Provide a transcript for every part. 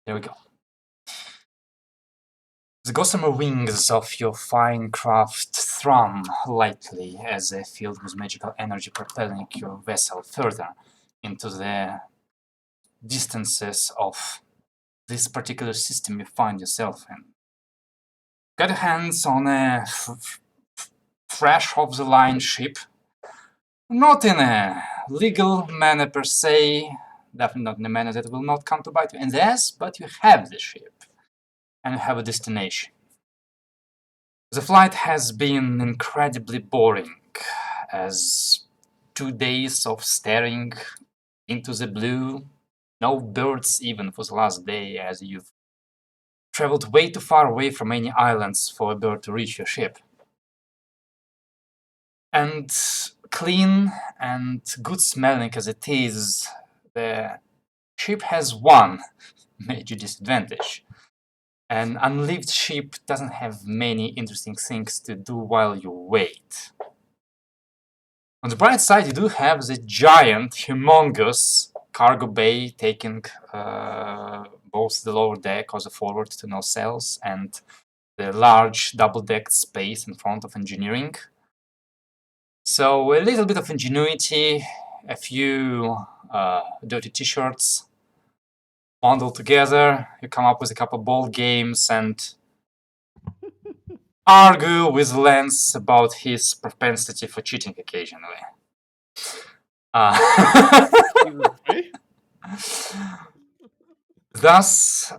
There we go. The gossamer wings of your fine craft thrum lightly as they filled with magical energy, propelling your vessel further into the distances of this particular system you find yourself in. Got your hands on a fresh off-the-line ship, not in a legal manner per se, definitely not in a manner that will not come to bite you in the ass, but you have the ship, and you have a destination. The flight has been incredibly boring, as 2 days of staring into the blue, no birds even for the last day, as you've traveled way too far away from any islands for a bird to reach your ship. And clean and good smelling as it is, the ship has one major disadvantage. An unlived ship doesn't have many interesting things to do while you wait. On the bright side, you do have the giant, humongous cargo bay taking both the lower deck or the forward to nacelles and the large double-decked space in front of engineering. So a little bit of ingenuity, a few dirty t-shirts bundled together, you come up with a couple bold games and argue with Lance about his propensity for cheating occasionally. Thus,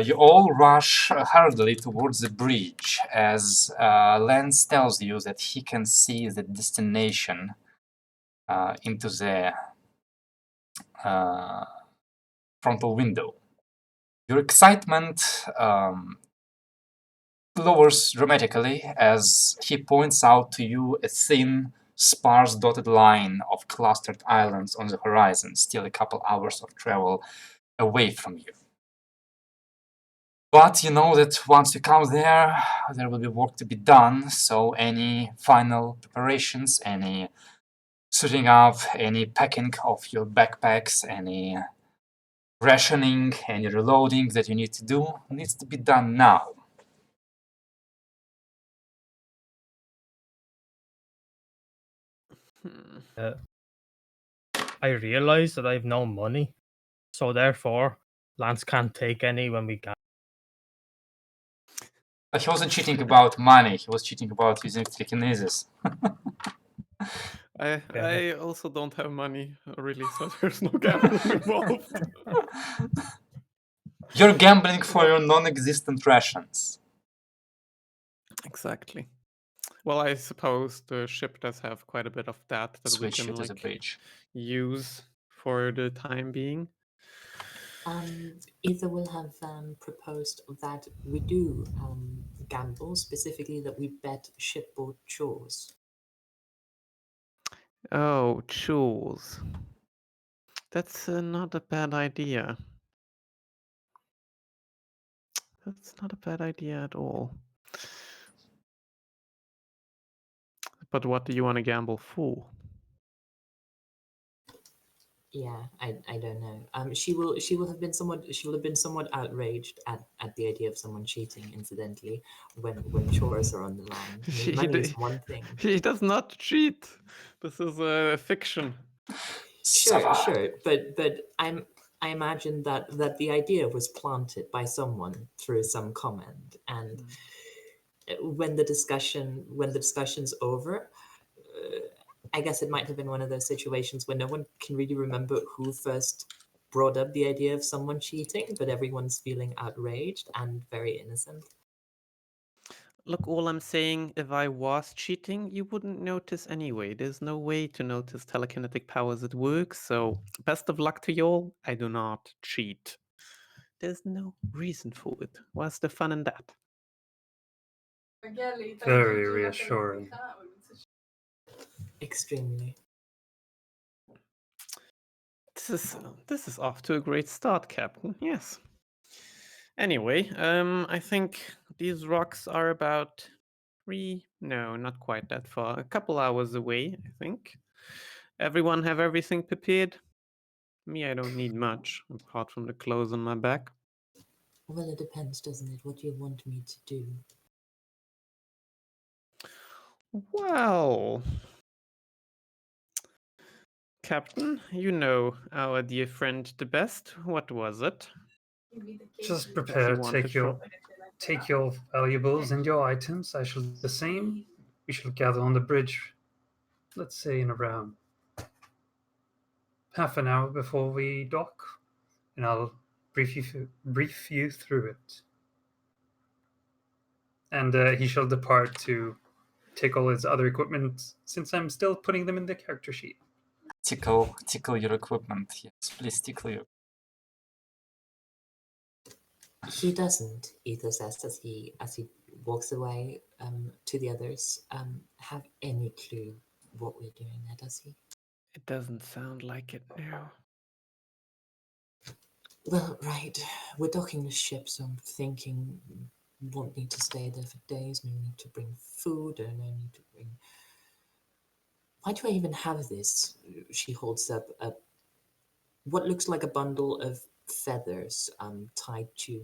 you all rush hurriedly towards the bridge as Lance tells you that he can see the destination into the frontal window. Your excitement lowers dramatically as he points out to you a thin, sparse dotted line of clustered islands on the horizon, still a couple hours of travel away from you. But you know that once you come there, there will be work to be done, so any final preparations, any suiting up, any packing of your backpacks, any rationing, any reloading that you need to do needs to be done now. I realize that I have no money, so therefore Lance can't take any when we can. He wasn't cheating about money, he was cheating about using telekinesis. I also don't have money, really, so there's no gambling involved. You're gambling for your non-existent rations. Exactly. Well, I suppose the ship does have quite a bit of that Switch we you can to the bridge. use for the time being. Aether will have proposed that we do gamble, specifically that we bet shipboard chores. Oh, chores. That's not a bad idea. That's not a bad idea at all. But what do you want to gamble for? Yeah, I don't know. She will have been somewhat outraged at the idea of someone cheating. Incidentally, when chores are on the line, I mean, money is one thing. He does not cheat. This is a fiction. Sure, but I imagine that the idea was planted by someone through some comment, and when the discussion's over. I guess it might have been one of those situations where no one can really remember who first brought up the idea of someone cheating, but everyone's feeling outraged and very innocent. Look, all I'm saying, if I was cheating, you wouldn't notice anyway. There's no way to notice telekinetic powers at work, so best of luck to y'all. I do not cheat. There's no reason for it. What's the fun in that? Very reassuring. Extremely. This is off to a great start, Captain. Yes. Anyway, I think these rocks are about no, not quite that far. A couple hours away, I think. Everyone have everything prepared? Me, I don't need much, apart from the clothes on my back. Well, it depends, doesn't it? What do you want me to do? Well, Captain, you know our dear friend the best. What was it? Just that you prepare, wanted take your valuables and your items. I shall do the same. We shall gather on the bridge, let's say in around half an hour before we dock, and I'll brief you through it. And he shall depart to take all his other equipment, since I'm still putting them in the character sheet. Tickle your equipment. Yes, please tickle you. He doesn't, Aether says as he walks away to the others, have any clue what we're doing there, does he? It doesn't sound like it now. Well, right. We're docking the ship, so I'm thinking we won't need to stay there for days. No need to bring food, or no need to bring... Why do I even have this? She holds up what looks like a bundle of feathers tied to...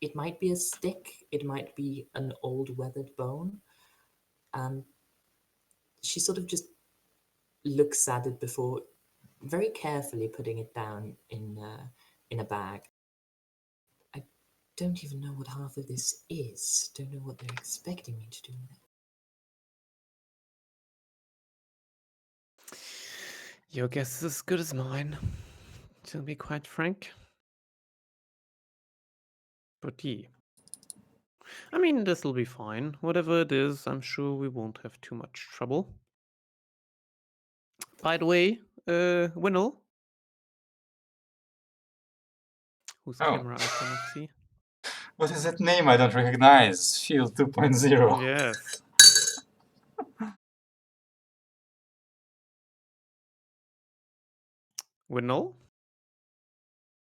It might be a stick. It might be an old weathered bone. She sort of just looks at it before very carefully putting it down in a bag. I don't even know what half of this is. Don't know what they're expecting me to do with it. Your guess is as good as mine, to be quite frank. But yeah. I mean, this'll be fine. Whatever it is, I'm sure we won't have too much trouble. By the way, Winnel, whose camera I cannot see. What is that name I don't recognize? Field 2.0. Yes. Winnel?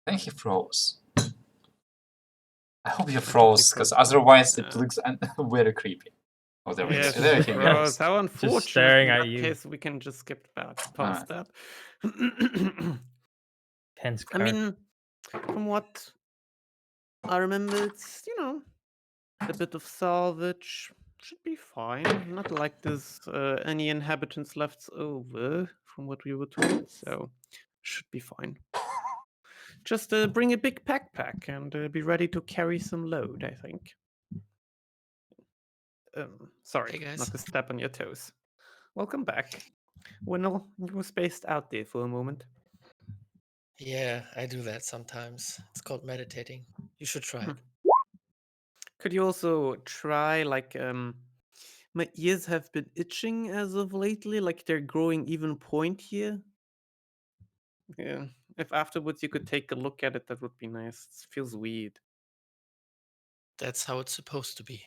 I think he froze. I hope you think he froze, because froze. otherwise it looks very creepy. Oh, there we go. Yes, There he froze. goes. How unfortunate. staring In at that you. case, we can just skip past that. Tense I card. mean, from what I remember, it's, a bit of salvage. Should be fine. Not like there's any inhabitants left over, from what we were told, so should be fine. Just bring a big backpack and be ready to carry some load, I think. Sorry, Hey, guys. not to step on your toes. Welcome back. Winnel, you were spaced out there for a moment. Yeah, I do that sometimes. It's called meditating. You should try it. Could you also try, like, my ears have been itching as of lately, like they're growing even pointier. Yeah, if afterwards you could take a look at it, that would be nice. It feels weird. That's how it's supposed to be.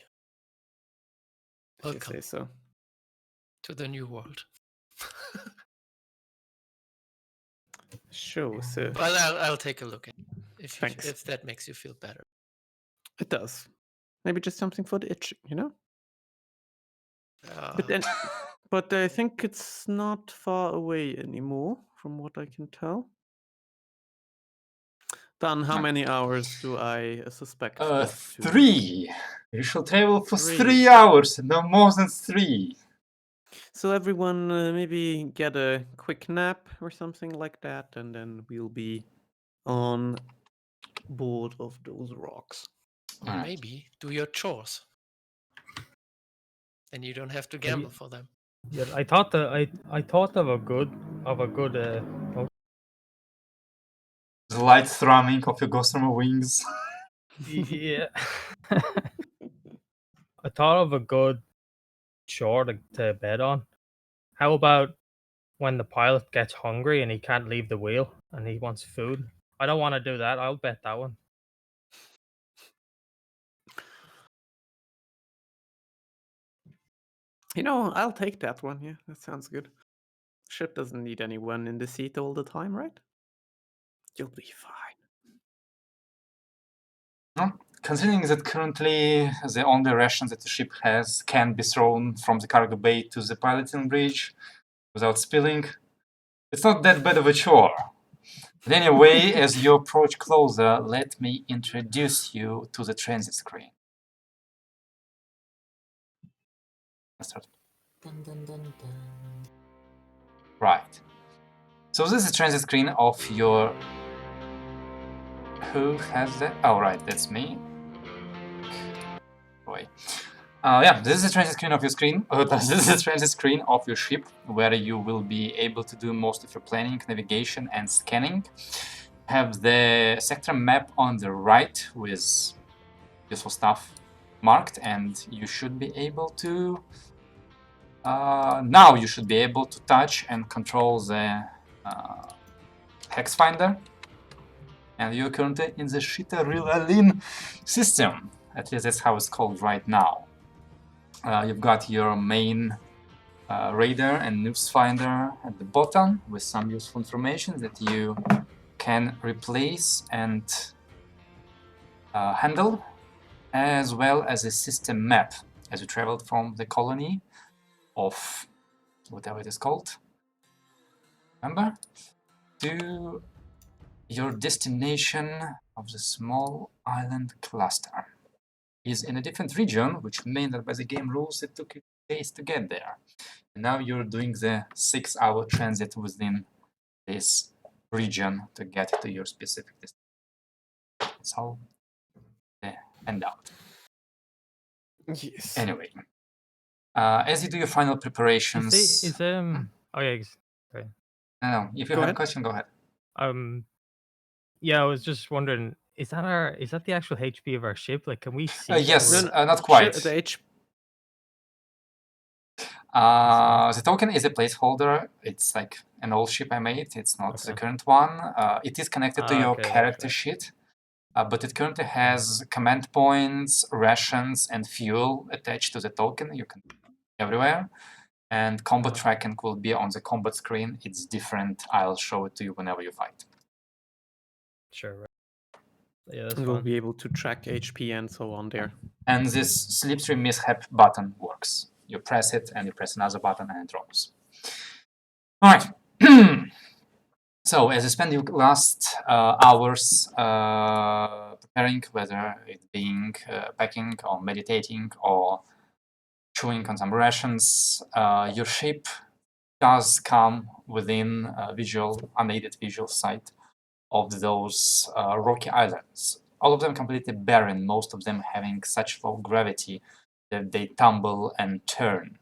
If you Welcome say so. to the new world. Sure, sir. Well, I'll take a look at it Thanks. if that makes you feel better. It does. Maybe just something for the itching, Uh, But then, but I think it's not far away anymore, from what I can tell. Dan, how many hours do I suspect left? to- 3. You shall travel for 3. 3 hours, no more than 3. So everyone maybe get a quick nap or something like that, and then we'll be on board of those rocks. or Alright. maybe do your chores. And you don't have to gamble for them. Yeah, I thought of a good The light thrumming of your gossamer wings. yeah. I thought of a good chore to bed on. How about when the pilot gets hungry and he can't leave the wheel and he wants food? I don't want to do that. I'll bet that one. I'll take that one. Yeah, that sounds good. Ship doesn't need anyone in the seat all the time, right? You'll be fine. Considering that currently the only rations that the ship has can be thrown from the cargo bay to the piloting bridge without spilling, it's not that bad of a chore. But anyway, as you approach closer, let me introduce you to the transit screen. Let's start. Dun, dun, dun, dun. Right. So this is the transit screen of your... Who has that? Oh, right, that's me. Boy. Yeah, this is the transit screen of your screen. This is the transit screen of your ship, where you will be able to do most of your planning, navigation, and scanning. Have the sector map on the right with useful stuff marked, and you should be able to... now you should be able to touch and control the hex finder. And you're currently in the Shita-Rilalin system. At least that's how it's called right now. You've got your main radar and news finder at the bottom with some useful information that you can replace and handle, as well as a system map as you traveled from the colony of whatever it is called, remember, to your destination of the small island cluster. Is in a different region, which means that by the game rules it took you days to get there. And now you're doing the 6-hour transit within this region to get to your specific destination. That's how they end out. Yes. Anyway, as you do your final preparations... Oh yeah. No, if you Go have ahead. a question, go ahead. Yeah, I was just wondering, is that the actual HP of our ship? Like, can we see? Yes, No, not quite. Sure, the H. The token is a placeholder. It's like an old ship I made. It's not the Okay. current one. It is connected to your Okay, right, character right. sheet, but it currently has command points, rations, and fuel attached to the token. You can everywhere. And combat tracking will be on the combat screen. It's different. I'll show it to you whenever you fight. Sure. Right. Yeah, that's We'll fine. be able to track HP and so on there. And this slipstream mishap button works. You press it, and you press another button, and it drops. All right. So, as you spend your last hours preparing, whether it being packing or meditating or chewing on some rations, your ship does come within unaided visual sight of those rocky islands. All of them completely barren, most of them having such low gravity that they tumble and turn.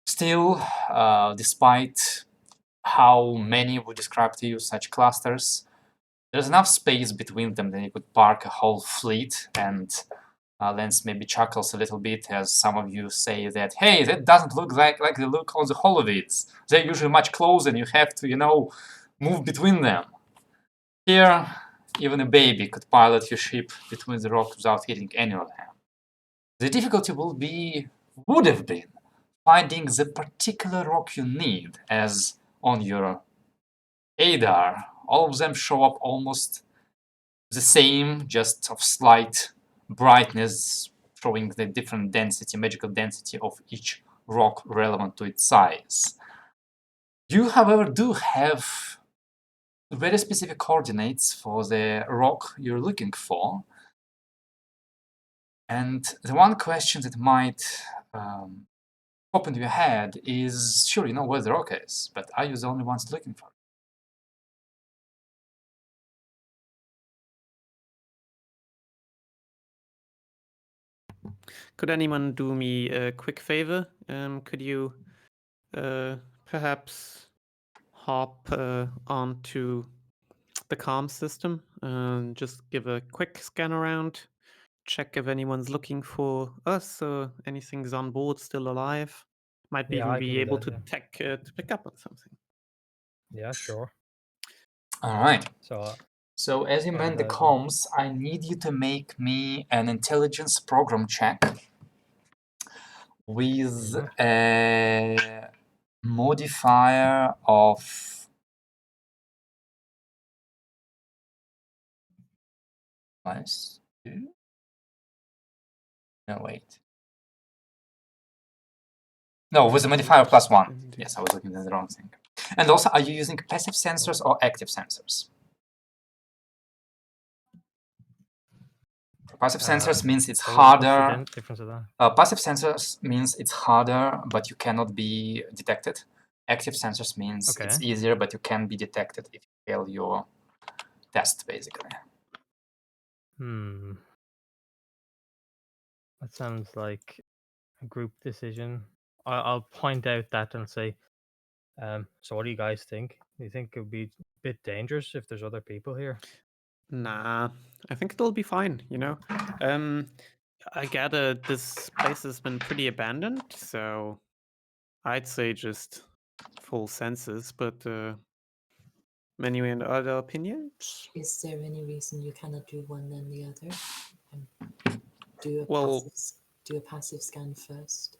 Still, despite how many would describe to you such clusters, there's enough space between them that you could park a whole fleet. And Lance maybe chuckles a little bit as some of you say that, hey, that doesn't look like the look on the Holovids. They're usually much closer and you have to, move between them. Here, even a baby could pilot your ship between the rocks without hitting any of them. The difficulty would have been finding the particular rock you need, as on your Aether, all of them show up almost the same, just of slight brightness, showing the different density, magical density of each rock relevant to its size. You, however, do have very specific coordinates for the rock you're looking for. And the one question that might pop into your head is, sure, you know where the rock is, but are you the only ones looking for it? Could anyone do me a quick favor? Could you perhaps hop onto the comm system and just give a quick scan around, check if anyone's looking for us or anything's on board still alive? Might Yeah, even I can be do able that, to pick up on something. Yeah, sure. All right. So as you man the comms, I need you to make me an intelligence program check with a modifier of +2. No, wait. No, with a modifier of +1. Yes, I was looking at the wrong thing. And also, are you using passive sensors or active sensors? Passive sensors means it's So what's the harder. difference of that? Passive sensors means it's harder, but you cannot be detected. Active sensors means it's Okay. easier, but you can be detected if you fail your test, basically. Hmm. That sounds like a group decision. I'll point out that and say, so what do you guys think? Do you think it would be a bit dangerous if there's other people here? Nah, I think it'll be fine, you know? I gather this place has been pretty abandoned, so I'd say just full senses, but many and other opinions? Is there any reason you cannot do one then the other? Do a Well- passive scan first.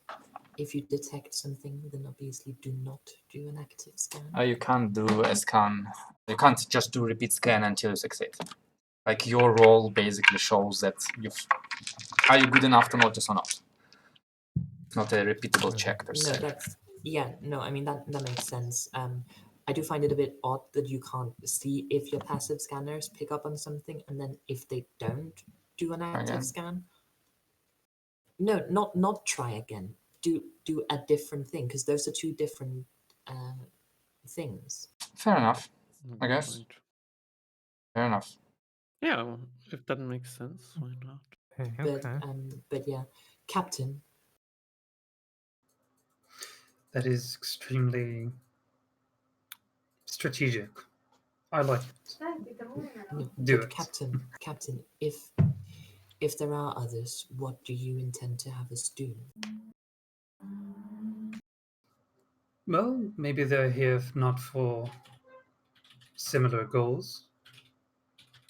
If you detect something, then obviously do not do an active scan. You can't do a scan. You can't just do repeat scan until you succeed. Like your roll basically shows that are you good enough to notice or not. It's not a repeatable check per se. I mean that makes sense. I do find it a bit odd that you can't see if your passive scanners pick up on something, and then if they don't, do an active again. scan. No, not try again. Do a different thing, because those are two different things. Fair enough. I Good guess. point. Fair enough. Yeah, well, if that makes sense, why not? But yeah, Captain. That is extremely strategic. I like it. Do but it. Captain, if there are others, what do you intend to have us do? Well, maybe they're here not for similar goals.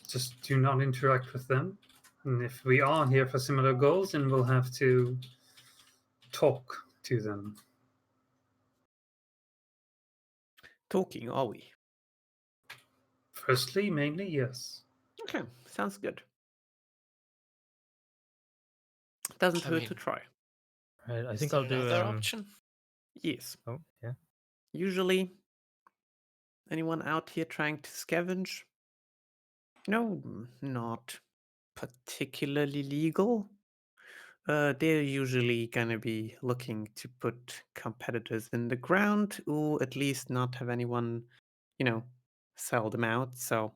Just do not interact with them. And if we are here for similar goals, then we'll have to talk to them. Talking, are we? Firstly, mainly, yes. Okay, sounds good. Doesn't I hurt mean, to try. Right, I Is think there I'll do. another option? Yes. Oh, yeah. Usually, anyone out here trying to scavenge? No, not particularly legal. They're usually gonna be looking to put competitors in the ground, or at least not have anyone, sell them out. So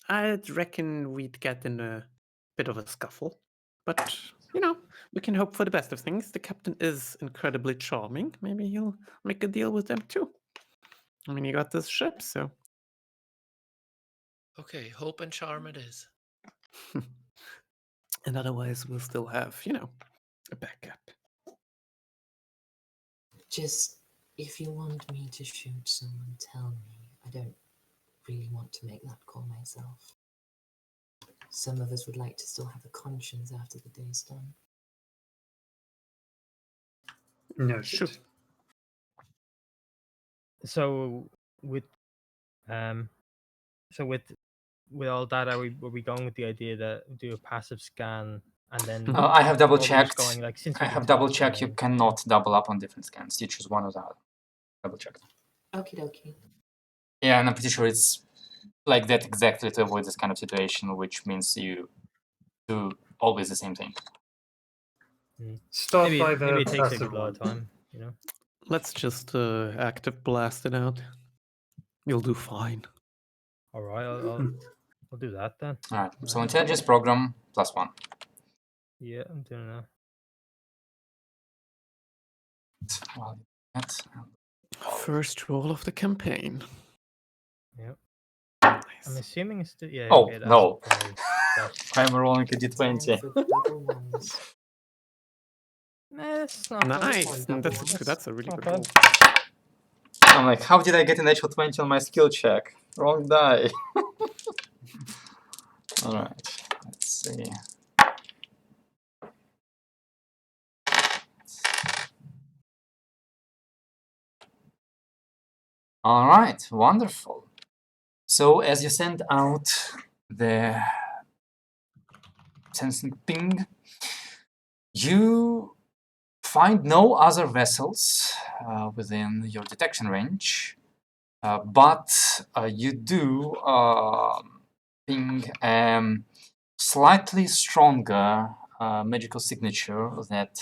I'd reckon we'd get in a bit of a scuffle. But, we can hope for the best of things. The captain is incredibly charming. Maybe he'll make a deal with them too. I mean, you got this ship, so. Okay, hope and charm it is. And otherwise, we'll still have, a backup. Just, if you want me to shoot someone, tell me. I don't really want to make that call myself. Some of us would like to still have a conscience after the day's done. No, Sure. So with with all that, are we going with the idea that do a passive scan and then I have double or are we just checked. going, like, since I we can have double talk, checked. You then- cannot double up on different scans. You choose one or the other. Double checked. Okie dokie. Yeah, and I'm pretty sure it's like that exactly to avoid this kind of situation, which means you do always the same thing. Start maybe by maybe the it takes a passive lot one. of time, you know. Let's just active blast it out. You'll do fine. All right, I'll do that then. All right. So intelligence program +1. Yeah, I'm doing that. Well, that's First roll of the campaign. Yep. Nice. I'm assuming it's still, yeah. Oh, okay, that's no. probably that. I'm rolling a Time d20. for double ones. It's not bad. Nice. Double That's ones. that's a really Not good bad. roll. I'm like, how did I get an natural 20 on my skill check? Wrong die. All right. Let's see. All right. Wonderful. So as you send out the sensing ping, you find no other vessels within your detection range, but you do ping slightly stronger magical signature that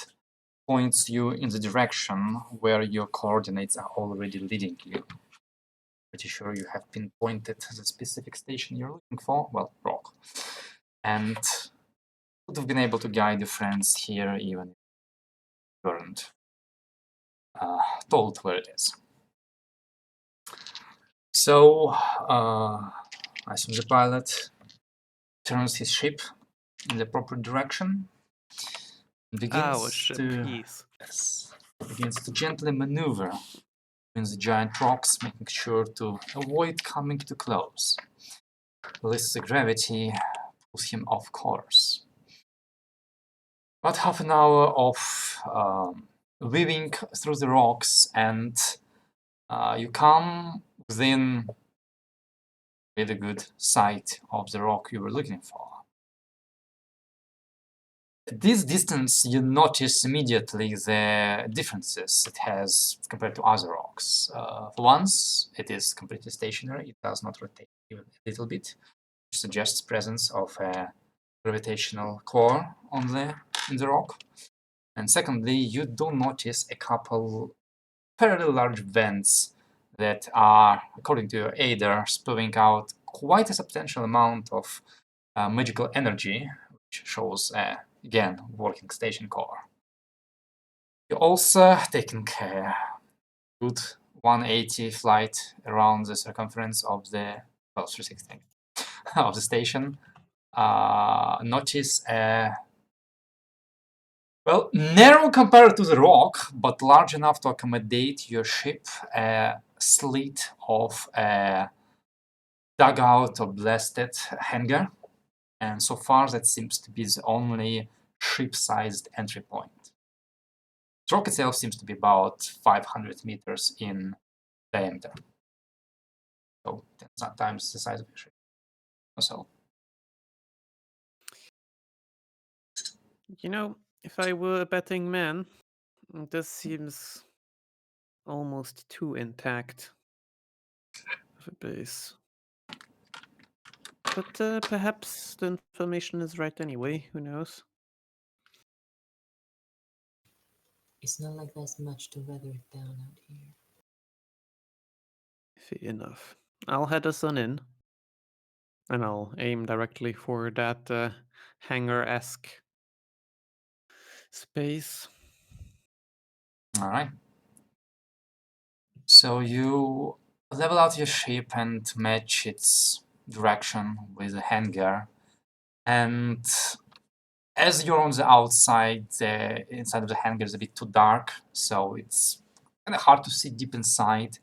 points you in the direction where your coordinates are already leading you. Pretty sure you have pinpointed the specific station you're looking for. Well, rock. And would have been able to guide your friends here even if you weren't told where it is. So, I assume the pilot turns his ship in the proper direction and Our ship, yes. begins to gently maneuver between the giant rocks, making sure to avoid coming too close, lest the gravity pulls him off course. About half an hour of weaving through the rocks, and you come within really good sight of the rock you were looking for. At this distance, you notice immediately the differences it has compared to other rocks. For once, it is completely stationary. It does not rotate even a little bit, which suggests presence of a gravitational core in the rock. And secondly, you do notice a couple fairly large vents that are, according to your Aether, spewing out quite a substantial amount of magical energy, which shows, again, working station core. You're also taking a good 180 flight around the circumference of the, well, 360 of the station. Notice a, well, narrow compared to the rock, but large enough to accommodate your ship, a slit of a dugout or blasted hangar. And so far, that seems to be the only ship-sized entry point. The rock itself seems to be about 500 meters in diameter. So 10 times the size of your ship or so. You know, if I were a betting man, this seems almost too intact of a base. But perhaps the information is right anyway, who knows? It's not like there's much to weather it down out here. Fair enough. I'll head us on in. And I'll aim directly for that hangar-esque space. All right. So you level out your ship and match its direction with the hangar. And as you're on the outside, the inside of the hangar is a bit too dark, so it's kind of hard to see deep inside.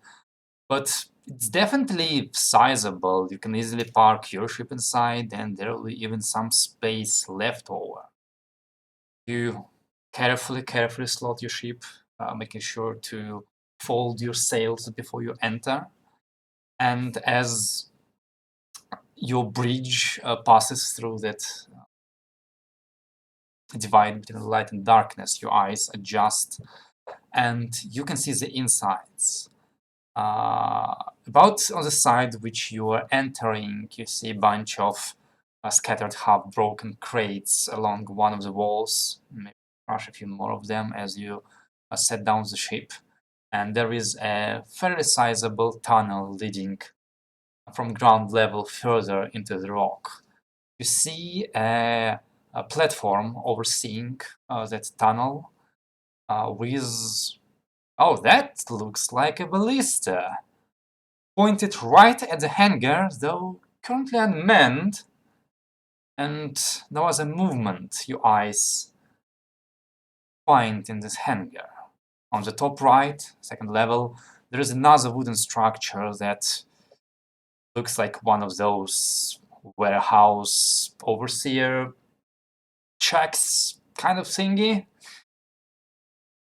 But it's definitely sizable. You can easily park your ship inside, and there will be even some space left over. You carefully slot your ship, making sure to fold your sails before you enter. And as your bridge passes through that divide between light and darkness, your eyes adjust, and you can see the insides. About on the side which you are entering, you see a bunch of scattered half-broken crates along one of the walls. Maybe crush a few more of them as you set down the ship. And there is a fairly sizable tunnel leading from ground level further into the rock. You see a platform overseeing that tunnel with, oh, that looks like a ballista, pointed right at the hangar, though currently unmanned, and no other movement your eyes find in this hangar. On the top right, second level, there is another wooden structure that looks like one of those warehouse overseer checks kind of thingy.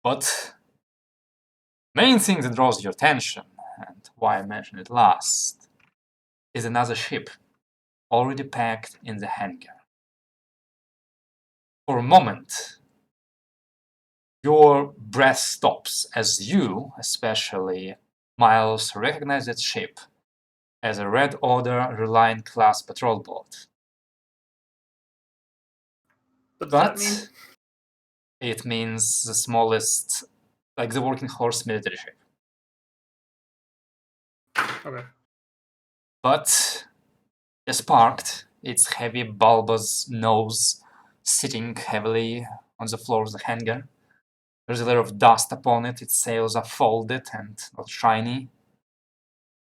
But main thing that draws your attention, and why I mention it last, is another ship already packed in the hangar. For a moment, Your breath stops as you, especially Miles, recognize that ship as a Red Order Reliant class patrol boat. What does that But mean? it means the smallest, like the working horse military ship. Okay. But as parked, its heavy bulbous nose sitting heavily on the floor of the hangar. There's a layer of dust upon it, its sails are folded and not shiny.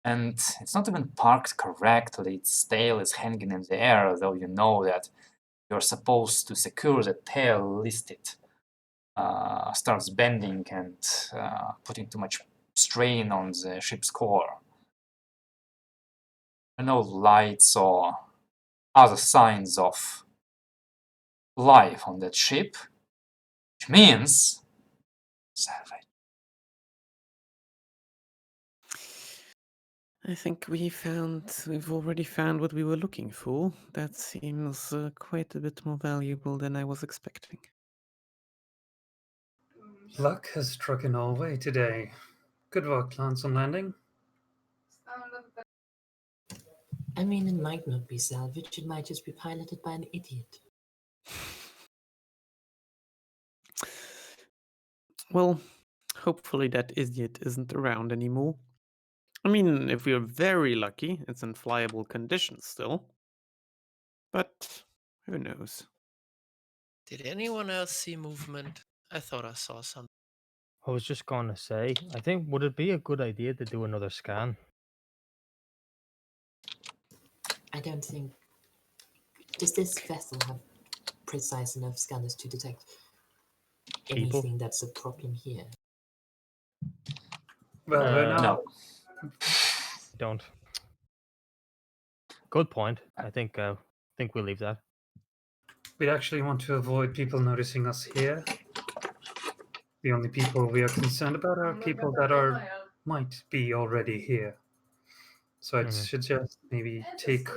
And it's not even parked correctly, its tail is hanging in the air, though you know that you're supposed to secure the tail lest it starts bending and putting too much strain on the ship's core. There are no lights or other signs of life on that ship, which means salvage. I think we've already found what we were looking for. That seems quite a bit more valuable than I was expecting. Luck has struck in our way today. Good work, Lance, on landing. I mean, it might not be salvaged, it might just be piloted by an idiot. Well, hopefully that idiot isn't around anymore. I mean, if we're very lucky, it's in flyable condition still. But who knows? Did anyone else see movement? I thought I saw something. I was just going to say, I think, would it be a good idea to do another scan? I don't think. Does this vessel have precise enough scanners to detect People? anything that's a problem here? Well, we're now. No. Don't. Good point. I think we'll leave that. We'd actually want to avoid people noticing us here. The only people we are concerned about are people that might be already here. So I'd suggest maybe take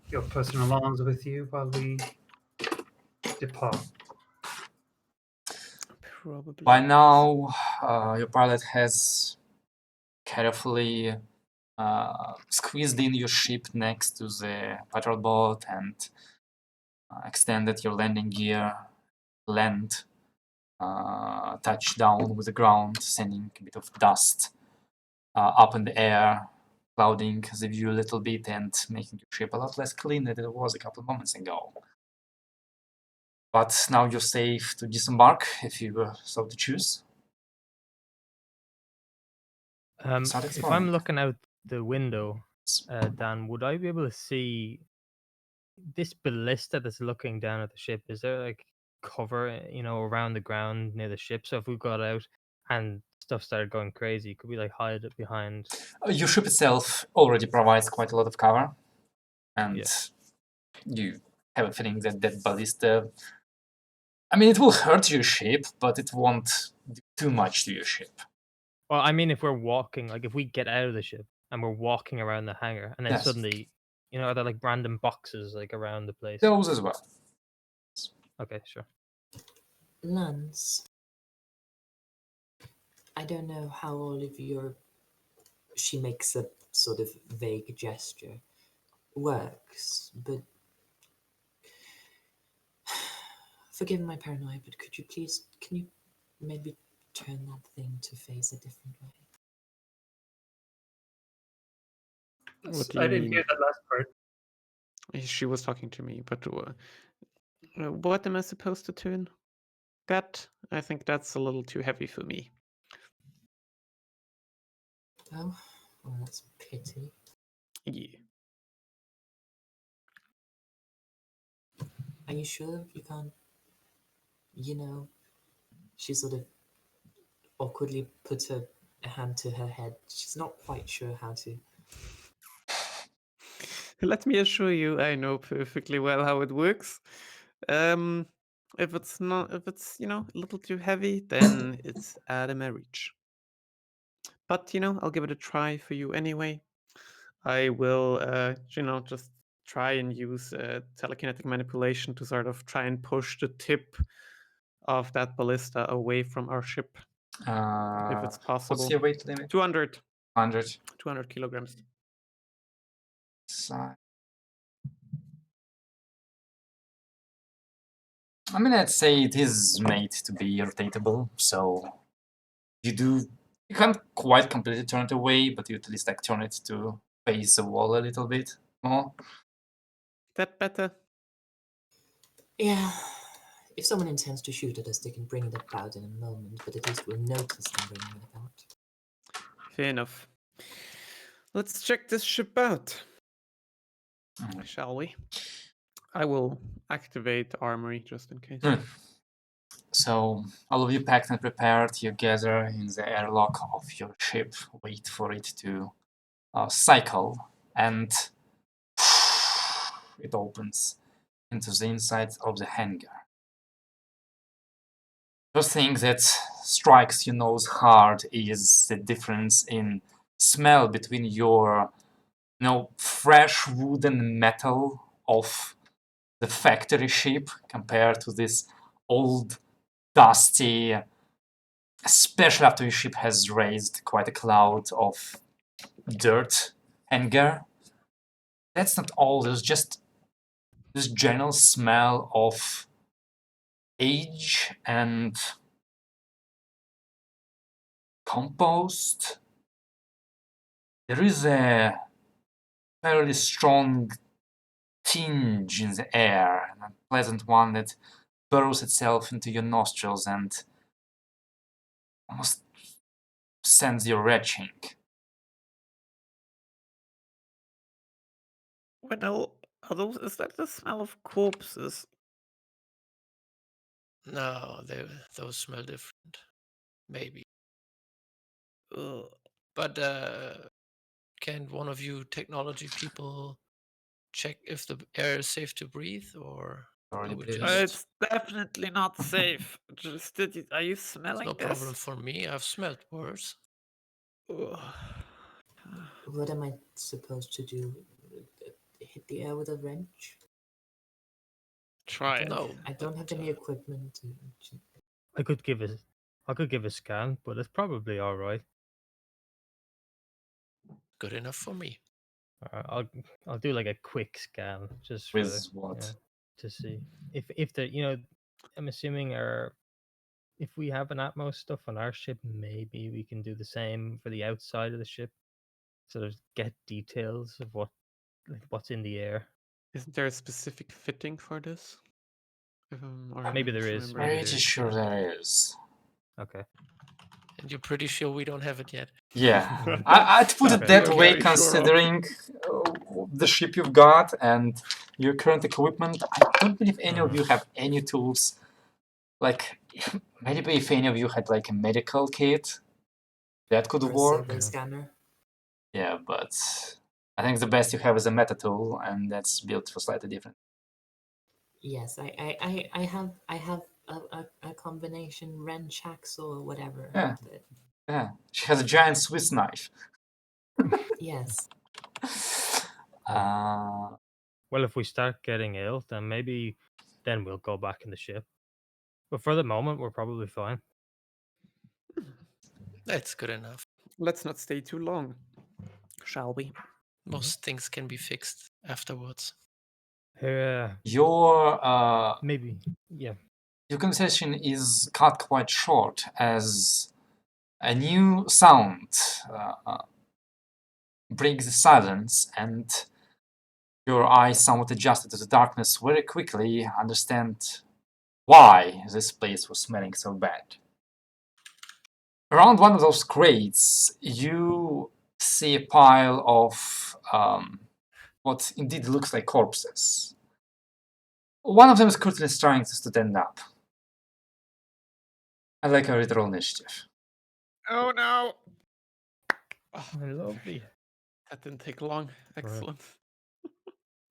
your personal arms with you while we depart. Probably. By now, your pilot has carefully squeezed in your ship next to the patrol boat and extended your landing gear, touch down with the ground, sending a bit of dust up in the air, clouding the view a little bit and making your ship a lot less clean than it was a couple of moments ago. But now you're safe to disembark if you were so to choose. Start If exploring. I'm looking out the window, Dan, would I be able to see this ballista that's looking down at the ship? Is there like cover, around the ground near the ship? So if we got out and stuff started going crazy, could we like hide it behind? Your ship itself already provides quite a lot of cover, and Yeah. you have a feeling that that ballista, I mean, it will hurt your ship, but it won't do too much to your ship. Well, I mean, if we're walking, like if we get out of the ship and we're walking around the hangar, and then Yes. suddenly, are there like random boxes like around the place? Those as well. Okay, sure. Lance, I don't know how all of your. She makes a sort of vague gesture. Works, but. Forgive my paranoia, but can you maybe turn that thing to face a different way? What do I you didn't mean? hear that last part. She was talking to me, but what am I supposed to turn? That? I think that's a little too heavy for me. Oh, well, that's a pity. Yeah. Are you sure you can't, she sort of awkwardly puts a hand to her head. She's not quite sure how to. Let me assure you, I know perfectly well how it works. If it's a little too heavy, then it's out of my reach. But I'll give it a try for you anyway. I will, just try and use telekinetic manipulation to sort of try and push the tip of that ballista away from our ship, if it's possible. What's your weight limit? 200, 100. 200 kilograms. So, I mean, I'd say it is made to be rotatable, so you can't quite completely turn it away, but you at least like turn it to face the wall a little bit more. That better? Yeah. If someone intends to shoot at us, they can bring it about in a moment, but at least we'll notice them bringing it about. Fair enough. Let's check this ship out, shall we? I will activate armory just in case. So all of you packed and prepared, you gather in the airlock of your ship, wait for it to cycle, and it opens into the inside of the hangar. First thing that strikes your nose hard is the difference in smell between your fresh wooden metal of the factory ship compared to this old, dusty, especially after your ship has raised quite a cloud of dirt hangar. That's not all, there's just this general smell of age and compost. There is a fairly strong tinge in the air, an unpleasant one that burrows itself into your nostrils and almost sends you retching. Well, is that the smell of corpses? No, those smell different. Maybe. Ugh. But can one of you technology people check if the air is safe to breathe, or Already are we breathed. just... It's definitely not safe. Are you It's smelling no this? problem for me. I've smelled worse. Ugh. What am I supposed to do? Hit the air with a wrench? Try it. No, I don't but, have any equipment to... I could give a scan, but it's probably all right. good enough for me. I'll do like a quick scan just for With what? to see if the I'm assuming if we have an Atmos stuff on our ship, maybe we can do the same for the outside of the ship, sort of get details of what's in the air. Isn't there a specific fitting for this? Or Maybe I'm there is, misremembering. maybe Pretty there is, sure yeah. there is. Okay. And you're pretty sure we don't have it yet? Yeah, I'd put it Okay. that You're way, very sure of. considering the ship you've got and your current equipment. I don't believe any of you have any tools. Like, maybe if any of you had like a medical kit, that could Or a work. survey scanner? Yeah, but I think the best you have is a meta tool, and that's built for slightly different. Yes, I have a combination wrench, hacksaw, whatever. Yeah. But Yeah, she has a giant Swiss knife. yes, Uh, Well, if we start getting ill, then maybe then we'll go back in the ship. But for the moment, we're probably fine. That's good enough. Let's not stay too long, shall we? Most things can be fixed afterwards. your Maybe, yeah. your conversation is cut quite short as a new sound breaks the silence, and your eyes, somewhat adjusted to the darkness, very quickly understand why this place was smelling so bad. Around one of those crates, you see a pile of what indeed looks like corpses. One of them is currently trying to stand up. I'd like a literal initiative. Oh no! Lovely. That didn't take long. Excellent.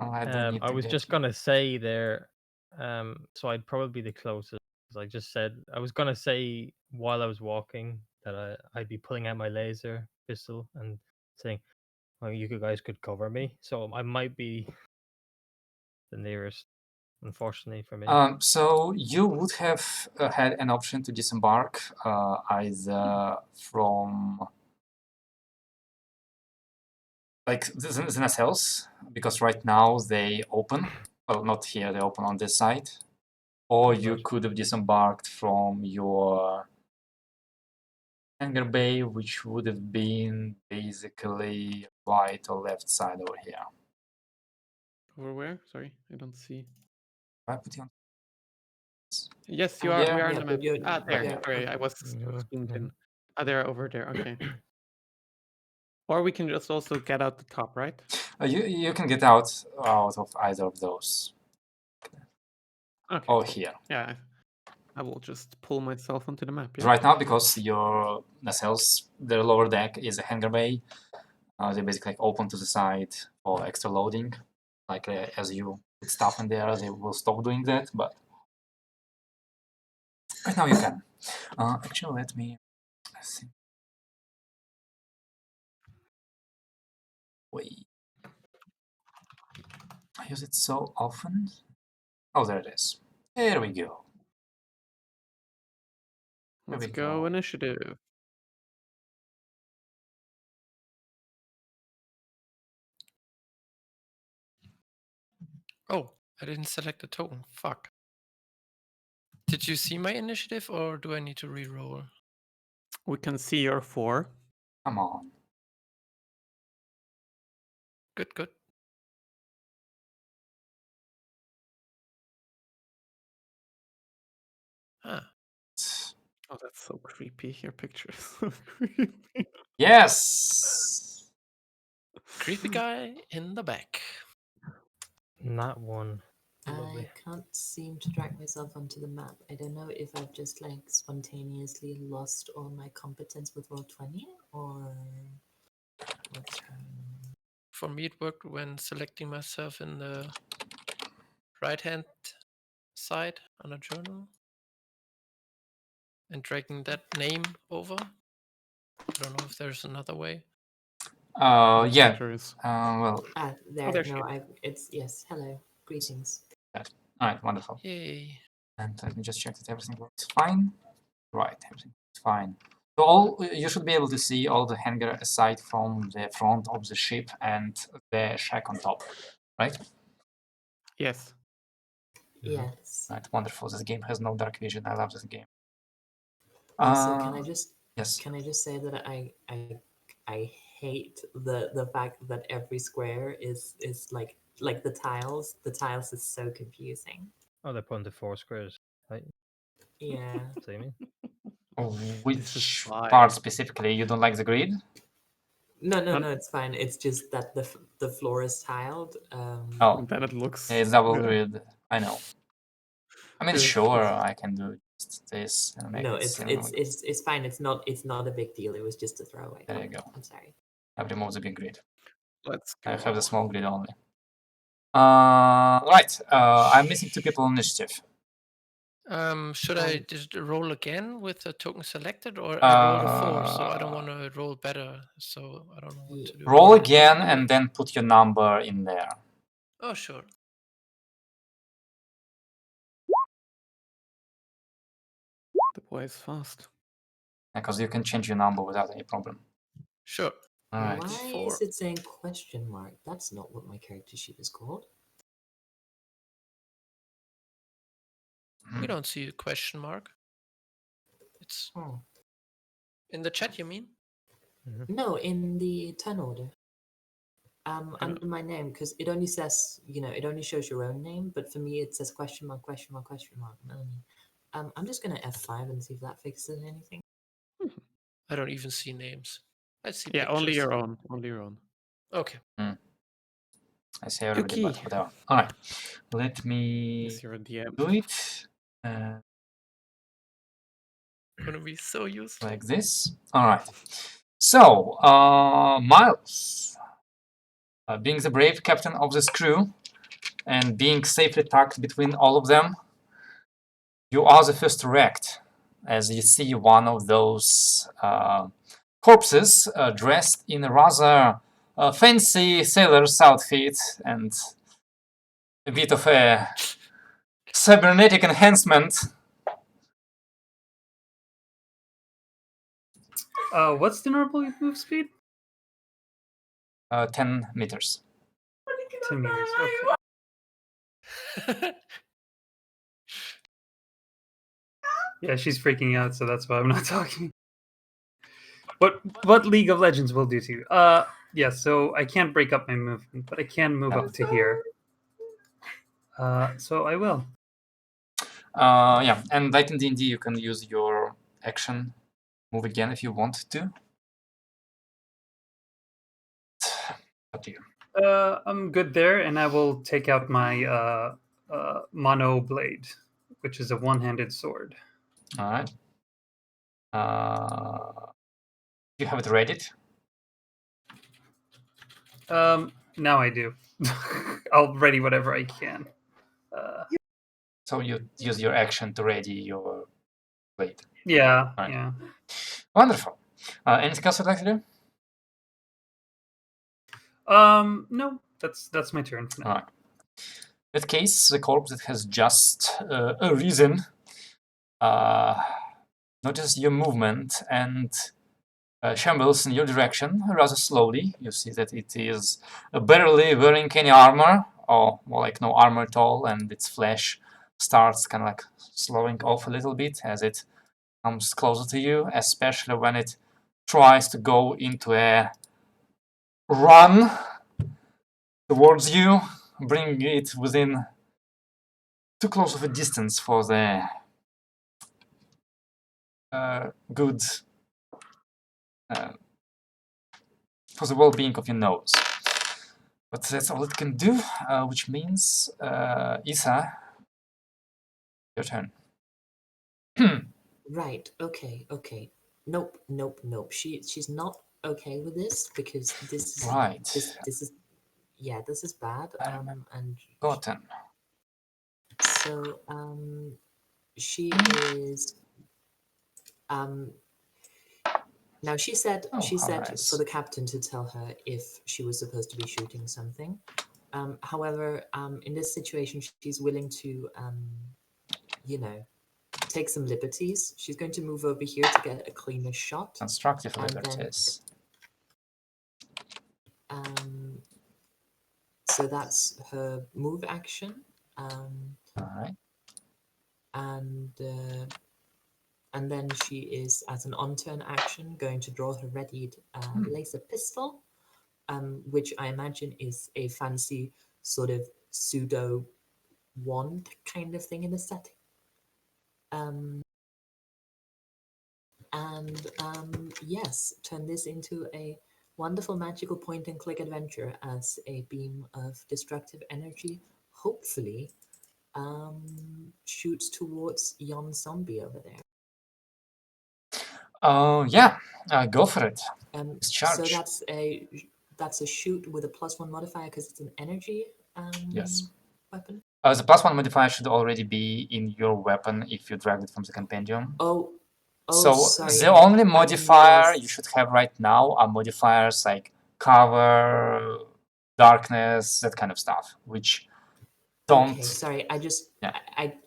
Oh, I don't need I to was get just you. gonna say there, so I'd probably be the closest. As I just said, I was gonna say while I was walking that I'd be pulling out my laser pistol and saying, "Well, you guys could cover me." So I might be the nearest unfortunately for me. So you would have had an option to disembark either from like the nacelles, because right now they open. Well, not here, they open on this side. Or you Right. could have disembarked from your hangar bay, which would have been basically right or left side over here. Over where? Sorry, I don't see. I put you on. Yes, you Oh, are. yeah, We are yeah, on the but map. you're- Ah, there. yeah, Sorry, I was Mhm, zoomed in. mhm. Ah, they're over there. Okay. Or we can just also get out the top, right? You can get out of either of those. Okay. Or here. Yeah, I will just pull myself onto the map. Yeah. Right now, because your nacelles, their lower deck is a hangar bay, they basically open to the side for extra loading. Like as you put stuff in there, they will stop doing that. But right now you can. Actually, let me see. Wait. I use it so often. Oh, there it is. There we go. Let's we go go. initiative. Oh, I didn't select a token. Fuck. Did you see my initiative, or do I need to re-roll? We can see your 4. Come on. Good, good. Ah, Oh, that's so creepy. Your picture is so creepy. Yes. creepy guy in the back. Not one. Lovely. I can't seem to drag myself onto the map. I don't know if I've just like spontaneously lost all my competence with Roll20 or what's going on. For me, it worked when selecting myself in the right-hand side on a journal and dragging that name over. I don't know if there's another way. Yeah. There is. Well, Ah, there. there she No, is. it's yes. Hello. Greetings. all right, wonderful. Yay. And let me just check that everything works fine. Right, everything's fine. So all you should be able to see all the hangar aside from the front of the ship and the shack on top, right? Yes. Yes. Right, wonderful. This game has no dark vision. I love this game. Also, can I just Yes. say that I hate the fact that every square is like the tiles. The tiles is so confusing. Oh, they're put into 4 squares. Right? Yeah. See me? Which fine. part specifically you don't like the grid? No, Um, no, it's fine. It's just that the floor is tiled. Oh, Then it looks. it's double good. grid. I know. I mean, Good. sure, I can do just this and make No, it it's similar. it's fine. It's not a big deal. It was just a throwaway. There you go. I'm sorry. I've removed the big grid. Let's I go. have the small grid only. Right. I'm missing 2 people on initiative. Should I just roll again with the token selected, or I rolled a 4, so I don't want to roll better, so I don't know what to do. Roll again and then put your number in there. Oh, sure. The boy is fast. Because you can change your number without any problem. Sure. All right. Why 4. is it saying question mark? That's not what my character sheet is called. We don't see a question mark. It's Oh. in the chat, you mean? No, in the turn order. Under my name, because it only says, it only shows your own name, but for me it says question mark, question mark, question mark, Melanie. I'm just gonna F5 and see if that fixes anything. I don't even see names. I see Yeah, only pictures. your own. Only your own. Okay. I say everybody, but Yuki. whatever. All right. Let me Yes, you're a DM. do it Gonna be so useful. like this. All right. So, Miles, being the brave captain of this crew and being safely tucked between all of them, you are the first to react as you see one of those corpses dressed in a rather fancy sailor's outfit and a bit of a cybernetic enhancement. What's the normal move speed? 10 meters. 10 meters. Okay. Yeah, she's freaking out, so that's why I'm not talking. What League of Legends will do to you? Yeah, so I can't break up my movement, but I can move up to here. So I will. Yeah, and like in D&D, you can use your action move again if you want to. Up to you. I'm good there, and I will take out my mono blade, which is a one-handed sword. All right. You have it ready. Now I do. I'll ready whatever I can. So you use your action to ready your blade. Yeah, Right. yeah. Wonderful. Anything else you'd like to do? No, that's my turn for now. All right. In that case, the corpse that has just arisen notices your movement and shambles in your direction rather slowly. You see that it is barely wearing any armor, or more like no armor at all, and its flesh starts kind of like slowing off a little bit as it comes closer to you, especially when it tries to go into a run towards you, bringing it within too close of a distance for the good for the well-being of your nose. But that's all it can do, which means Isa, your turn. Right. Okay. Okay. Nope. Nope. Nope. She's not okay with this because this is Right. this is yeah, this is bad. And Gotten. so she is now she said Oh, she how said nice. for the captain to tell her if she was supposed to be shooting something. However, in this situation, she's willing to you know, take some liberties. She's going to move over here to get a cleaner shot. Constructive And then- liberties. So that's her move action. All right. And then she is, as an on-turn action, going to draw her readied laser pistol, which I imagine is a fancy sort of pseudo wand kind of thing in the setting. Yes, turn this into a wonderful magical point and click adventure as a beam of destructive energy hopefully shoots towards yon zombie over there. Oh, yeah. Go for it. So Discharge. that's a shoot with a +1 modifier because it's an energy Yes. weapon. The +1 modifier should already be in your weapon if you dragged it from the compendium. Oh, So sorry. the only I didn't modifier realize- you should have right now are modifiers like cover, darkness, that kind of stuff, which don't. Okay, sorry. I just Yeah.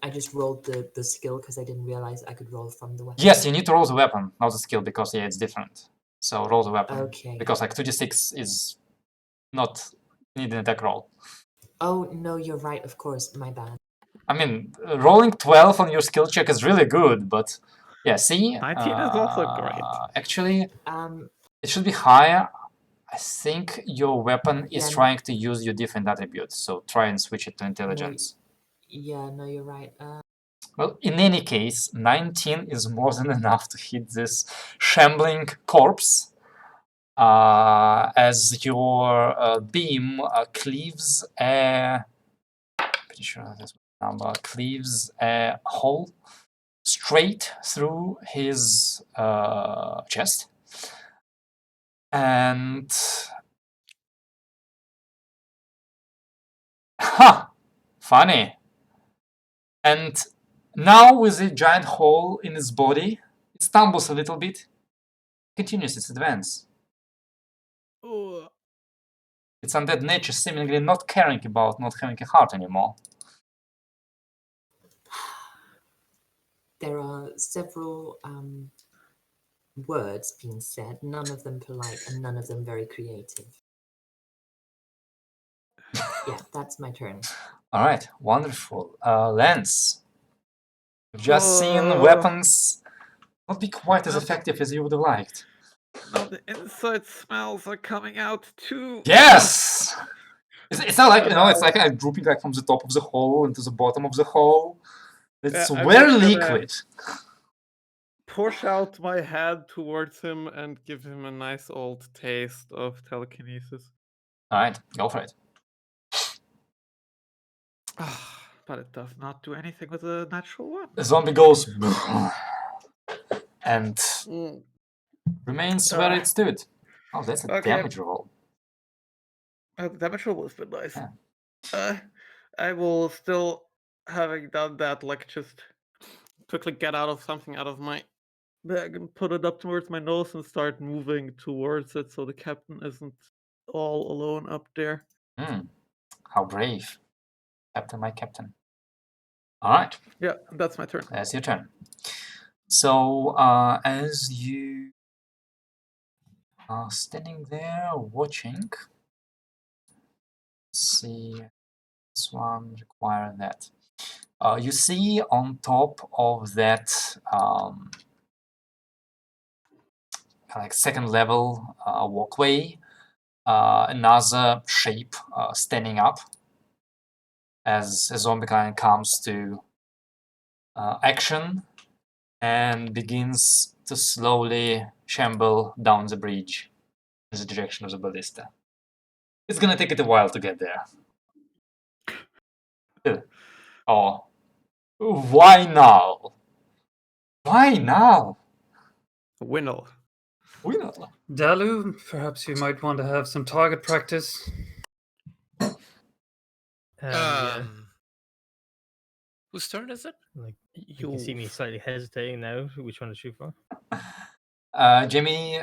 I just rolled the skill because I didn't realize I could roll from the weapon. Yes, you need to roll the weapon, not the skill, because yeah, it's different. So roll the weapon. Okay. Because like 2d6 is not need an attack roll. Oh no, you're right. Of course, my bad. I mean, rolling 12 on your skill check is really good, but yeah, see, 19 is also great. Actually, Um, it should be higher. I think your weapon is Yeah, trying to use your different attributes, so try and switch it to intelligence. yeah, no, you're right. Well, in any case, 19 is more than enough to hit this shambling corpse as your beam cleaves a... Pretty sure that's what number. Cleaves a hole straight through his chest. And... Ha! Funny. And now with a giant hole in its body, it stumbles a little bit, continues its advance. Its undead nature seemingly not caring about not having a heart anymore. there are several words being said, none of them polite and none of them very creative. Yeah, that's my turn. All right, wonderful. Lance, you've just seen weapons not be quite as effective as you would have liked. Now the inside smells are coming out too. Yes! It's not like, it's like drooping like from the top of the hole into the bottom of the hole. It's I'm very just gonna liquid. Push out my hand towards him and give him a nice old taste of telekinesis. Alright, go for it. But it does not do anything with a natural one. The zombie goes and remains where Ah. it stood. Oh, that's a Okay. damage roll. The damage roll has been nice. Yeah. I will still, having done that, like just quickly get something out of my bag and put it up towards my nose and start moving towards it so the captain isn't all alone up there. How brave. Captain, my captain. Alright. Yeah, that's my turn. That's your turn. So, as you are standing there watching, see, this one require that. You see on top of that like second level walkway, another shape standing up as a zombie kind comes to action and begins to slowly shamble down the bridge in the direction of the ballista. It's gonna take it a while to get there. Oh, why now? Why now? Winnel. Winnel. Dalu, perhaps you might want to have some target practice. Yeah. Whose turn is it? Like you can see me slightly hesitating now which one to shoot for. Jimmy,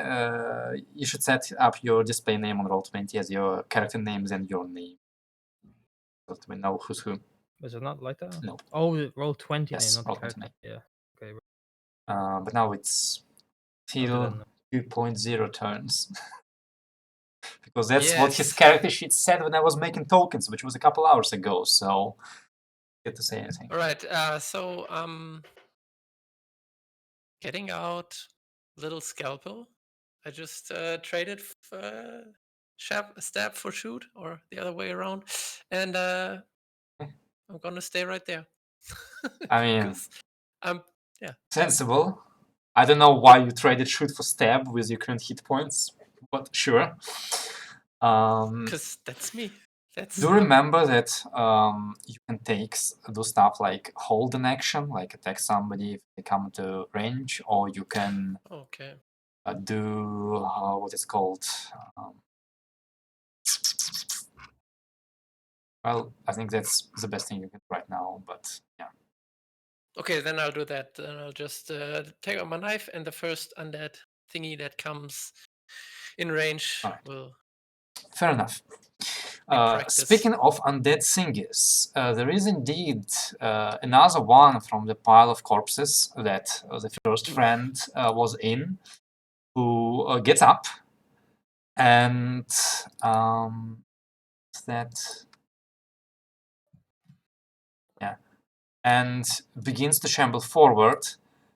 you should set up your display name on Roll20 as your character names and your name, so that we know who's who. Was it not like that? No. Oh, Roll20 Yes, name, not the Roll20 character. name. Yeah. Okay. But now it's till 2.0 turns. Because that's what his character sheet said when I was making tokens, which was a couple hours ago, so get to say anything. Alright, so getting out little scalpel. I just traded stab for shoot, or the other way around, and I'm gonna stay right there. I mean, yeah, sensible. I don't know why you traded shoot for stab with your current hit points, but sure. Because that's me. Do you remember that you can do stuff like hold an action, like attack somebody if they come to range, or you can do what is called. Well, I think that's the best thing you can do right now, but yeah. Okay, then I'll do that. Then I'll just take out my knife, and the first undead thingy that comes in range will. Fair enough. Speaking of undead thingies, there is indeed another one from the pile of corpses that the first friend was in, who gets up and and begins to shamble forward,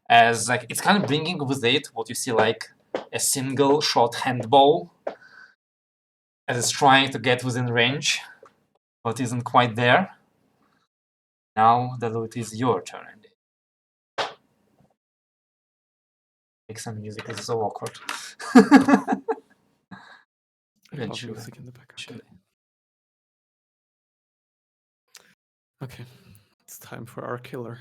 as like it's kind of bringing with it what you see like a single shot handball, as it's trying to get within range, but isn't quite there. Now, Dalu, it is your turn. Make some music, this is so awkward. Music in the background. Okay, it's time for our killer.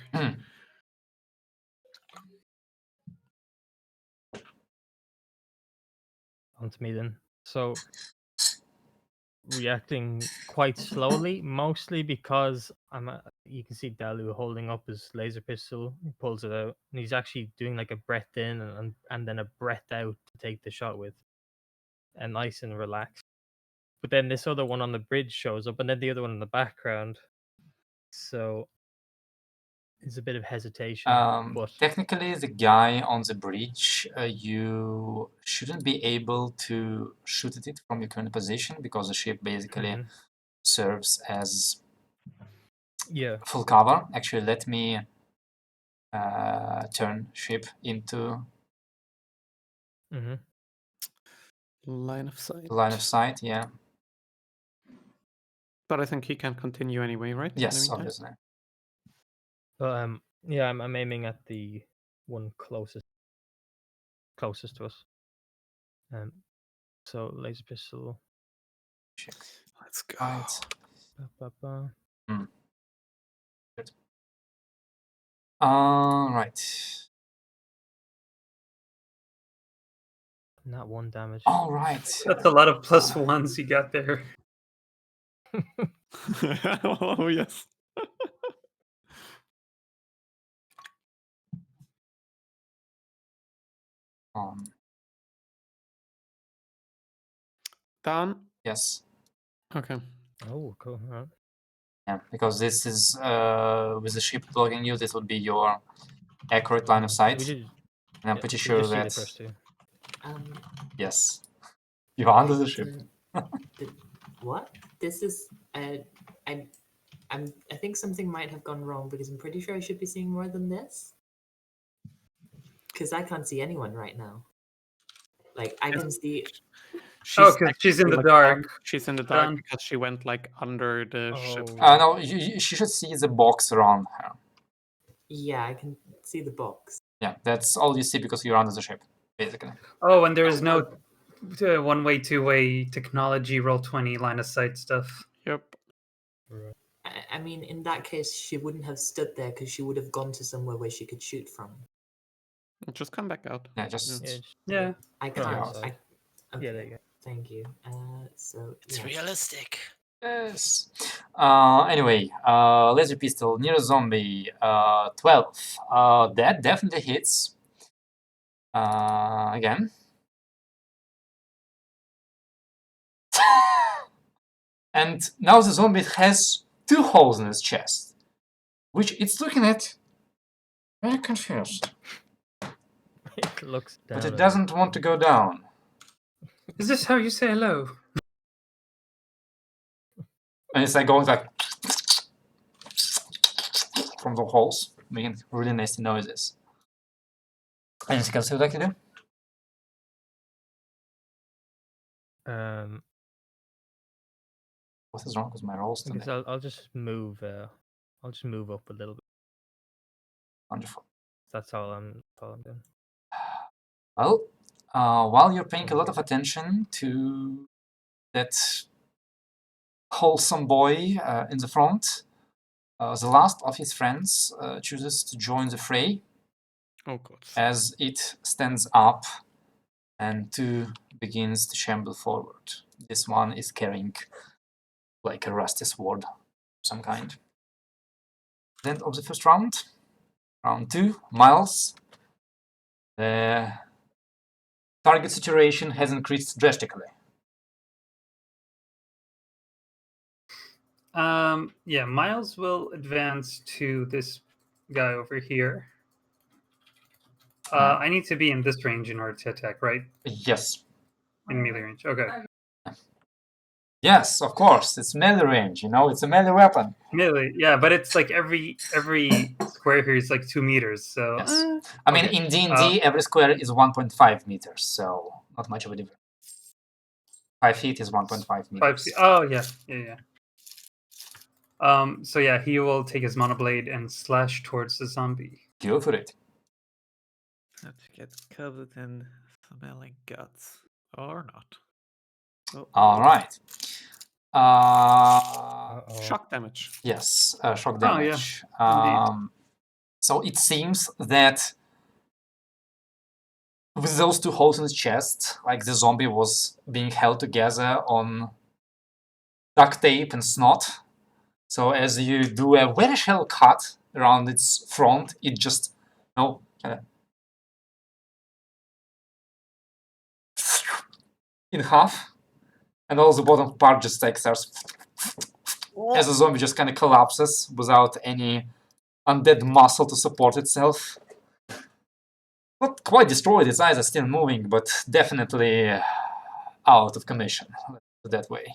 On to me then. So, reacting quite slowly, mostly because you can see Dalu holding up his laser pistol. He pulls it out, and he's actually doing like a breath in and then a breath out to take the shot with, and nice and relaxed. But then this other one on the bridge shows up, and then the other one in the background. So It's a bit of hesitation, but Technically, the guy on the bridge, you shouldn't be able to shoot at it from your current position because the ship basically serves as yeah. full cover. Actually, let me turn ship into Line of sight. line of sight. Yeah. But I think he can continue anyway, right? in the Yes, meantime? obviously. But yeah, I'm aiming at the one closest to us. So laser pistol. Let's go. Right. Ba, ba, ba. Good. Right. Not one damage. All right. That's a lot of plus ones you got there. Oh yes. Done. Yes. Okay. Oh, cool. All right. Yeah, because this is with the ship blocking you, this would be your accurate line of sight. We did. And I'm yeah, pretty we sure just see that the first two. yes, you're under the ship. What? This is I think something might have gone wrong because I'm pretty sure I should be seeing more than this. Because I can't see anyone right now. Like I can see. Oh, 'cause she's in the like, dark. She's in the dark Done. because she went like under the ship. Oh, No, she should see the box around her. Yeah, I can see the box. Yeah, that's all you see because you're under the ship, basically. Oh, and there is no one-way, two-way technology, roll 20 line of sight stuff. Yep. I mean, in that case, she wouldn't have stood there because she would have gone to somewhere where she could shoot from. Just come back out. Yeah, just Yeah. I From can't. outside. Okay, Yeah, there you go. Thank you. So It's yes. realistic. yes. Anyway, laser pistol near a zombie. 12. That definitely hits. Again. And now the zombie has 2 holes in its chest, which it's looking at very confused. It looks down. But it at doesn't want to go down. Is this how you say hello? And it's like going like from the holes, making really nasty noises. Anything else you'd like to do? What is wrong with my rolls I today? guess I'll just move. I'll just move up a little bit. Wonderful. That's all I'm doing. Well, while you're paying a lot of attention to that wholesome boy in the front, the last of his friends chooses to join the fray. Oh god. As it stands up and 2 begins to shamble forward. This one is carrying like a rusty sword of some kind. End of the first round. Round 2, Miles. The target saturation has increased drastically. Yeah, Miles will advance to this guy over here. I need to be in this range in order to attack, right? Yes. In melee range. Okay. Yes, of course. It's melee range, you know, it's a melee weapon. Melee, yeah, but it's like every square here is like 2 meters, so Yes. I mean, okay. in D&D, every square is 1.5 meters, so not much of a difference. 5 feet is 1.5 meters. Oh, yeah. So yeah, he will take his monoblade and slash towards the zombie. Go for it. That gets covered in smelling guts. Or not. Oh, All right. shock damage. Yes, shock Oh, yeah. damage. Indeed. So it seems that with those 2 holes in his chest, like the zombie was being held together on duct tape and snot. So as you do a very shallow cut around its front, it just, you know, kind of in half, and all the bottom part just like starts as the zombie just kind of collapses without any undead muscle to support itself. Not quite destroyed, its eyes are still moving, but definitely out of commission. Let's put it that way.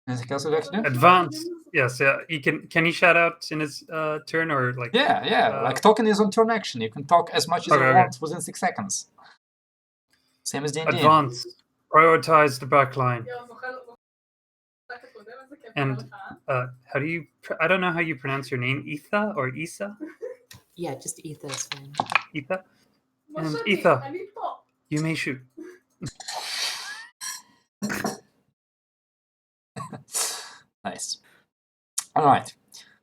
Anything else you'd like to do? Advance. Yes, yeah. Can he shout out in his turn or like? Yeah. Like talking is on turn action. You can talk as much as you Okay. want within 6 seconds. Same as D&D. Advance. Prioritize the back line. And how do you? I don't know how you pronounce your name. Ether or Isa? Yeah, just Aether is fine. Ether. And Ether, you may shoot. Nice. All right.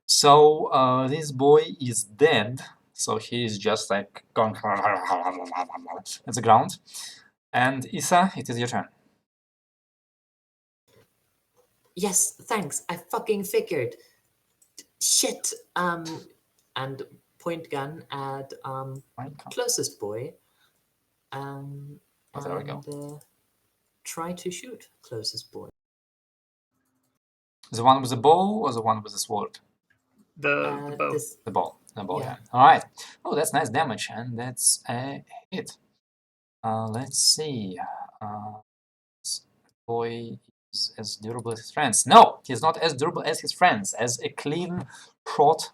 So this boy is dead. So he is just like going at the ground. And Isa, it is your turn. Yes, thanks. I fucking figured. Shit. And point gun at closest boy. Oh, there we go. And try to shoot closest boy. The one with the bow or the one with the sword? The bow. The bow. The bow, Yeah. yeah. All right. Oh, that's nice damage, and that's a hit. Let's see. This boy is as durable as his friends. No, he's not as durable as his friends. As a clean shot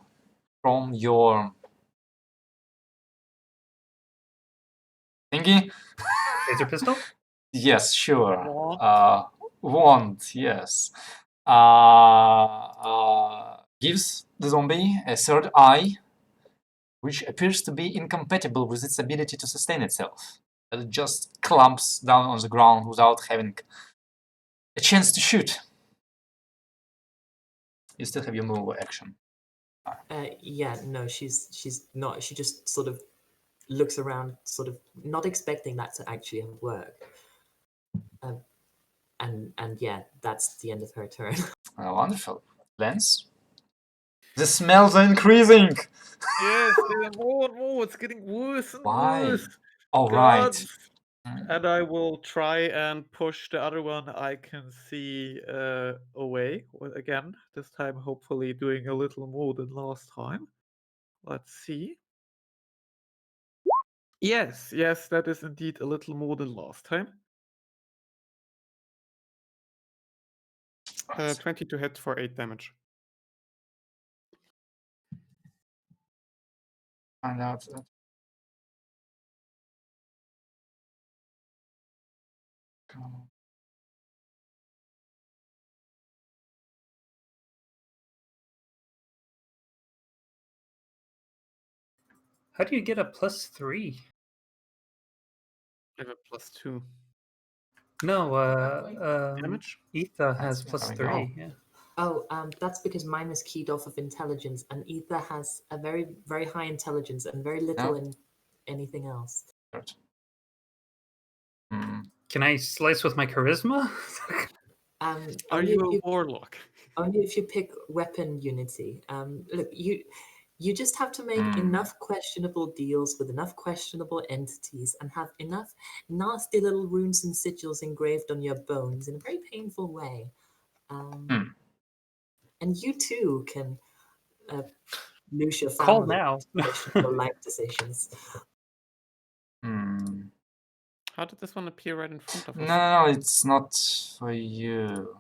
from your thingy. Laser pistol? Yes, sure. Wand. Wand, yes. Gives the zombie a third eye, which appears to be incompatible with its ability to sustain itself. It just clumps down on the ground without having a chance to shoot. You still have your move action. Yeah, no, she's not. She just sort of looks around, sort of not expecting that to actually work. And yeah, that's the end of her turn. Wonderful. Lance? The smells are increasing! Yes, they are more and more. It's getting worse and Why? worse. All right. Gods. And I will try and push the other one I can see away again. This time, hopefully, doing a little more than last time. Let's see. Yes, that is indeed a little more than last time. 20 to hit for 8 damage. Find out that. How do you get a +3? I have a +2. No, Damage? Ether has There we go. +3. Yeah. Oh, that's because mine is keyed off of intelligence, and Aether has a very, very high intelligence and very little No. in anything else. Good. Hmm. Can I slice with my charisma? Are Only you if a you warlock? only if you pick weapon unity. Look, you just have to make enough questionable deals with enough questionable entities and have enough nasty little runes and sigils engraved on your bones in a very painful way. And you too can lose your Call family now. to questionable life decisions. Hmm. How did this one appear right in front of us? No, it's not for you.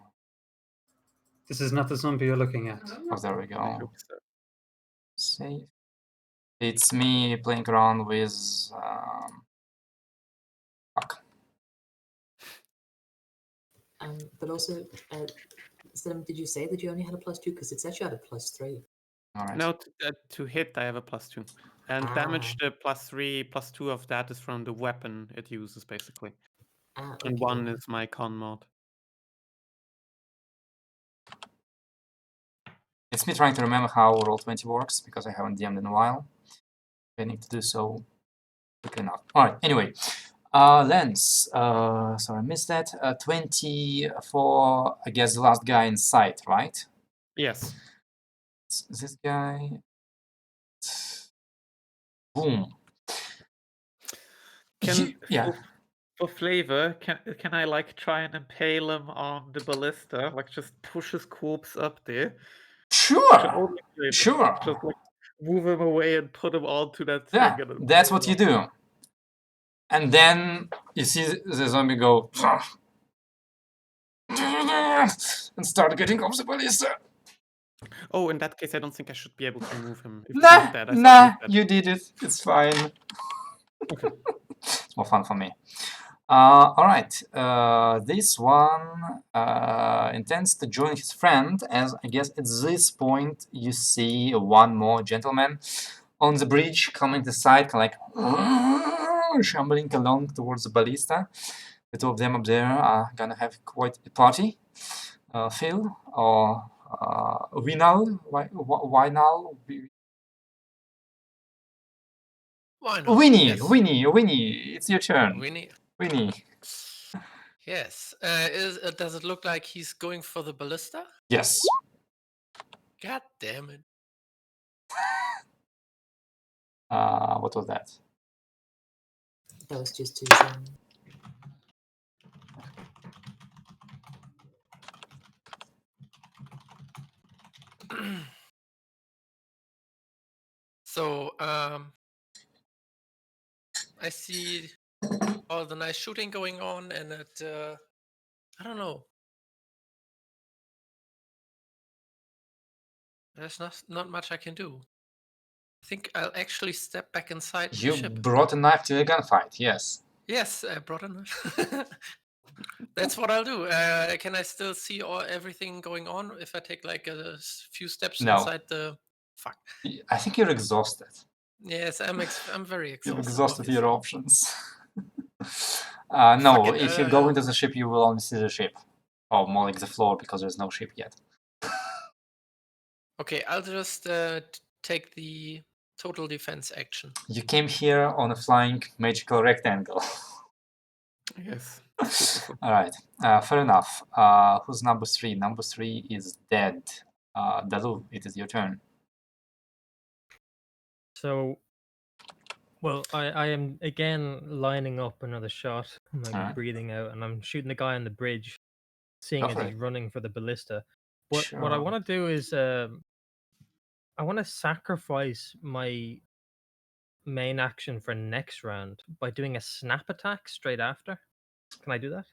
This is not the zombie you're looking at. Oh, there we I go. hope so. Save. It's me playing around with. Fuck. But also, Slim, did you say that you only had a +2? Because it said you had a +3. All right. No, to hit, I have a +2. And damage, the +3, +2 of that is from the weapon it uses, basically. And Okay. 1 is my con mod. It's me trying to remember how Roll20 works because I haven't DM'd in a while. I need to do so quickly enough. All right. Anyway, Lens. Sorry, I missed that. 20 for, I guess, the last guy in sight, right? Yes. It's this guy. Boom. Yeah. For flavor, can I like try and impale him on the ballista? Like just push his corpse up there? Should Sure, only play this. sure. Just like move him away and put him onto that thing. Yeah, and then that's pull what him you up. do. And then you see the zombie go and start getting off the ballista. Oh, in that case, I don't think I should be able to move him. If he's Nah, not dead, I thought nah, he was dead. you did it. It's fine. Okay. It's more fun for me. All right. This one intends to join his friend, as I guess at this point you see one more gentleman on the bridge coming to the side, kind of like shambling along towards the ballista. The two of them up there are gonna have quite a party. Phil or Winal? Winal? Why not? Winnie, Yes. Winnie, it's your turn. Winnie. Winnie. Yes. Does it look like he's going for the ballista? Yes. God damn it. What was that? That was just his. So, I see all the nice shooting going on, and it, I don't know. There's not much I can do. I think I'll actually step back inside the You ship. brought a knife to the gunfight, yes. Yes, I brought a knife. That's what I'll do. Can I still see everything going on if I take like a few steps No. inside the? Fuck. I think you're exhausted. Yes, I'm very exhausted. You've exhausted obviously. your options. No, Fuck it, if you go into the ship, you will only see the ship. Or more like the floor, because there's no ship yet. Okay, I'll just take the total defense action. You came here on a flying magical rectangle. Yes. Alright, fair enough. Who's number 3? Number 3 is dead. Dalu, it is your turn. So, well, I am again lining up another shot. I'm like Alright. breathing out, and I'm shooting the guy on the bridge, seeing Go as for he's it. running for the ballista. What I Sure. want to do is I want to sacrifice my main action for next round by doing a snap attack straight after. Can I do that?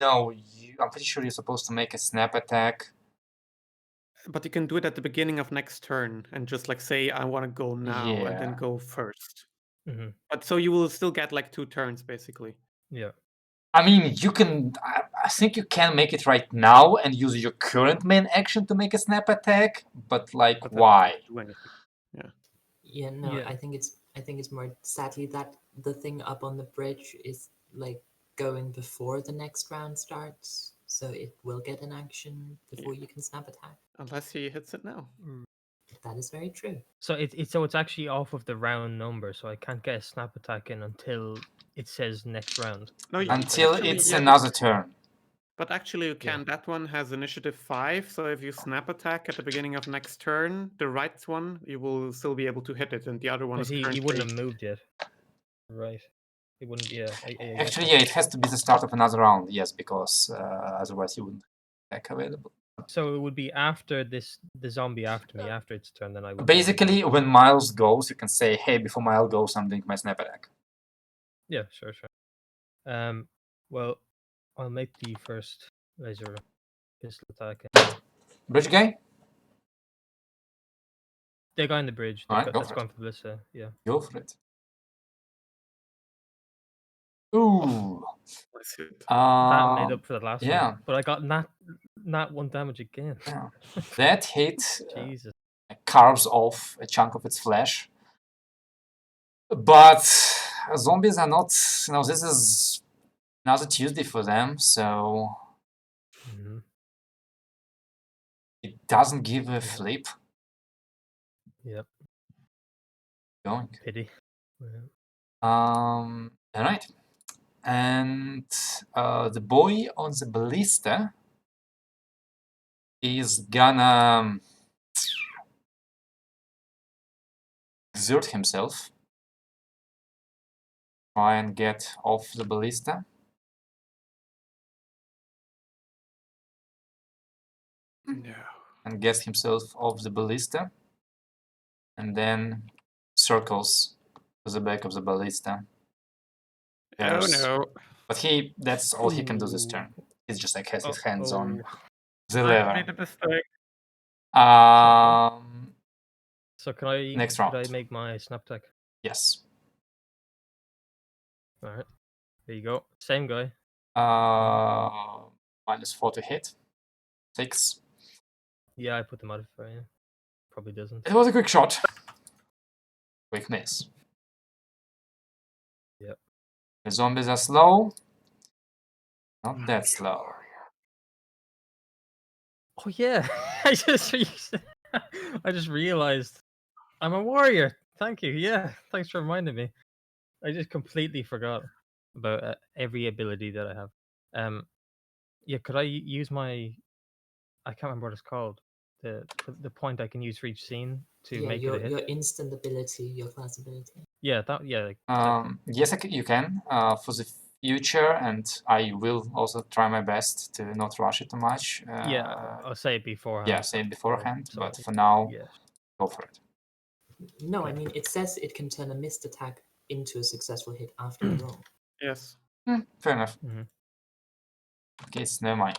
No, I'm pretty sure you're supposed to make a snap attack. But you can do it at the beginning of next turn and just like say, I want to go now and then Yeah. go first. Mm-hmm. But so you will still get like 2 turns basically. Yeah. I mean, you can. I think you can make it right now and use your current main action to make a snap attack. But like, But that why? doesn't do anything. Yeah. Yeah, no, Yeah. I think it's more sadly that the thing up on the bridge is like going before the next round starts, so it will get an action before you can snap attack. Unless he hits it now. That is very true. So it's actually off of the round number, so I can't get a snap attack in until it says next round. No, you, Until actually, it's yeah, another turn. But actually, you can. That one has initiative 5, so if you snap attack at the beginning of next turn, the right one, you will still be able to hit it, and the other one is Because he currently... wouldn't have moved yet. Right. He wouldn't. Yeah. I get Actually, that. yeah, it has to be the start of another round. Yes, because otherwise you wouldn't have attack available. So it would be after the zombie after me, after its turn, then I would. Basically, when Miles goes, you can say, "Hey, before Miles goes, I'm doing my snap attack." Yeah, sure. Well, I'll make the first laser pistol attack. Bridge guy, The guy on the bridge. Alright, go That's for it. gone for Ballista. Yeah. go for it. Ooh. Nice hit. That made up for the last yeah. one. But I got not 1 damage again. Yeah. That hit Jesus. carves off a chunk of its flesh. But zombies are not. This is another Tuesday for them, so Mhm. it doesn't give a flip. Yep. Going. Pity. Yeah. All right. And the boy on the ballista is gonna exert himself, try and get off the ballista. No. and gets himself off the ballista, and then circles to the back of the ballista. Oh no. But that's all he can do this Ooh. turn. He's just like has his hands on Oh. the I lever. made a mistake. So can I Next could I round. make my snap attack? Yes. All right. There you go. Same guy. -4 to hit. 6. Yeah, I put the modifier in. Probably doesn't. It was a quick shot. Quick miss. Yep. The zombies are slow. Not that slow. Oh yeah, I just realized I'm a warrior. Thank you. Yeah, thanks for reminding me. I just completely forgot about every ability that I have. Yeah, could I use my? I can't remember what it's called. The point I can use for each scene to Yeah, make it a hit. your instant ability, your class ability. Yeah, that. Yeah. Yes, you can for the future, and I will also try my best to not rush it too much. Yeah, I'll say it beforehand. Yeah, say it beforehand, so, but for now, yeah. go for it. No, I mean, it says it can turn a missed attack into a successful hit after a roll. Yes. Fair enough. Mhm. Okay, so never mind.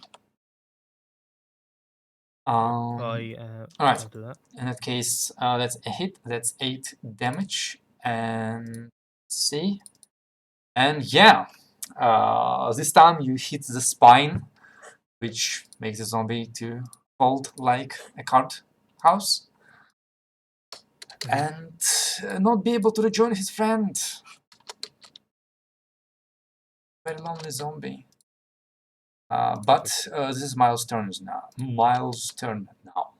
Alright. I'll do that. In that case, that's a hit. That's 8 damage. And let's see. And yeah, this time you hit the spine, which makes the zombie to fold like a card house and not be able to rejoin his friend. Very lonely zombie. But this is Miles' turn now. Miles' turn now.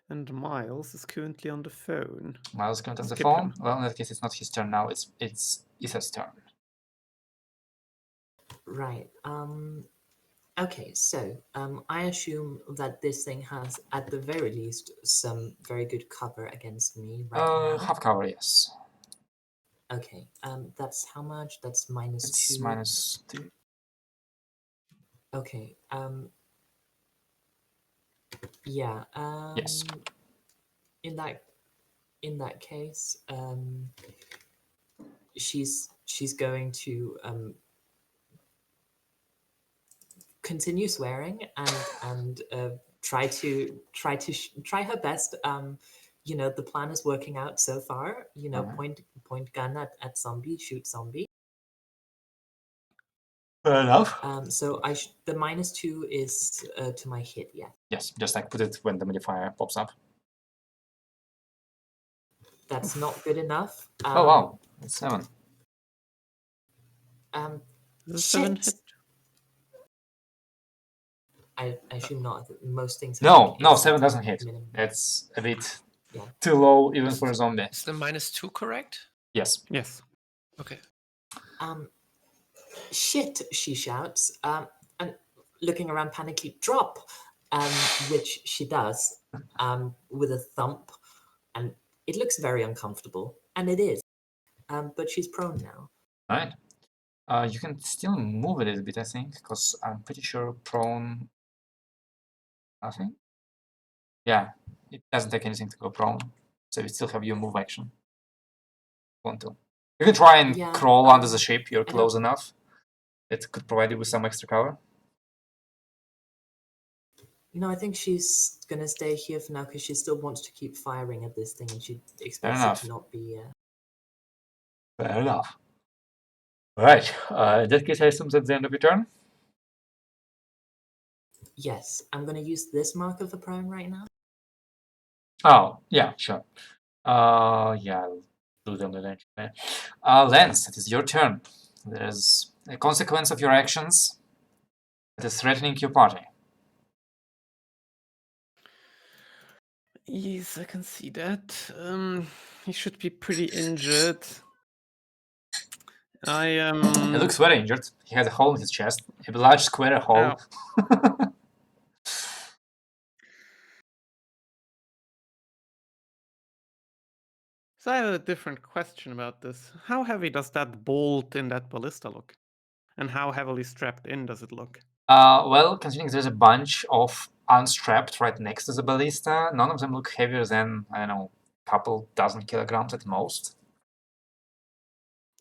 And Miles is currently on the phone. Miles currently on the Skip phone. him. Well, in that case, it's not his turn now. It's Ether's turn. Right. Okay, so I assume that this thing has, at the very least, some very good cover against me right now. Half cover, yes. Okay, that's how much? That's -2. It's -2. Okay. Yeah. Yes. In that case, she's going to continue swearing and try her best. You know, the plan is working out so far. You know, point gun at zombie, shoot zombie. Fair enough. So the -2 is to my hit. Yeah. Yes, just like put it when the modifier pops up. That's not good enough. Oh wow, it's 7. The 7 Shit. hit. I assume not. Most things. No, have a 7 doesn't hit. minimum. It's a bit Yeah. too low even for a zombie. Is the -2 correct? Yes. Yes. Okay. Shit, she shouts, and looking around panically, drop, which she does, with a thump, and it looks very uncomfortable, and it is, but she's prone now. All right. You can still move a little bit, I think, because I'm pretty sure prone. Nothing. Yeah, it doesn't take anything to go prone, so you still have your move action. Want to? You can try and Yeah, crawl under the ship. You're I close enough. It could provide you with some extra cover. No, I think she's gonna stay here for now because she still wants to keep firing at this thing, and she expects it enough. to not be. Fair enough. All right. In that case, I assume that's the end of your turn. Yes, I'm gonna use this marker for prone right now. Oh, yeah, sure. Yeah, I'll do them eventually. Lance, it is your turn. There's a consequence of your actions that is threatening your party. Yes, I can see that. He should be pretty injured. He looks very injured. He has a hole in his chest, a large square hole. Ow. So I have a different question about this. How heavy does that bolt in that ballista look? And how heavily strapped in does it look? Well, considering there's a bunch of unstrapped right next to the ballista, none of them look heavier than, I don't know, a couple dozen kilograms at most.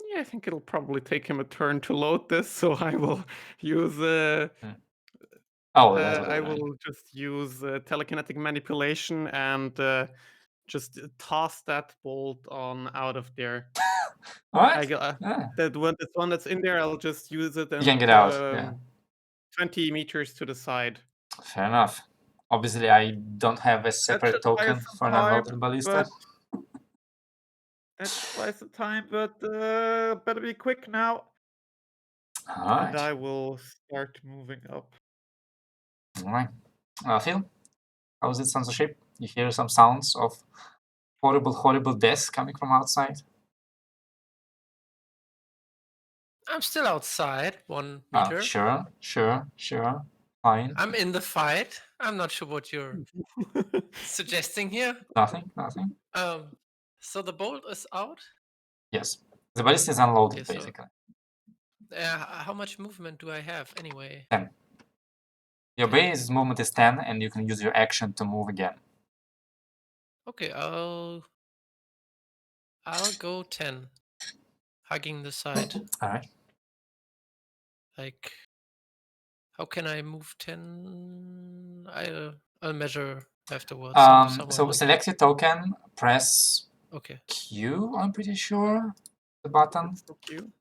Yeah, I think it'll probably take him a turn to load this, so I will use Oh, that's what I I'm doing. will just use telekinetic manipulation and just toss that bolt on out of there. All right. I go, Yeah. that one that's in there, I'll just use it and You can get out. Yeah. 20 meters to the side. Fair enough. Obviously, I don't have a That separate should buy token some for an time, unloaded ballista. That should buy some time, but better be quick now. All And right. I will start moving up. All right. Phil, how's it on the ship? You hear some sounds of horrible death coming from outside? I'm still outside, 1 meter. Sure. Fine. I'm in the fight. I'm not sure what you're suggesting here. Nothing. So the bolt is out. Yes. The ballista is unloaded, Okay, so basically. how much movement do I have anyway? 10. Your 10. base movement is 10, and you can use your action to move again. Okay, I'll go 10. Hugging the side. All right. Like, how can I move 10? I'll measure afterwards. So select your token, press Okay. Q, I'm pretty sure, the button. Q.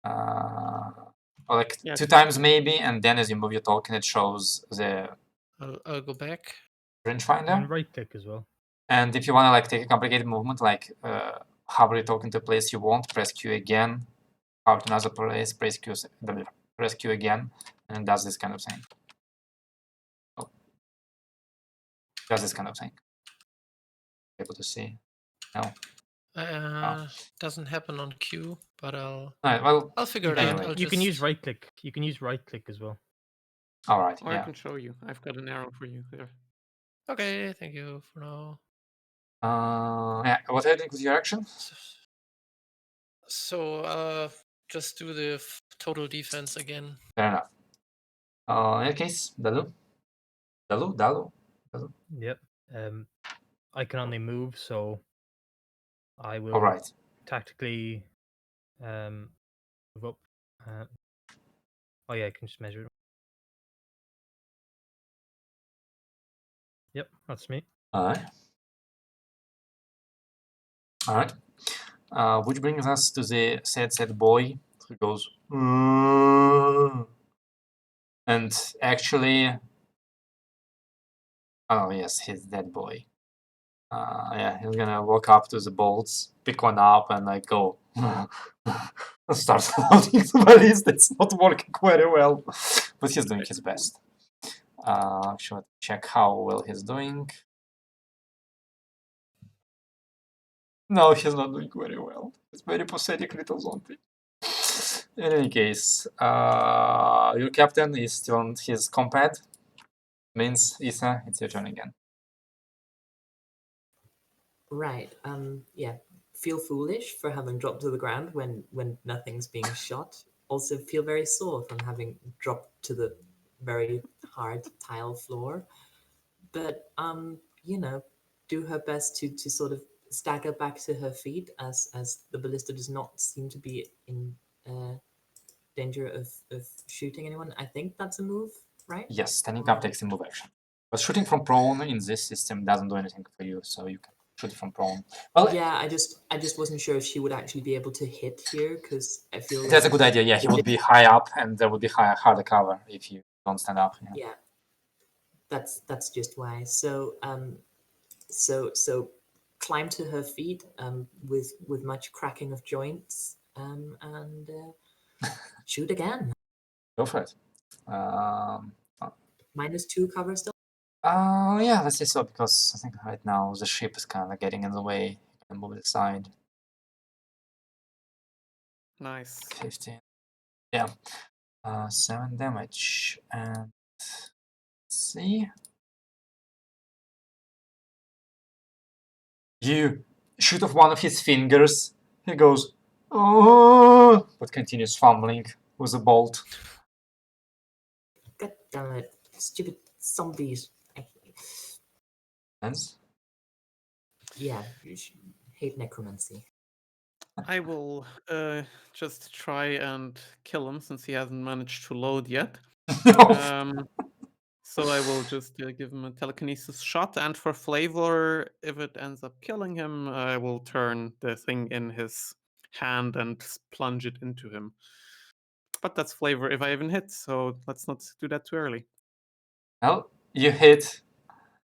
Or like Yeah, 2 times maybe, and then as you move your token, it shows the I'll go back. rangefinder. And right click as well. And if you want to like take a complicated movement, like hover your token to a place you want, press Q again. Hover to another place, press Q again, and it does this kind of thing. Oh. Does this kind of thing. Able to see? No. Doesn't happen on Q, but All right, well, I'll figure it anyway. out. You can use right click. You can use right click as well. All right, Or I yeah. can show you. I've got an arrow for you there. Okay, thank you for now. Yeah, what are you doing with your action? So, just do the total defense again. Fair enough. In that case, Dalu. Yep. I can only move, so I will All right. tactically move up. Oh yeah, I can just measure it. Yep, that's me. All right. Which brings us to the sad boy who goes, and actually, oh yes, he's that boy. Yeah, he's gonna walk up to the bolts, pick one up, and like go start loading the ballista. It's not working very well, but he's doing his best. Should check how well he's doing. No, he's not doing very well. It's very pathetic little zombie. In any case, your captain is still on his compad. Means Aether, it's your turn again. Right. Yeah. Feel foolish for having dropped to the ground when nothing's being shot. Also feel very sore from having dropped to the very hard tile floor. But you know, do her best to sort of stagger back to her feet as the ballista does not seem to be in danger of shooting anyone. I think that's a move, right? Yes, standing up takes a move action. But shooting from prone in this system doesn't do anything for you, so you can shoot from prone. Well, yeah, I just wasn't sure if she would actually be able to hit here because I feel that's a good idea. Yeah, he would be high up, and there would be harder cover if you don't stand up. Yeah, that's just why. So so climb to her feet with much cracking of joints and shoot again. Go for it. -2 cover still. Yeah, let's say so, because I think right now the ship is kind of getting in the way. You can move it aside. Nice. 15. Yeah. 7 damage. And let's see. You shoot off one of his fingers. He goes, oh, but continues fumbling with the bolt. Damn it. Stupid zombies. Hands? Yeah, hate necromancy. I will just try and kill him since he hasn't managed to load yet. So I will just give him a telekinesis shot, and for flavor, if it ends up killing him, I will turn the thing in his hand and plunge it into him. But that's flavor if I even hit, so let's not do that too early. Well, you hit,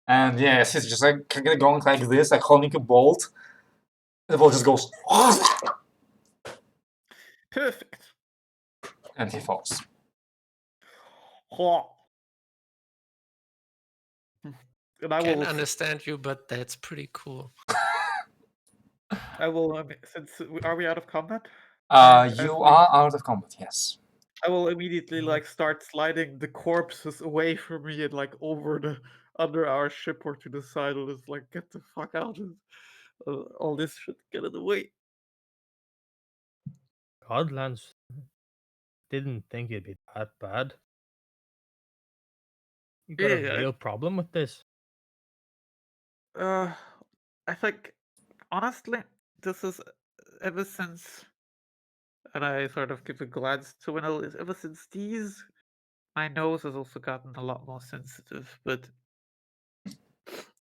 and yes, it's just like going like this, like holding a bolt. The bolt just goes, Perfect. and he falls. And I Can't will, understand you, but that's pretty cool. I will, since are we out of combat? You are out of combat, yes. I will immediately like start sliding the corpses away from me and like over the under our ship or to the side. I'll just like get the fuck out of all this shit. Get it away. Godlands didn't think it'd be that bad. You got Yeah, a real problem with this. I think honestly, this is ever since, and I sort of give a glance to Winnow. Ever since these, my nose has also gotten a lot more sensitive. But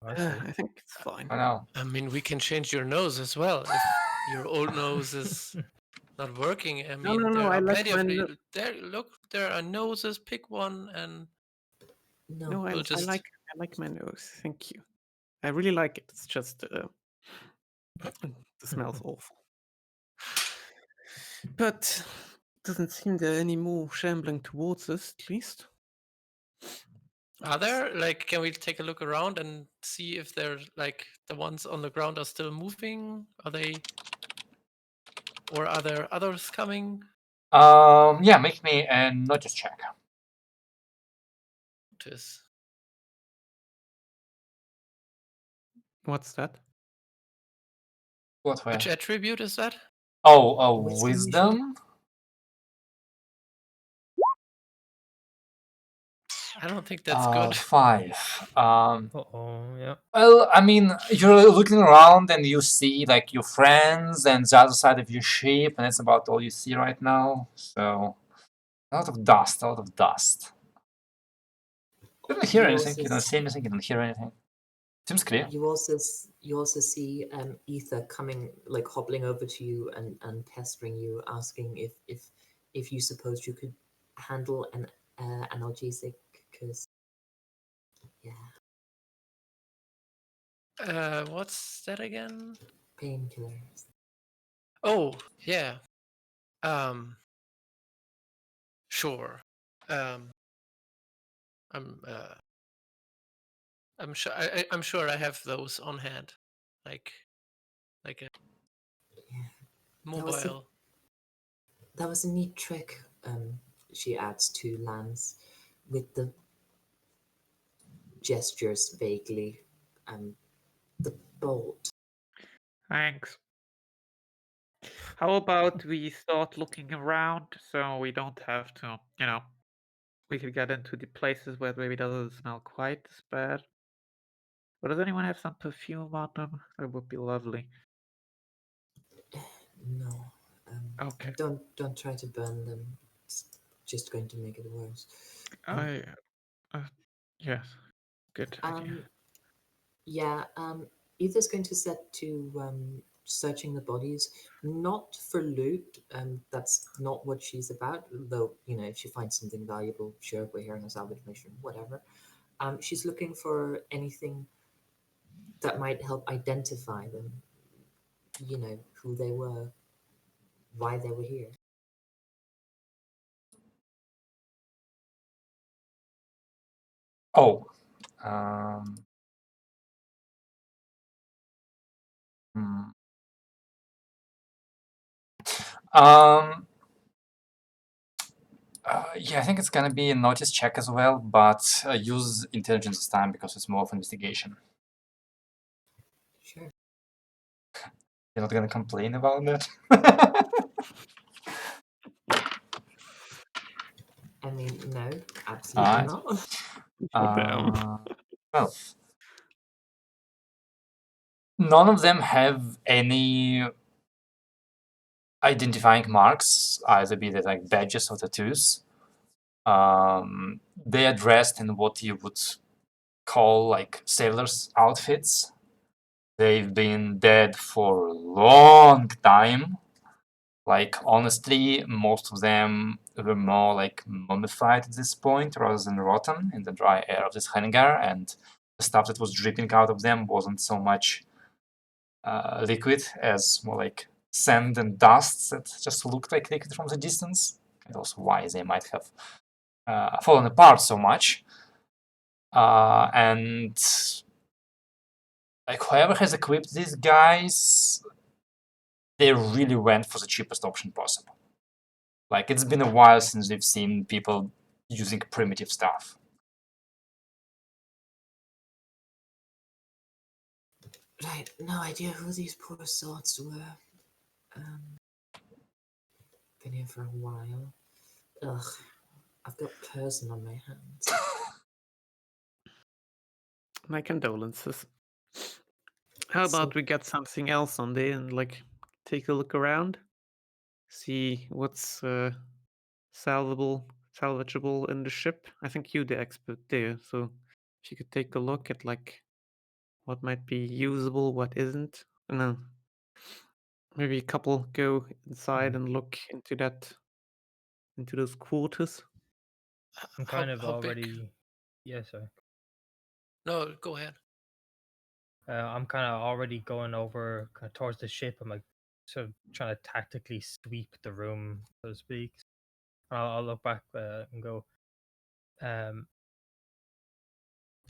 I see. I think it's fine. I know. I mean, we can change your nose as well if your old nose is not working. I mean, no, there I are like plenty my of no- there. Look, there are noses. Pick one, and No. No, we'll I just. like my nose. Thank you. I really like it. It's just it smells awful. But doesn't seem there any more shambling towards us, at least. Are there like? Can we take a look around and see if they're like the ones on the ground are still moving? Are they? Or are there others coming? Yeah, make me a notice check. Notice. What's that? What way? Which attribute is that? Oh, Wisdom, wisdom? I don't think that's good. 5. Yeah. Well, I mean, you're looking around and you see like your friends and the other side of your ship, and that's about all you see right now. So, a lot of dust, a lot of dust. You don't hear You anything, also you don't see anything, you don't hear anything. Seems clear. You also see Aether coming, like hobbling over to you and pestering you, asking if you suppose you could handle an analgesic, because What's that again? painkillers. Oh, yeah. Sure. I'm sure. I'm sure I have those on hand, like a Yeah. was a- mobile. That was a neat trick. She adds to Lance with the gestures vaguely. The bolt. thanks. How about we start looking around so we don't have to, we could get into the places where maybe it doesn't smell quite as bad. But does anyone have some perfume on them? That would be lovely. No. Okay. Don't try to burn them. It's just going to make it worse. Yes, good idea. Yeah, Ether's going to set to searching the bodies, not for loot. That's not what she's about. Though, if she finds something valuable, sure, we're here on a salvage mission, whatever. She's looking for anything that might help identify them. Who they were, why they were here. Oh. Yeah, I think it's gonna be a notice check as well, but use intelligence this time because it's more of investigation. Sure. You're not gonna complain about that? I mean, no, absolutely Alright. not. Well, none of them have any identifying marks, either be they like badges or tattoos. They are dressed in what you would call like sailors' outfits. They've been dead for a long time. Like, honestly, most of them were more like mummified at this point rather than rotten in the dry air of this hangar, and the stuff that was dripping out of them wasn't so much liquid as more like sand and dust that just looked like liquid from the distance, and also why they might have fallen apart so much. And like whoever has equipped these guys, they really went for the cheapest option possible. Like, it's been a while since we've seen people using primitive stuff. Right, no idea who these poor sorts were. Been here for a while. Ugh, I've got person on my hands. My condolences. How So- about we get something else on there and like take a look around, see what's salvageable in the ship. I think you're the expert there, so if you could take a look at like what might be usable, what isn't, and then maybe a couple go inside and look into those quarters. I'm How- kind of how big? already. Yeah, sorry. No, go ahead. I'm kind of already going over kind of towards the ship. I'm like sort of trying to tactically sweep the room, so to speak. I'll look back and go.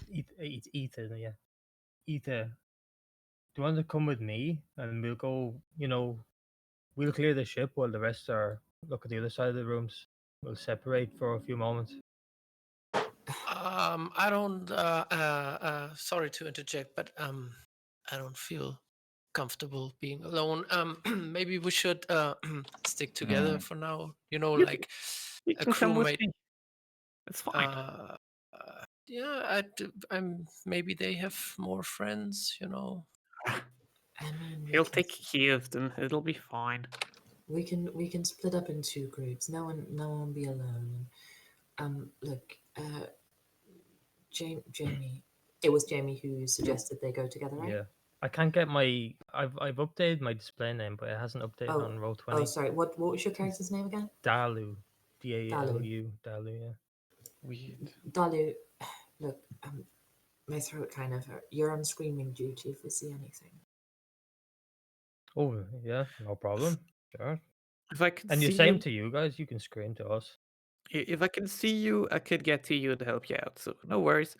It's Ether, yeah. Ether, do you want to come with me and we'll go? We'll clear the ship while the rest are look at the other side of the rooms. We'll separate for a few moments. I don't. Sorry to interject, but I don't feel comfortable being alone. Maybe we should stick together for now. You Like You a can come with crewmate. me. It's fine. Yeah, I'm. Maybe they have more friends. I mean, He'll take care of them. It'll be fine. we can split up in two groups. No one be alone. Look, Jamie. It was Jamie who suggested they go together, right? Yeah, I can't get my. I've updated my display name, but it hasn't updated Oh, on roll Oh, 20. sorry. What was your character's name again? Dalu, Dalu, Dalu. Yeah. Weird. Dalu. Look, my throat kind of hurt. You're on screaming duty if we see anything. Oh yeah, no problem. Sure. If I could And the see same you, to you guys. You can scream to us. if I can see you, I could get to you to help you out. So no worries.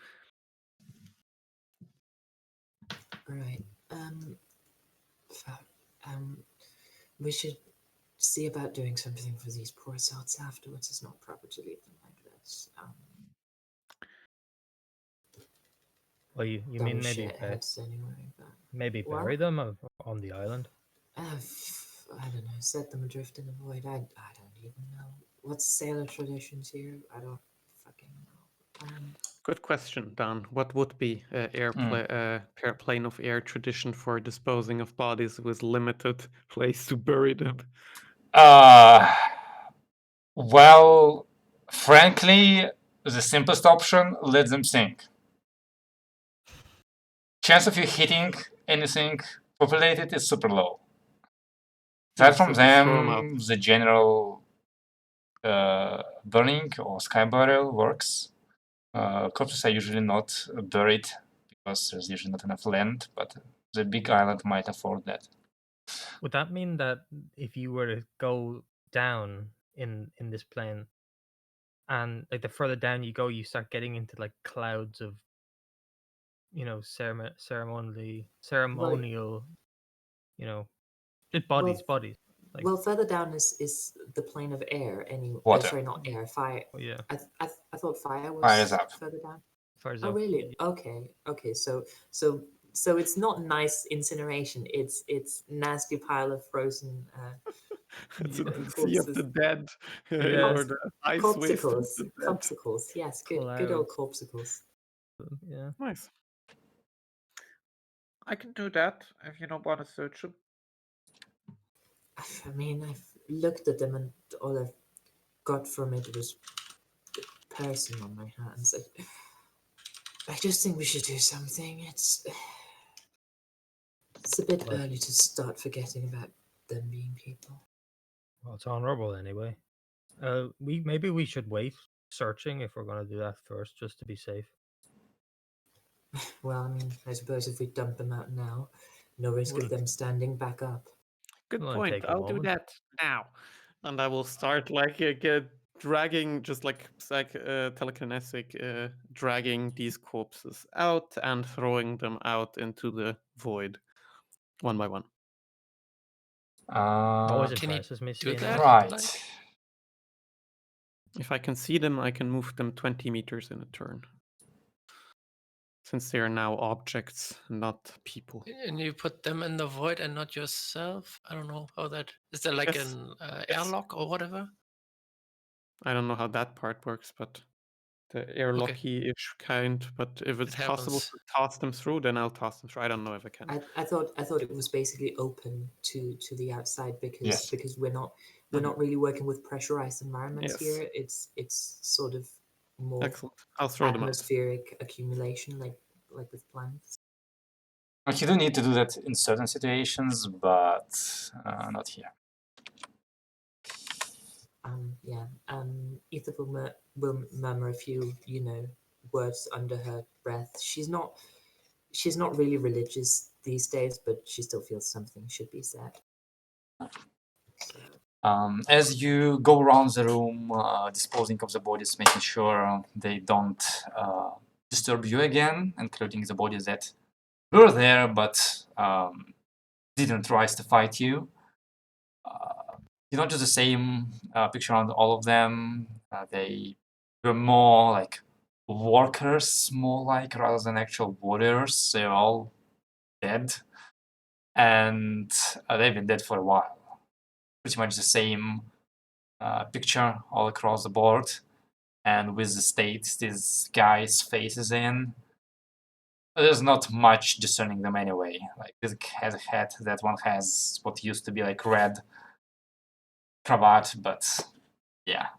Right. Fuck. We should see about doing something for these poor souls afterwards. It's not proper to leave them like this. Well, you Dumb mean maybe shitheads anyway, but maybe What? bury them on the island? I don't know. Set them adrift in the void. I don't even know. What's sailor traditions here? I don't fucking know. Good question, Dan. What would be plane of air tradition for disposing of bodies with limited place to bury them? Well, frankly, the simplest option, let them sink. Chance of you hitting anything populated is super low. Aside from So just throw 'em out. them, the general burning or sky burial works. Corpses are usually not buried because there's usually not enough land, but the big island might afford that. Would that mean that if you were to go down in this plane, and like the further down you go, you start getting into like clouds of, ceremonial, just bodies. Like, Well, further down is the plane of air. Water. Sorry, not air. Fire. oh, yeah, I thought fire was Fire is up. further down. fires Oh, up. really? Okay. So it's not nice incineration. It's nasty pile of frozen It's Yeah. the sea of the dead, Yeah. or the ice waste of Corpsicles. the dead. Corpsicles. Yes, good old corpsicles. Yeah. Nice. I can do that if you don't want to search them. I mean, I've looked at them and all I've got from it was the person on my hands. I just think we should do something. It's a bit Like- early to start forgetting about them being people. Well, it's honorable anyway. Maybe we should wait searching if we're gonna do that first, just to be safe. Well, I mean, I suppose if we dump them out now, no risk of Wouldn't- them standing back up. Good It'll only point. take a I'll do moment. that now, and I will start like get dragging, just like telekinetic, dragging these corpses out and throwing them out into the void, one by one. Always Can you impresses me do seeing that? that. Right. Like, If I can see them, I can move them 20 meters in a turn. Since they are now objects, not people. and you put them in the void and not yourself? I don't know how that is. There like Yes. an Yes. airlock or whatever? I don't know how that part works, but the airlocky-ish kind. But if it's possible happens. to toss them through, then I'll toss them through. I don't know if I can. I thought it was basically open to the outside because Yes. because we're not really working with pressurized environments Yes. here. It's sort of more Excellent. I'll throw them out. atmospheric accumulation like with plants. Like you do need to do that in certain situations, but not here. Yeah. Aether will murmur a few words under her breath. She's not really religious these days, but she still feels something should be said. As you go around the room, disposing of the bodies, making sure they don't disturb you again, including the bodies that were there but didn't rise to fight you. You notice the same picture on all of them. They were more like workers, more like, rather than actual warriors. They're all dead, and they've been dead for a while. Pretty much the same picture all across the board, and with the state these guys' faces in. There's not much discerning them anyway. Like this has a hat, that one has what used to be like red cravat, but yeah.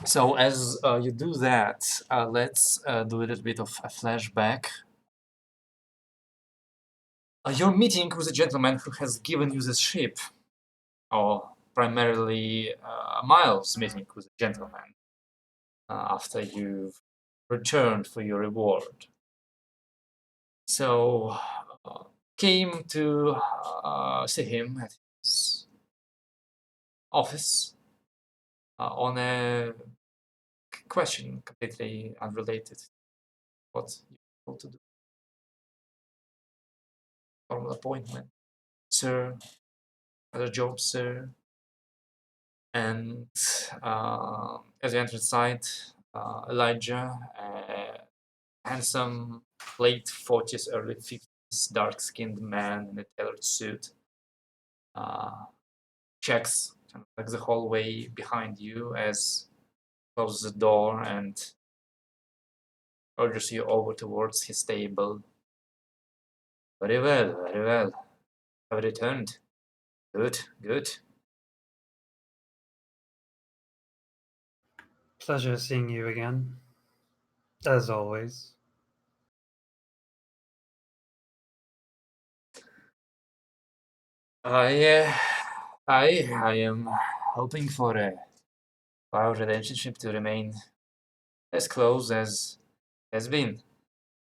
So as you do that, let's do a little bit of a flashback. You're meeting with a gentleman who has given you this ship, or primarily Miles meeting with a gentleman after you've returned for your reward. So came to see him at his office on a question completely unrelated to what you want to do. Formal appointment, sir, other job, sir. And as you enter inside, Elijah, handsome, late 40s, early 50s, dark-skinned man in a tailored suit, checks kind of like the hallway behind you as closes the door and urges you over towards his table. Very well, very well. Have returned. Good, good. Pleasure seeing you again. As always. I am hoping for our relationship to remain as close as has been.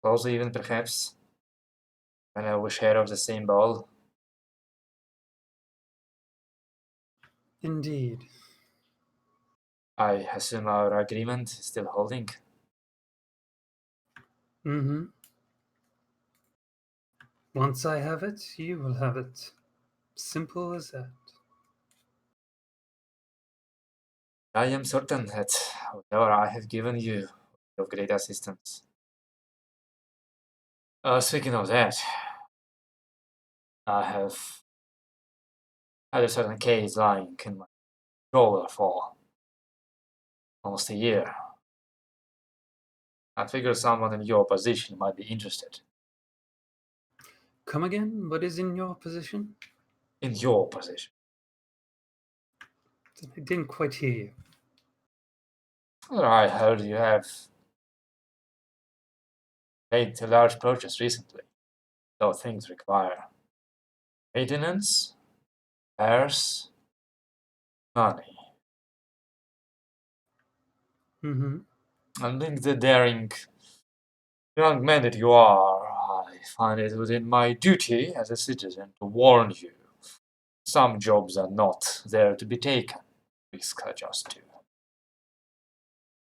Closer even perhaps when we share of the same bowl. Indeed. I assume our agreement is still holding. Mm-hmm. Once I have it, you will have it. Simple as that. I am certain that whatever I have given you of great assistance. Speaking of that, I have had a certain case lying in my drawer for almost a year. I figured someone in your position might be interested. Come again? What is in your position? In your position. I didn't quite hear you. Well, I heard you have made a large purchase recently, though things require maintenance, repairs, money. Mm-hmm. And being the daring young man that you are, I find it within my duty as a citizen to warn you. Some jobs are not there to be taken. Risks are just too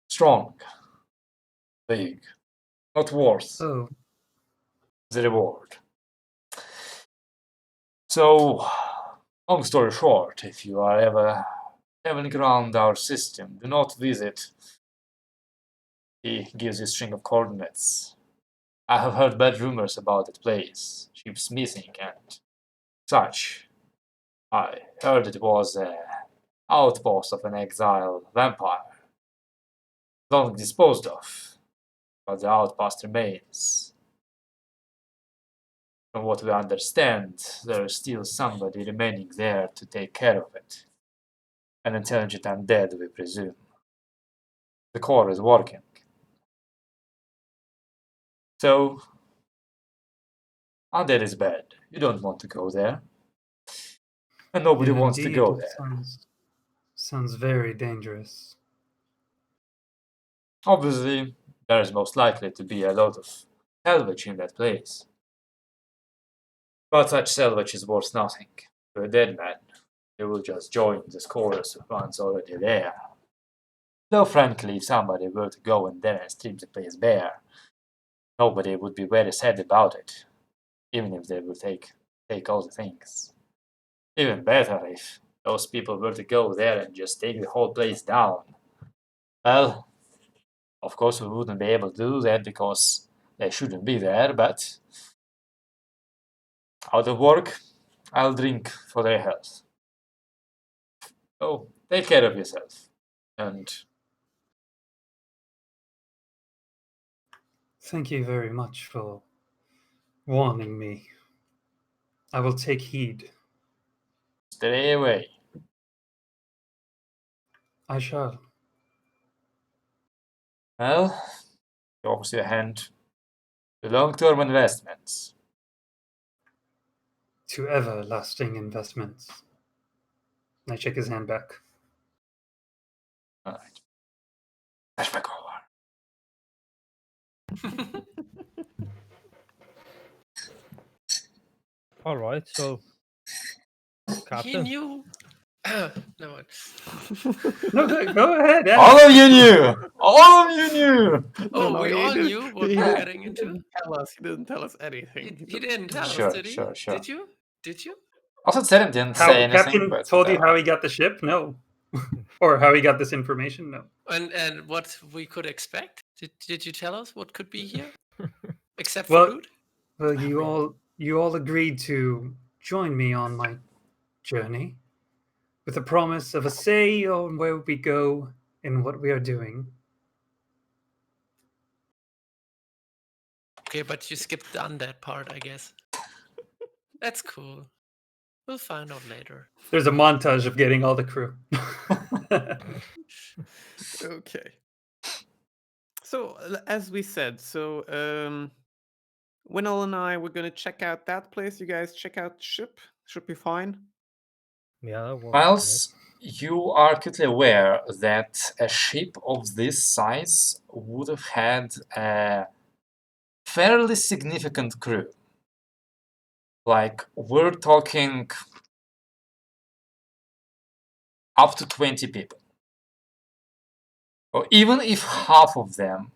strong, big, not worth Oh, the reward. So, long story short, if you are ever traveling around our system, do not visit. He gives you a string of coordinates. I have heard bad rumors about that place, ships missing and such. I heard it was an outpost of an exiled vampire. Long disposed of, but the outpost remains. From what we understand, there is still somebody remaining there to take care of it. An intelligent undead, we presume. The core is working. So, undead is bad. You don't want to go there. And nobody yeah, wants to indeed. go It there. sounds very dangerous. Obviously, there is most likely to be a lot of salvage in that place. But such salvage is worth nothing to a dead man. He will just join the chorus once already there. Though frankly, if somebody were to go in there and strip the place bare, nobody would be very sad about it, even if they would take all the things. Even better if those people were to go there and just take the whole place down. Well, of course we wouldn't be able to do that because they shouldn't be there, but out of work, I'll drink for their health. So, take care of yourself. And Thank you very much for warning me. I will take heed. stay away. I shall. Well, he offers you a hand to long-term investments. To everlasting investments. I shake his hand back. Alright. Flashback over. All right, so He Captain, knew. No, mind. No, go ahead. All of you knew! All of you knew! Oh, No, we he all didn't- knew what he we're didn't- getting He into. didn't tell us. He didn't tell us anything. He didn't tell Sure, us, did he? sure. Did you? Did you? Also, Seren didn't How say anything, Captain but told you whatever. how he got the ship? No. Or how he got this information? No. And what we could expect? Did you tell us what could be here? Except for Well, loot? Well, you all agreed to join me on my journey with the promise of a say on where we go and what we are doing. Okay, but you skipped the undead part, I guess. That's cool. We'll find out later. There's a montage of getting all the crew. Okay. So, as we said, Winnell and I were gonna check out that place. You guys check out the ship. Should be fine. yeah, that works. for me. Miles, you are acutely aware that a ship of this size would have had a fairly significant crew. Like, we're talking up to 20 people. Or even if half of them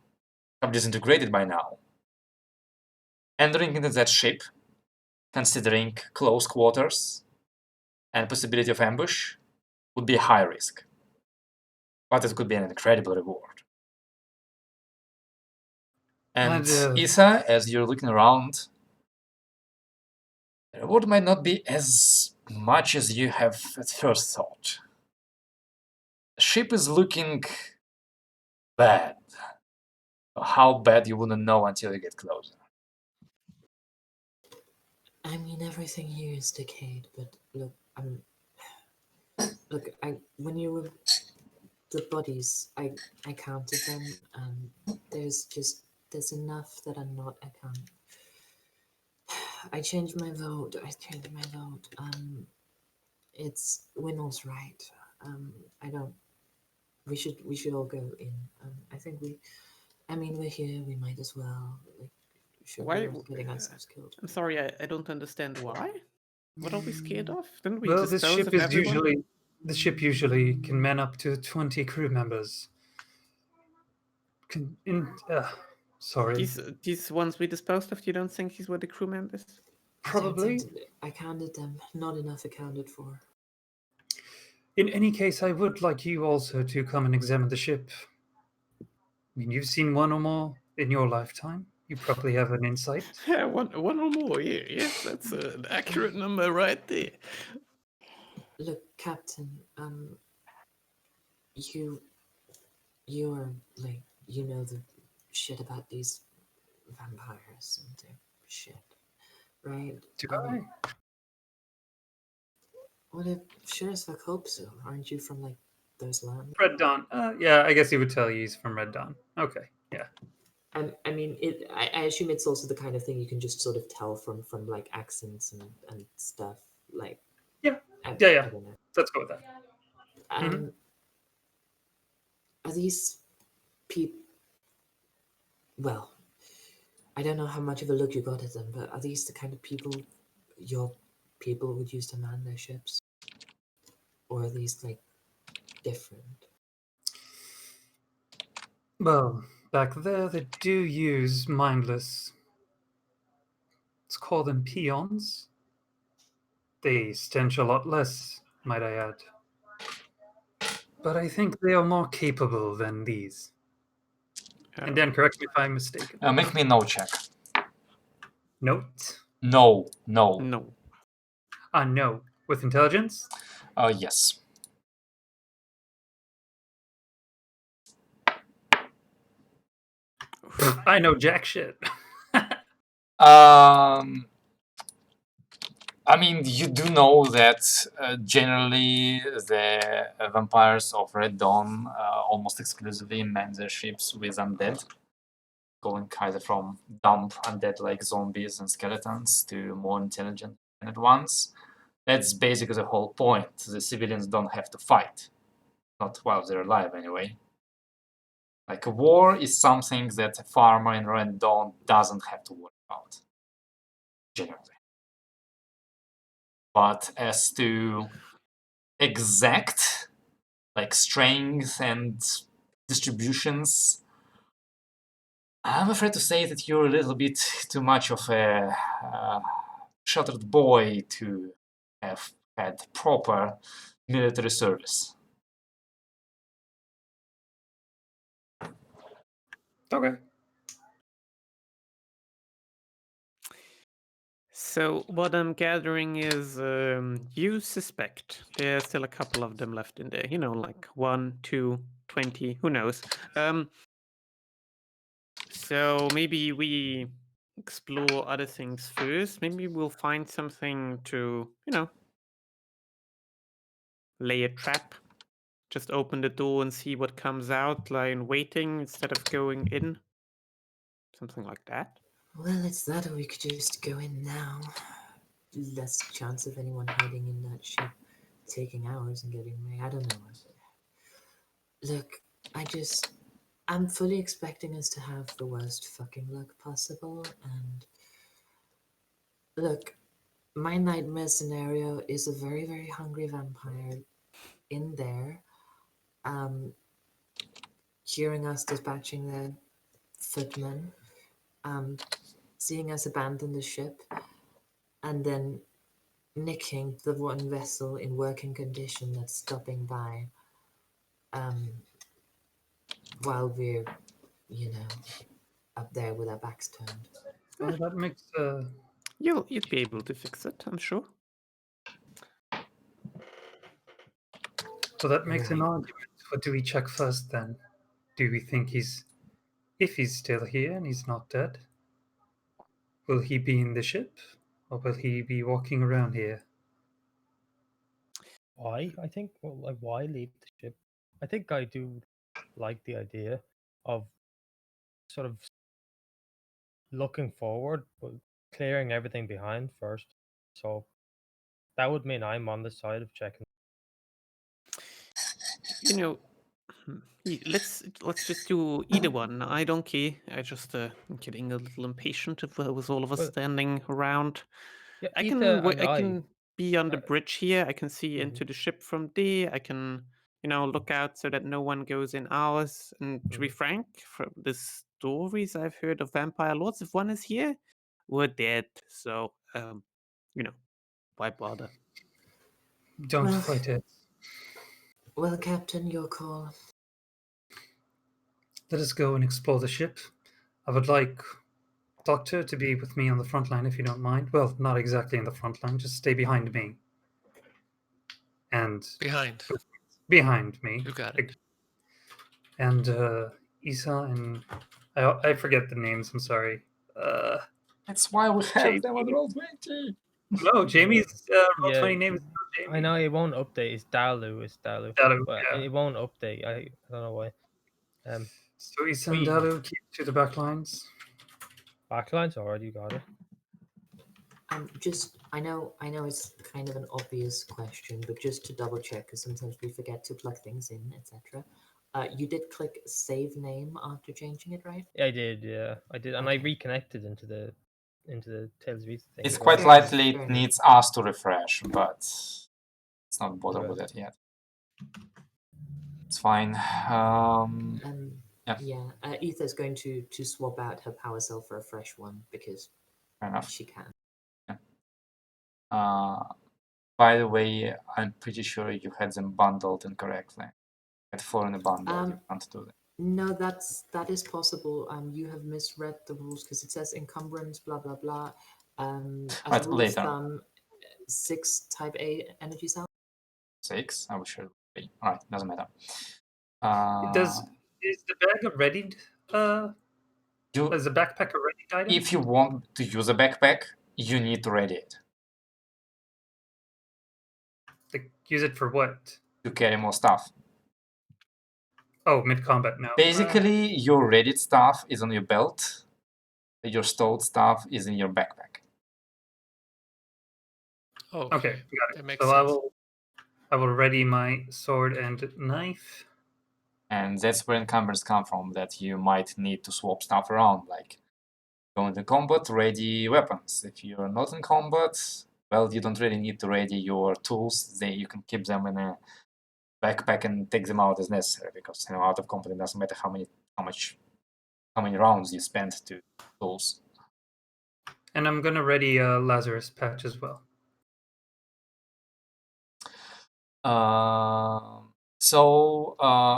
have disintegrated by now, entering into that ship, considering close quarters and possibility of ambush, would be a high risk. But it could be an incredible reward. And Isa, as you're looking around, the reward might not be as much as you have at first thought. The ship is looking bad. How bad you wouldn't know until you get closer. I mean, everything here is decayed, but look, when you were the bodies, I counted them, and there's enough that I'm not. I can't. I changed my vote. It's Winnell's right. I don't. We should all go in. I think we're here. We might as well. Like, should Why? we risk getting ourselves killed? I'm sorry, I don't understand why. What are we scared of? Didn't we Well, this dispose ship of is everyone? the ship usually can man up to 20 crew members. Sorry, These ones we disposed of, you don't think these were the crew members? probably. I counted them. Not enough accounted for. In any case, I would like you also to come and examine the ship. I mean, you've seen one or more in your lifetime. You probably have an insight. Yeah, one or more. Yeah, yes, that's an accurate number right there. Look, Captain. You're like, you know the shit about these vampires and their shit, right? Do I? Well, it sure as fuck hope so. Aren't you from like those lands? Red Dawn. Yeah, I guess he would tell you he's from Red Dawn. Okay, yeah. I mean, I assume it's also the kind of thing you can just sort of tell from like accents and stuff. Like, Yeah. I Yeah. don't know. Let's go with that. Are these people? Well, I don't know how much of a look you got at them, but are these the kind of people your people would use to man their ships? Or are these like different? Well, back there they do use mindless. Let's call them peons. They stench a lot less, might I add. But I think they are more capable than these. And Dan, correct me if I'm mistaken. Make me a no check. Note? No. No. No. With intelligence? Yes. I know jack shit. I mean, you do know that generally the vampires of Red Dawn almost exclusively man their ships with undead, going either from dumb undead like zombies and skeletons to more intelligent ones. That's basically the whole point. The civilians don't have to fight. Not while they're alive, anyway. Like, a war is something that a farmer in Red Dawn doesn't have to worry about. Generally. But as to exact, like, strength and distributions, I'm afraid to say that you're a little bit too much of a sheltered boy to have had proper military service. Okay. So what I'm gathering is you suspect there's still a couple of them left in there. You know, like 1, 2, 20, who knows. So maybe we explore other things first. Maybe we'll find something to, lay a trap. Just open the door and see what comes out, lying waiting instead of going in. Something like that. Well, it's that, or we could just go in now. Less chance of anyone hiding in that ship, taking hours and getting away. I don't know. Look, I'm fully expecting us to have the worst fucking luck possible, and look, my nightmare scenario is a very, very hungry vampire in there, hearing us dispatching their footmen, seeing us abandon the ship, and then nicking the one vessel in working condition that's stopping by, while we're, up there with our backs turned. Well, that makes You'd be able to fix it, I'm sure. So that makes an Right. argument. What do we check first then? Do we think if he's still here and he's not dead, will he be in the ship? Or will he be walking around here? Why? I think, well, like, why leave the ship? I think I do like the idea of sort of looking forward, but clearing everything behind first. So that would mean I'm on the side of checking. You know, let's just do either one. I don't care. I just I'm getting a little impatient with all of us Well, standing around. yeah, I Ether can and I I. can be on the Uh, bridge here. I can see Mhm. into the ship from there. I can, look out so that no one goes in ours. And to be frank, from the stories I've heard of vampire lords, if one is here, we're dead. So, why bother? Don't Well- fight it. Well, Captain, your call. Let us go and explore the ship. I would like Doctor to be with me on the front line if you don't mind. Well, not exactly in the front line, just stay behind me. And Behind. behind me. You got it. And Isa and I forget the names, I'm sorry. That's why we have Jamie. them on Roll20. No, Jamie's Roll20 Yeah, name is not Jamie. I know it won't update. It's Dalu. It's Dalu. Dalu, But yeah. it won't update. I don't know why. So Isa and we- Dalu keep to the back lines. Backline's already got it. Just I know it's kind of an obvious question, but just to double check, because sometimes we forget to plug things in, etc. You did click save name after changing it, right? Yeah, I did. Yeah, I did, and I Okay. reconnected into the Tales of Ether thing. It's as quite well. Fair enough, likely fair it enough. needs us to refresh, but it's not bothered with it yet. It's fine. Yeah. Yeah. Aether's going to swap out her power cell for a fresh one because Fair enough. she can. By the way, I'm pretty sure you had them bundled incorrectly. At 4 in a bundle, you can't do that. No, that is possible. You have misread the rules because it says encumbrance, blah blah blah. As Right, a rule later. of thumb, 6 type A energy cells. 6, I was sure. Alright, doesn't matter. Is the bag a readied? Is the backpack a readied item? If you want to use a backpack, you need to ready it Like, use it for what? to carry more stuff. Oh, mid combat now. Basically, your readied stuff is on your belt. Your stowed stuff is in your backpack. Oh, Okay, got it. That makes So sense. I will ready my sword and knife. And that's where encumbrance come from, that you might need to swap stuff around, like go into combat, ready weapons. If you're not in combat, well, you don't really need to ready your tools. You can keep them in a backpack and take them out as necessary, because out of combat it doesn't matter how many rounds you spend to tools. And I'm gonna ready a Lazarus patch as well. So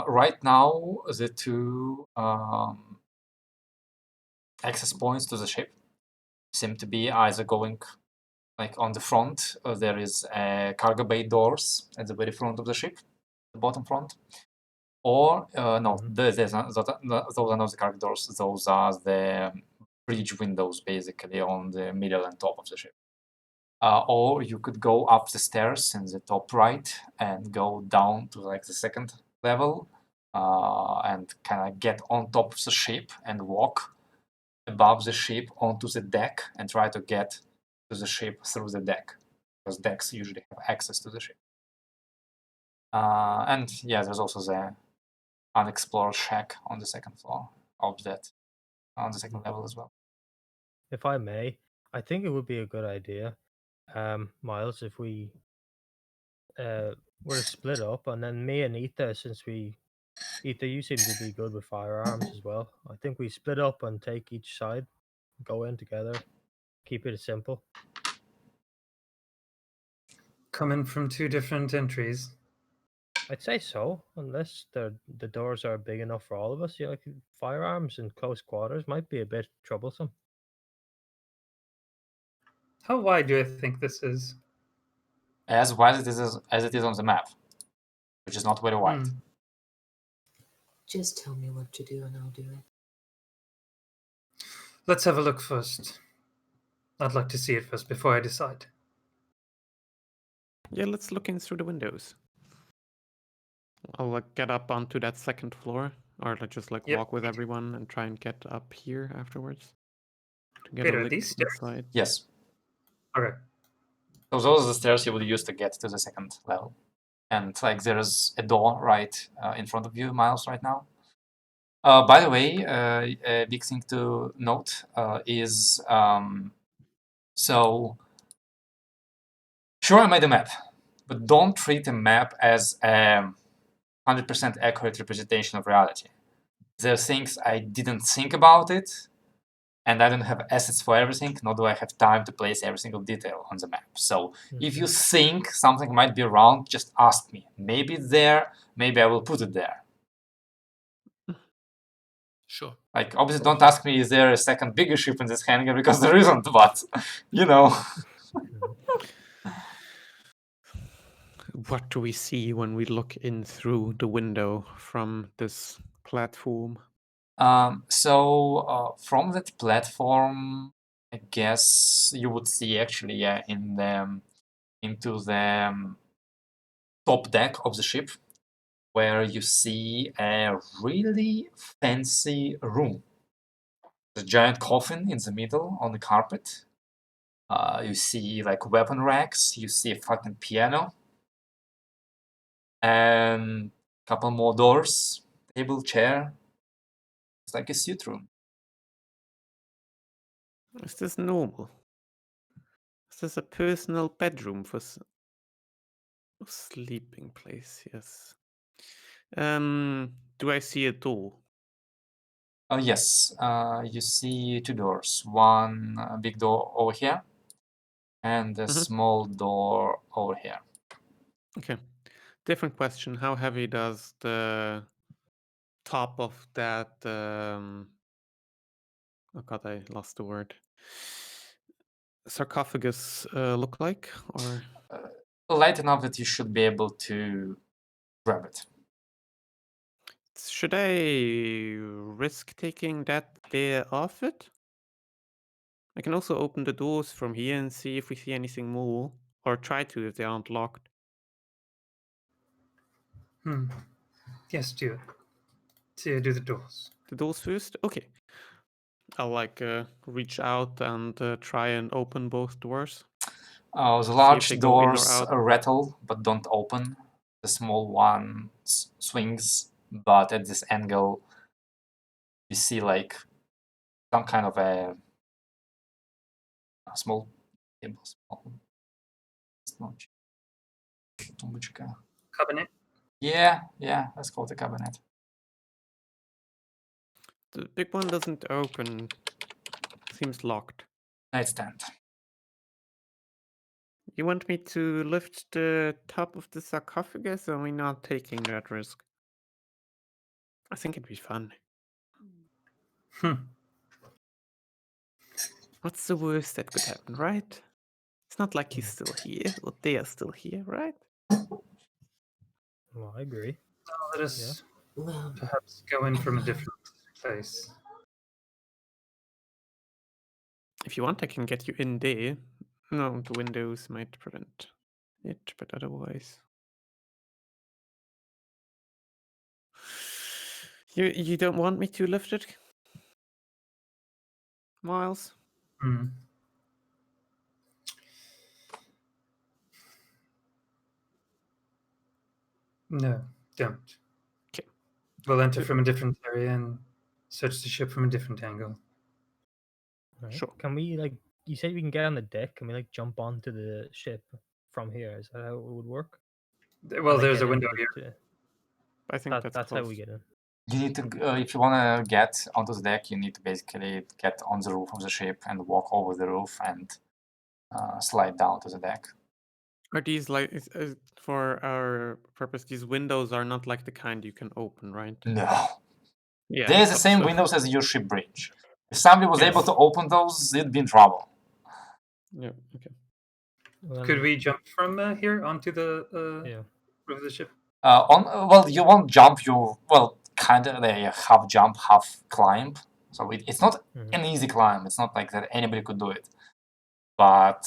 right now the two access points to the ship seem to be either going like on the front. There is cargo bay doors at the very front of the ship, the bottom front, or no, those are not the cargo doors. Those are the bridge windows, basically on the middle and top of the ship. Or you could go up the stairs in the top right and go down to like the second level and kind of get on top of the ship and walk above the ship onto the deck and try to get to the ship through the deck, because decks usually have access to the ship. And yeah, there's also the unexplored shack on the second floor of that, on the second level as well. If I may, I think it would be a good idea, Miles, if we were to split up, and then me and Ether, Ether, you seem to be good with firearms as well. I think we split up and take each side, go in together, keep it simple. Coming from two different entries. I'd say so, unless the doors are big enough for all of us. Yeah, like firearms in close quarters might be a bit troublesome. How wide do I think this is? As wide as it is on the map. which is not very wide. Just tell me what to do and I'll do it. Let's have a look first. I'd like to see it first before I decide. Yeah, let's look in through the windows. I'll get up onto that second floor, or just Yep. walk with everyone and try and get up here afterwards to get Peter, a are look these stairs? inside. Yes. Okay. So those are the stairs you would use to get to the second level. And like there's a door right in front of you, Miles, right now. By the way, a big thing to note is so sure I made a map, but don't treat a map as a 100% accurate representation of reality. There are things I didn't think about it, and I don't have assets for everything, nor do I have time to place every single detail on the map. So if you think something might be wrong, just ask me. Maybe it's there, maybe I will put it there. Sure. Like, obviously, don't ask me, is there a second bigger ship in this hangar? Because there isn't, but, you know. What do we see when we look in through the window from this platform? So from that platform, I guess you would see actually, yeah, into the top deck of the ship, where you see a really fancy room. The giant coffin in the middle on the carpet. You see like weapon racks. You see a fucking piano. And a couple more doors, table, chair. It's like a suit room. Is this normal? Is this a personal bedroom for sleeping place? Yes. Do I see a door? Yes, you see two doors. One big door over here, and a small door over here. Okay. Different question. How heavy does the top of that oh god, I lost the word. Sarcophagus look like? Or Light enough that you should be able to grab it. should I risk taking that there off it? I can also open the doors from here and see if we see anything more, or try to if they aren't locked. Yes, do it. Do the doors. The doors first? Okay. I'll reach out and try and open both doors. The large they go in or doors out. rattle, but don't open. The small one swings, but at this angle, you see like some kind of a small table. Cabinet? Yeah, let's call it a cabinet. The big one doesn't open. Seems locked. Nightstand. You want me to lift the top of the sarcophagus, or are we not taking that risk? I think it'd be fun. What's the worst that could happen, right? It's not like he's still here, or they are still here, right? Well, I agree. Let us Well, perhaps go in from a different place. If you want, I can get you in there. No, the windows might prevent it, but otherwise... You don't want me to lift it? Miles? No, don't. Okay. We'll enter from a different area and search the ship from a different angle. Right. Sure. Can we you said we can get on the deck? Can we jump onto the ship from here? Is that how it would work? Well, there's a window here. I think That's how we get in. You need to, if you want to get onto the deck, you need to basically get on the roof of the ship and walk over the roof and slide down to the deck. Are these for our purpose, these windows are not like the kind you can open, right? No. Yeah. They're the same windows as your ship bridge. If somebody was able to open those, they'd be in trouble. Yeah, okay. Well, Could we jump from here onto the yeah. roof of the ship? Well, you won't jump. You kind of half jump, half climb. So it's not an easy climb. It's not like that anybody could do it. But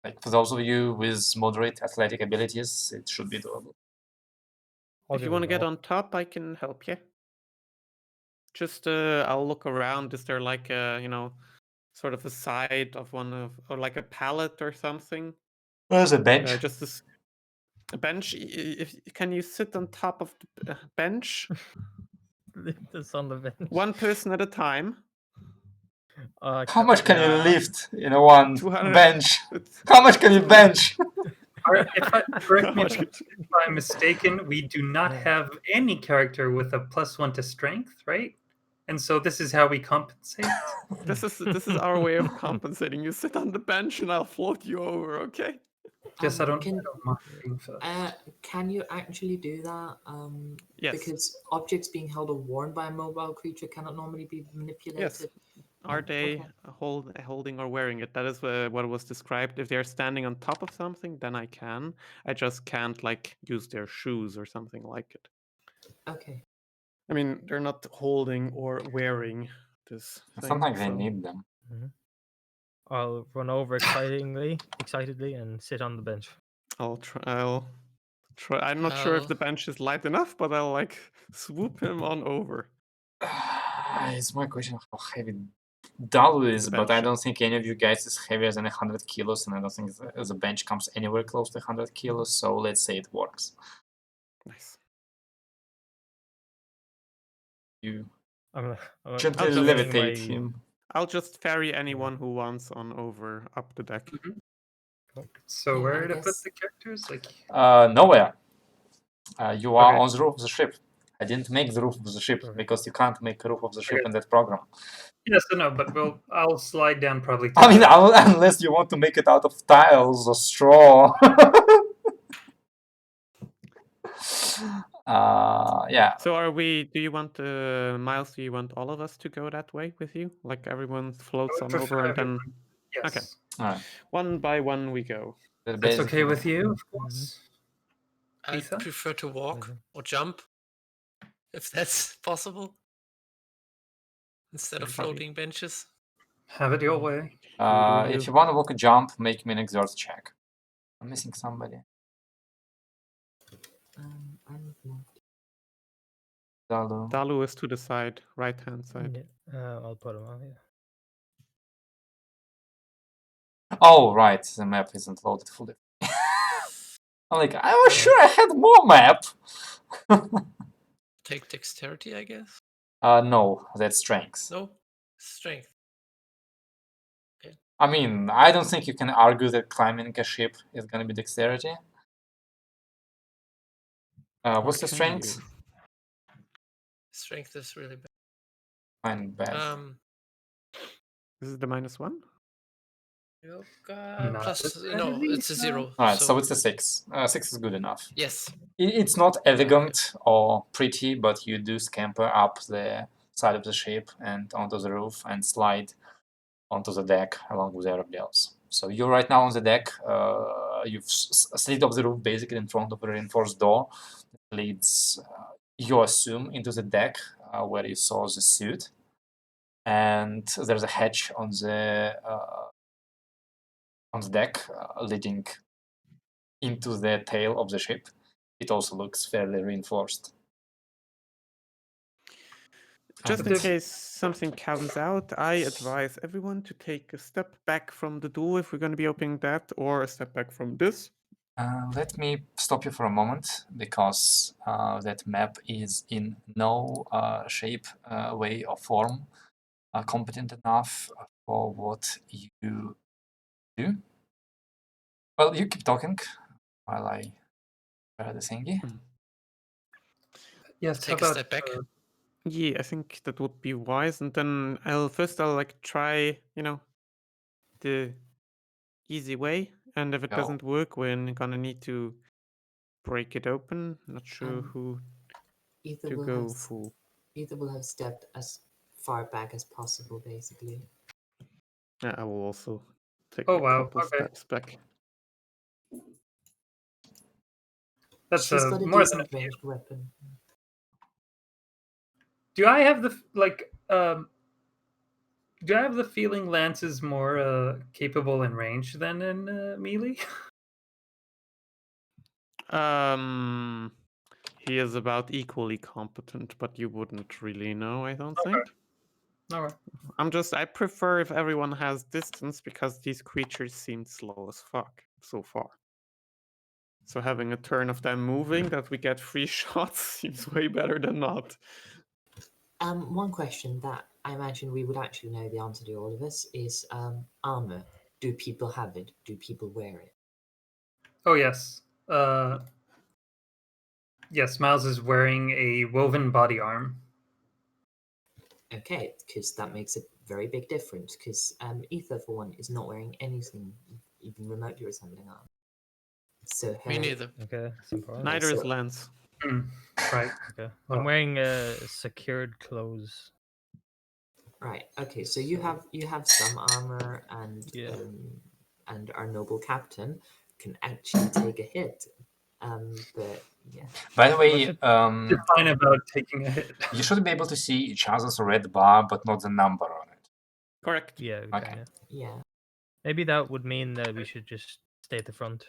like for those of you with moderate athletic abilities, it should be doable. I'll If you give want to it a get go. on top, I can help you. Just I'll look around. Is there like a sort of a side of one of or like a pallet or something? There's a bench. Just this a bench. If can you sit on top of the bench? Leave this on the bench. One person at a time. How much can you yeah. lift in a one 200 bench? It's- How much can you bench? Correct me How if much I'm mistaken, we do not have any character with a +1 to strength, right? And so this is how we compensate. This is our way of compensating. You sit on the bench and I'll float you over, okay? Guess I don't Can mind being first. can you actually do that? Yes. Because objects being held or worn by a mobile creature cannot normally be manipulated. Yes. Are they Okay. holding or wearing it? That is what was described. If they're standing on top of something, then I can. I just can't like use their shoes or something like it. Okay. I mean, they're not holding or wearing this thing. Sometimes they so- need them. I'll run over excitedly, and sit on the bench. I'll try. I'm not sure if I'll- the bench is light enough, but I'll like swoop him on over. It's my question how heavy Dalu is, The but I bench. don't think any of you guys is heavier than 100 kilos, and I don't think the bench comes anywhere close to 100 kilos, so let's say it works. Nice. You I'm gently just levitate my- him. I'll just ferry anyone who wants on over up the deck. So Yeah, where I to put guess- the characters? Like, Nowhere. You are Okay. on the roof of the ship. I didn't make the roof of the ship Okay. because you can't make a roof of the ship Okay. in that program. yes or no, but I'll slide down probably. To I mean, the- unless you want to make it out of tiles or straw. Yeah. So do you want Miles, do you want all of us to go that way with you? Like everyone floats I on would over prefer and then everyone. Yes. Okay. Alright. one by one we go. That's okay with you, of course. I Ethan? prefer to walk Mhm. or jump, if that's possible, instead of Everybody. floating benches. Have it your way. If you want to walk a jump, make me an exert check. I'm missing somebody. I'm left. Dalu. Dalu is to the side, right hand side. Yeah, I'll put him on here. Oh, right. The map isn't loaded fully. I'm like, I was sure I had more map. Take dexterity, I guess. No, that's strength. No, strength. I mean, I don't think you can argue that climbing a ship is gonna be dexterity. What's the Can strength? you? Strength is really bad. Fine, bad. This is the -1? Yoga Not plus as no, heavy, it's a 0. Alright, so it's a 6. 6 is good enough. Yes. It's not elegant or pretty, but you do scamper up the side of the ship and onto the roof and slide onto the deck along with everybody else. So you're right now on the deck. You've slid off the roof basically in front of a reinforced door that leads, you assume, into the deck where you saw the suit. And there's a hatch on the deck leading into the tail of the ship. It also looks fairly reinforced. Just in But case something comes out, I advise everyone to take a step back from the door if we're going to be opening that, or a step back from this. Let me stop you for a moment because that map is in no shape, way, or form competent enough for what you do. Well, you keep talking while I prepare the thingy. Yes, Take how a about, step back. Yeah, I think that would be wise. And then I'll like try, the easy way. And if it Go. doesn't work, we're gonna need to break it open. Not sure who Either to will go have for. either will have stepped as far back as possible, basically. I will also take Oh, a wow, couple okay. steps back. That's She's got a more than decent a few. ranged weapon. Do I have the do I have the feeling Lance is more capable in range than in melee? He is about equally competent, but you wouldn't really know, I don't Okay. think. All right. I prefer if everyone has distance because these creatures seem slow as fuck so far. So having a turn of them moving that we get free shots seems way better than not. One question that I imagine we would actually know the answer to, all of us, is armor. Do people have it? Do people wear it? Oh yes. Yes, Miles is wearing a woven body arm. Okay, because that makes a very big difference. Because Aether, for one, is not wearing anything even remotely resembling armor. So Me her- neither. Okay, that's important. Neither is so- Lance. Right. Okay. Well- I'm wearing secured clothes. Right. Okay. So you have some armor, and Yeah. And our noble captain can actually take a hit. But yeah. By the way, You're fine about taking a hit. you should be able to see each other's red bar, but not the number on it. Correct. Yeah, we Okay. can, yeah. Yeah. Maybe that would mean that we should just stay at the front.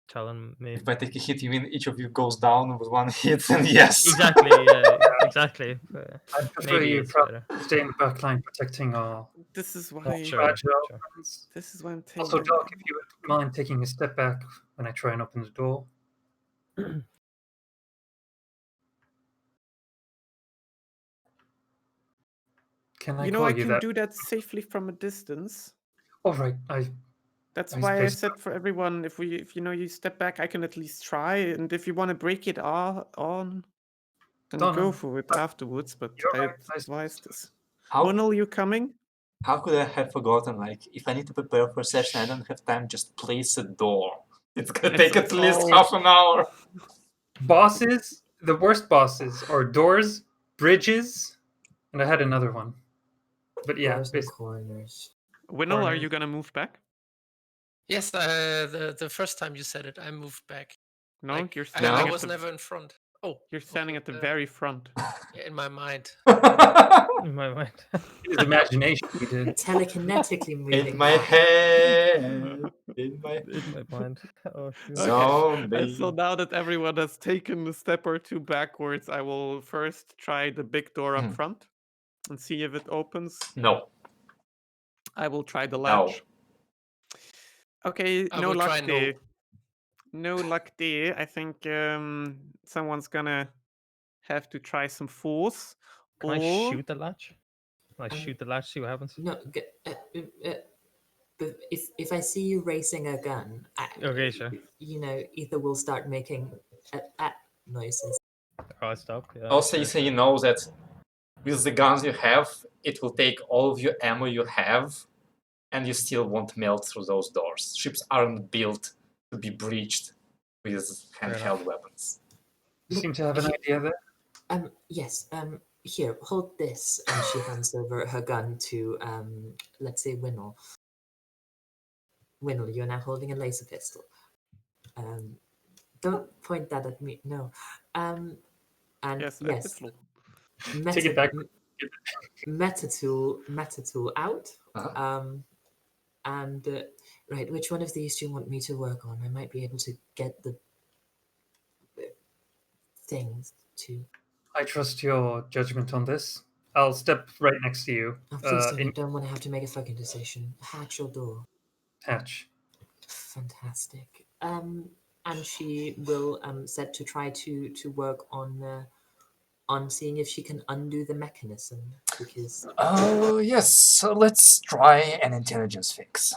Telling me. If I take a hit, you mean each of you goes down with one hit, then yes. Exactly, yeah, exactly. I prefer Maybe you it's probably better. stay in the back line protecting our This is more why. Sure. fragile sure. friends. This is why I'm taking. Also, Doc, if you would mind taking a step back when I try and open the door. Can I You know, call I you can that? do that safely from a distance. Oh, right. That's I why I suppose- said for everyone, if you step back, I can at least try. And if you want to break it on, then No, go no. for it afterwards. But You're I right, I advise this. How, Winnel, you coming? how could I have forgotten? Like, if I need to prepare for a session, I don't have time. Just place a door. It's gonna take at It's least all- half an hour. Bosses, the worst bosses are doors, bridges, and I had another one. But yeah, Doors and basically, corners. Winnel, are Corners. you gonna move back? Yes, the first time you said it, I moved back. No, Like, you're I standing. was at the, never in front. Oh, You're standing okay, at the very front. yeah, in my mind. In my mind. his imagination he did. Telekinetically moving. In my back. head. In my In my mind. Oh, shoot. Okay. zombie. So now that everyone has taken a step or two backwards, I will first try the big door up Hmm. front and see if it opens. No. I will try the No. latch. Okay, I no will luck try no. there. No luck there. I think someone's gonna have to try some force. Can I or shoot the latch? Can I shoot the latch, see what happens? No. But if I see you racing a gun, Okay, sure. Ether will start making noises. Oh, stop. Yeah, Also, sure, so you sure. know that with the guns you have, it will take all of your ammo you have, and you still won't melt through those doors. Ships aren't built to be breached with handheld weapons. You seem to have an idea there. Yes. Here, hold this, and she hands over her gun to let's say Winnel. Winnel, you're now holding a laser pistol. Don't point that at me. No. And yes, yes, pistol. Take it back. Metatool out. Uh-huh. And right, which one of these do you want me to work on? I might be able to get the things to. I trust your judgment on this. I'll step right next to you. Oh, please don't. I In don't want to have to make a fucking decision. Hatch or door. hatch. Fantastic. And she will set to try to work on seeing if she can undo the mechanism, because Oh, yes. So let's try an intelligence fix.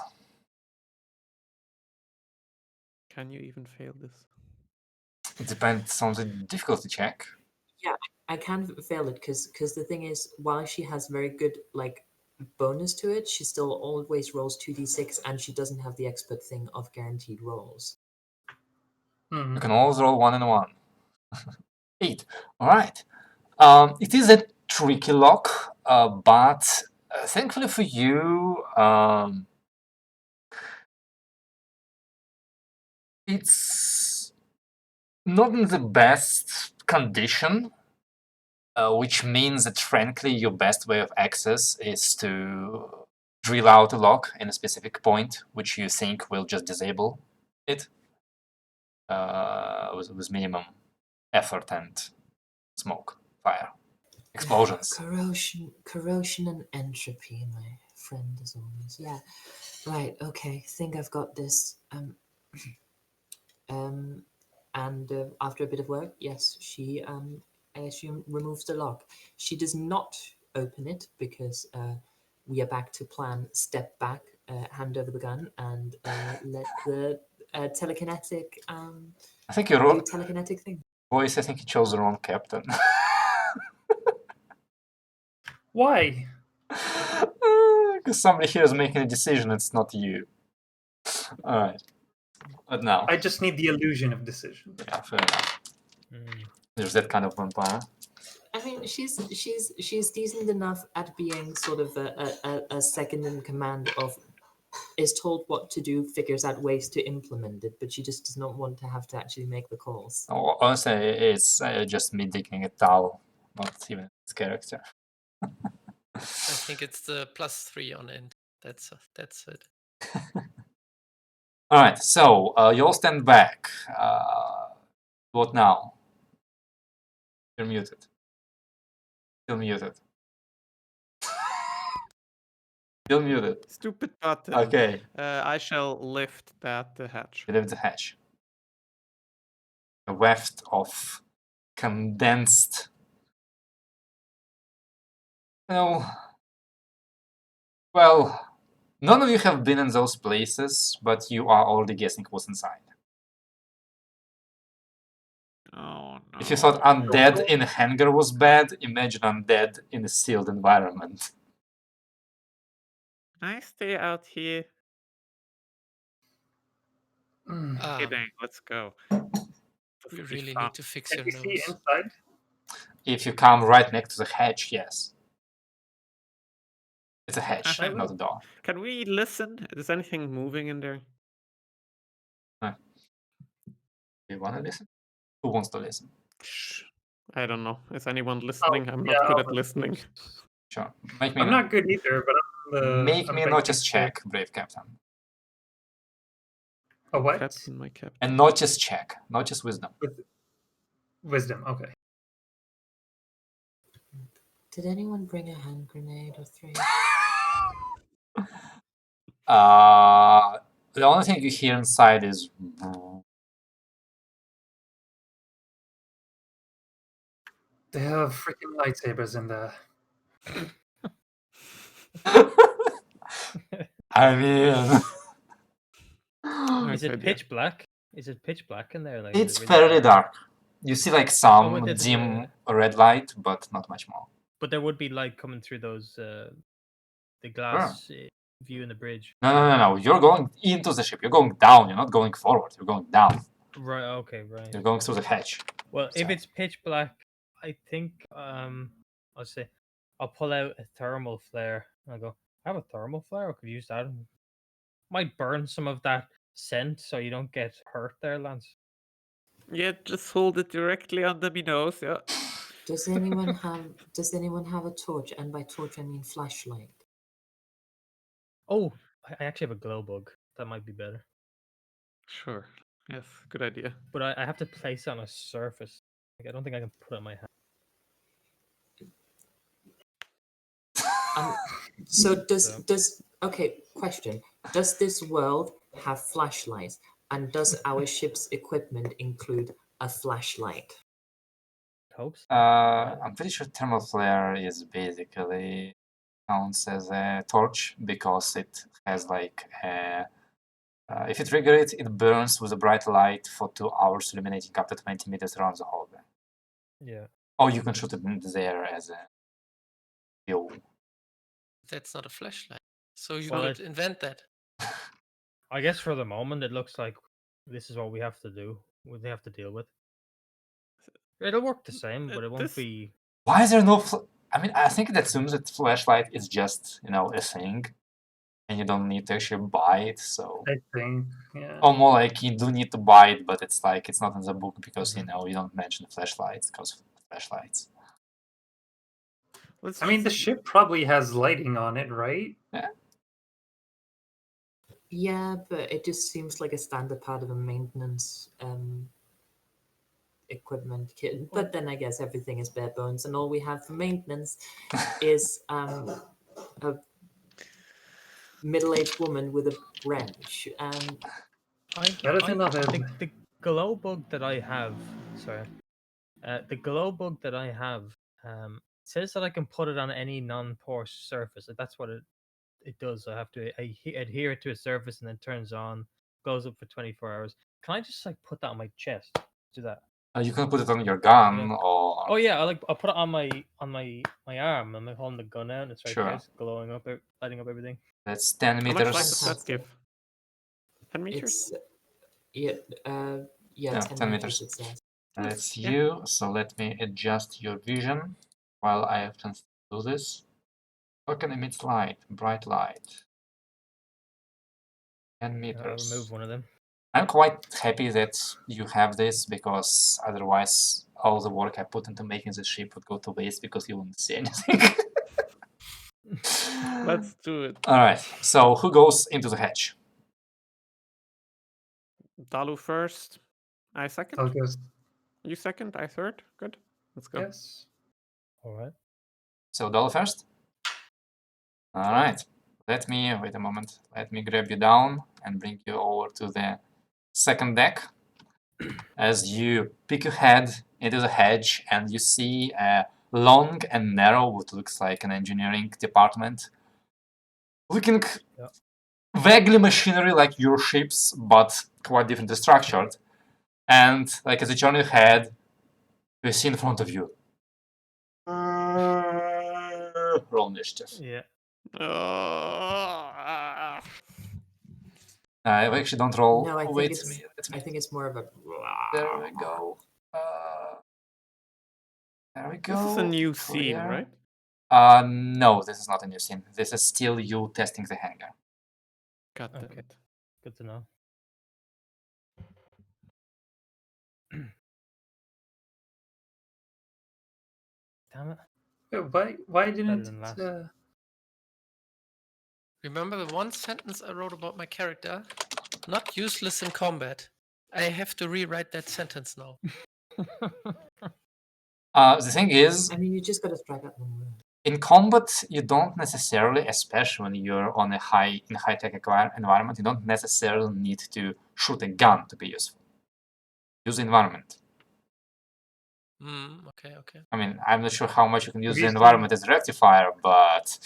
Can you even fail this? It depends on the difficulty check. I can fail it because the thing is, while she has very good bonus to it, she still always rolls 2d6, and she doesn't have the expert thing of guaranteed rolls. Mhm. You can always roll 1 and 1. 8. Alright. It is a tricky lock, but thankfully for you, it's not in the best condition, which means that frankly your best way of access is to drill out a lock in a specific point, which you think will just disable it with minimum effort and smoke, fire, explosions. Corrosion and entropy, my friend, as always. Yeah. Right. Okay. Think I've got this. And after a bit of work, yes, she I assume removes the lock. She does not open it because we are back to plan. Step back, hand over the gun, and let the telekinetic I think your do telekinetic thing. voice, I think you chose the wrong captain. Why? Because somebody here is making a decision, it's not you. Alright. But now, I just need the illusion of decision. yeah, fair enough. Mm. There's that kind of vampire. I mean, she's decent enough at being sort of a second in command of, is told what to do, figures out ways to implement it, but she just does not want to have to actually make the calls. Oh, honestly, it's just me digging a towel, not even his character. I think it's the +3 on end. That's it. Alright, so you all stand back. What now? You're muted. Still muted. Still muted. Stupid button. Okay, I shall lift that hatch. you lift the hatch. A weft of condensed. Well, none of you have been in those places, but you are already guessing what's inside. Oh no. If you thought undead in a hangar was bad, imagine undead in a sealed environment. Can I stay out here? Kidding. Let's go. We This will be really fun. need to fix Can your we see nose. inside? If you come right next to the hatch, yes. It's a hatch, I not a door. Can we listen? Is anything moving in there? Do you want to listen? Who wants to listen? Shh. I don't know. Is anyone listening? I'm not yeah, good I'll at listening. Sure. Make me I'm not good either, but make I'm me a basically notice check, brave captain. A what? Captain, my captain. A notice check, not just wisdom. Wisdom. Okay. Did anyone bring a hand grenade or three? The only thing you hear inside is. They have freaking lightsabers in there. I mean, Nice Is it idea. pitch black? Is it pitch black in there? Like, it's is it really fairly dark. You see like some with dim red light, but not much more. But there would be light coming through those the glass view in the bridge. No. You're going into the ship. You're going down. You're not going forward. You're going down. Right. Okay. Right. You're going through the hatch. Well, if So- it's pitch black, I think I'll say I'll pull out a thermal flare. I'll go. I have a thermal flare. I could use that. Might burn some of that scent so you don't get hurt there, Lance. Yeah, just hold it directly under my nose. Yeah. Does anyone have a torch? And by torch I mean flashlight. Oh, I actually have a glow bug. That might be better. Sure. Yes, good idea. But I have to place it on a surface. Like, I don't think I can put it on my hand. So So- does okay, question. Does this world have flashlights? And does our ship's equipment include a flashlight? Hope so. I'm pretty sure thermal flare is basically counts as a torch because it has like a, if you trigger it, it burns with a bright light for 2 hours, illuminating up to 20 meters around the hallway. Yeah. Or you can shoot it in there as a fuel. That's not a flashlight. So you Well, could invent that. I guess for the moment it looks like this is what we have to do. What they have to deal with. It'll work the same, but it won't This- be. Why is there no? I mean, I think it assumes that flashlight is just a thing. and you don't need to actually buy it. So, I think, yeah. or more like you do need to buy it, but it's like it's not in the book because you know you don't mention flashlights because of flashlights. Let's I mean, the just- ship probably has lighting on it, right? Yeah, but it just seems like a standard part of a maintenance equipment kit. But then I guess everything is bare bones, and all we have for maintenance is a middle-aged woman with a wrench. Better to not have. The glow bug that I have, sorry, the glow bug that I have says that I can put it on any non-porous surface. Like, that's what it does. I have to adhere it to a surface and then turns on, goes up for 24 hours. Can I just like put that on my chest? Do that? You can put it on your gun or Oh yeah, I'll put it on my arm. I'm like holding the gun out. And it's right Sure. there, it's glowing up, lighting up everything. that's 10 How much meters. light does that Fantastic. give? 10 meters? It's yeah, Yeah, 10 10 meters. meters. It says. That's Yeah. you. So let me adjust your vision while I have to do this. Token emits light, bright light. 10 I'll meters. remove one of them. I'm quite happy that you have this because otherwise all the work I put into making the ship would go to waste because you wouldn't see anything. Let's do it. Alright, so who goes into the hatch? Dalu first. I second. I'll go. You second. I third. Good. Let's go. Yes. All right. So Dollar first? Alright, let me, wait a moment, let me grab you down and bring you over to the second deck. As you pick your head into the hedge and you see a long and narrow, what looks like an engineering department, looking vaguely machinery like your ships, but quite differently structured. And like as you turn your head, you see in front of you. Roll initiative. Yeah. I actually don't roll. No, I think Wait, it's. let I me. think it's more of a. There we go. There we go. This is a new scene, Clear. right? No, this is not a new scene. This is still you testing the hangar. God damn Okay. it. Good to know. Damn it. Why Better didn't than last. Remember the one sentence I wrote about my character? Not useless in combat. I have to rewrite that sentence now. The thing is, I mean, you just got to strike out one word. in combat, you don't necessarily, especially when you're on a high-tech environment, you don't necessarily need to shoot a gun to be useful. Use the environment. Okay. I mean, I'm not sure how much you can use Have the you environment as a rectifier, but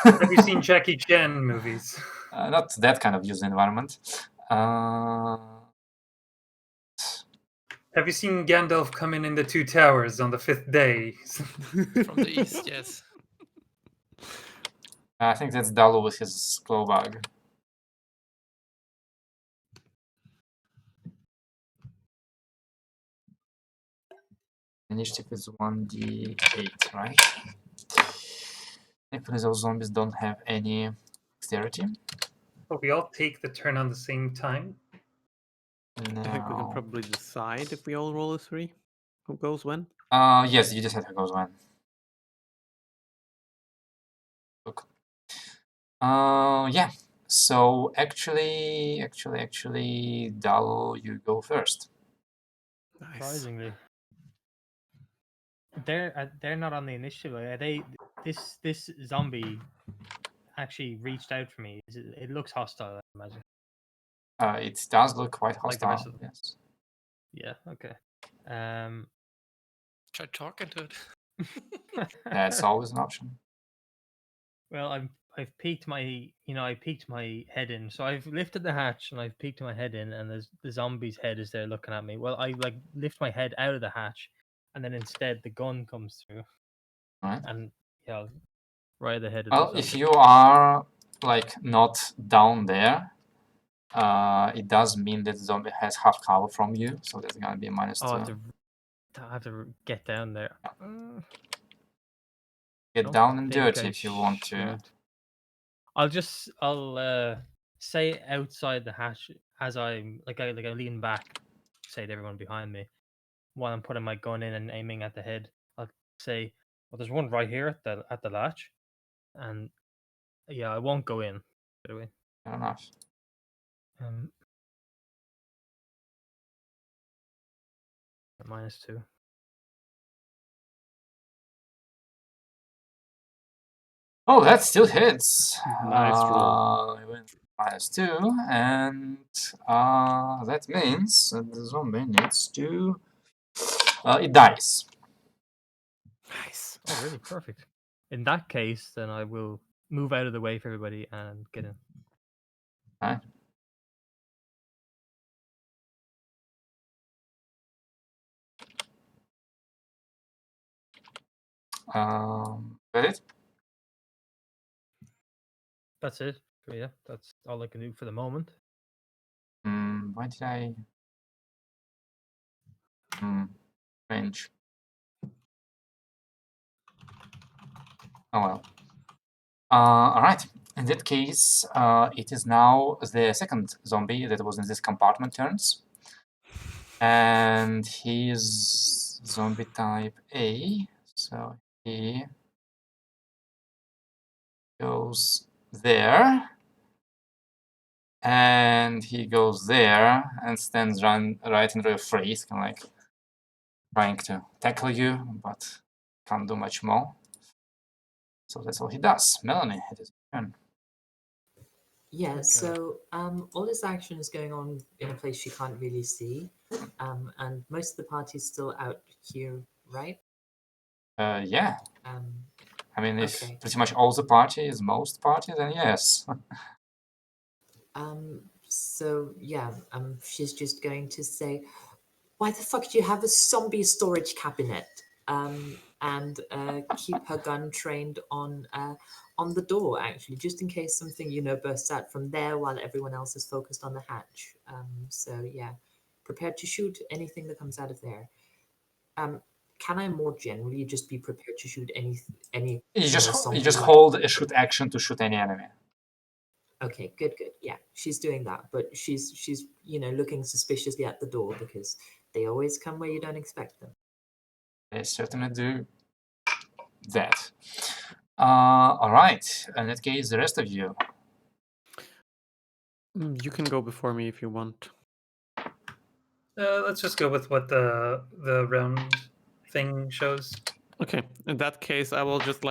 Have you seen Jackie Chan movies? not that kind of use the environment. Have you seen Gandalf coming in the Two Towers on the 5th day? From the east, yes. I think that's Dalu with his glow bug. Initiative is 1d8, right? Thankfully, those zombies don't have any dexterity. But we all take the turn on the same time. No. I think we can probably decide if we all roll a 3. Who goes when? Yes, you decide who goes when. Look. Yeah. So actually, Dalu, you go first. Nice. Surprisingly. They're not on the initiative. Are they? This zombie actually reached out for me. It looks hostile, I imagine. It does look quite Like the hostile. rest of them. Yes. Yeah. Okay. Try talking to it. That's always an option. Well, I've peeked my I peeked my head in. So I've lifted the hatch and I've peeked my head in, and there's the zombie's head is there looking at me. Well, I like lift my head out of the hatch, and then instead the gun comes through, Right. and right at the head of Well, the if zombie. you are like not down there, it does mean that the zombie has half cover from you, so that's gonna be a minus Oh, two. I have to get down there. Get Don't down and think dirty I if you want to. should. I'll say outside the hatch as I'm I lean back, say to everyone behind me, while I'm putting my gun in and aiming at the head. I'll say, "Well, there's one right here at the latch," and yeah, I won't go in. By the way, Fair enough. um, -2. Oh, that still hits. Nice roll. I went -2, and that means that the zombie needs to. It dies. Nice. Oh, really? Perfect. In that case, then I will move out of the way for everybody and get in. Right. That it? That's it. So, yeah, that's all I can do for the moment. Why did I? Range. Oh well. All right. In that case, it is now the second zombie that was in this compartment turns, and he is zombie type A, so he goes there, and he goes there and stands right in your face, kind of like trying to tackle you, but can't do much more. So that's all he does. Melanie, it is your turn. Yeah, Okay. so all this action is going on in a place she can't really see, and most of the party's still out here, right? Yeah. Um, I mean, if Okay. pretty much all the party is most party, then yes. so yeah, she's just going to say, "Why the fuck do you have a zombie storage cabinet?" And keep her gun trained on the door, actually, just in case something bursts out from there while everyone else is focused on the hatch. So yeah, prepared to shoot anything that comes out of there. Can I more generally just be prepared to shoot any You just zombie-like- hold a shoot action to shoot any enemy. Okay, good. Yeah, she's doing that, but she's looking suspiciously at the door because they always come where you don't expect them. They certainly do that. All right. In that case, the rest of you. You can go before me if you want. Let's just go with what the round thing shows. Okay, in that case, I will just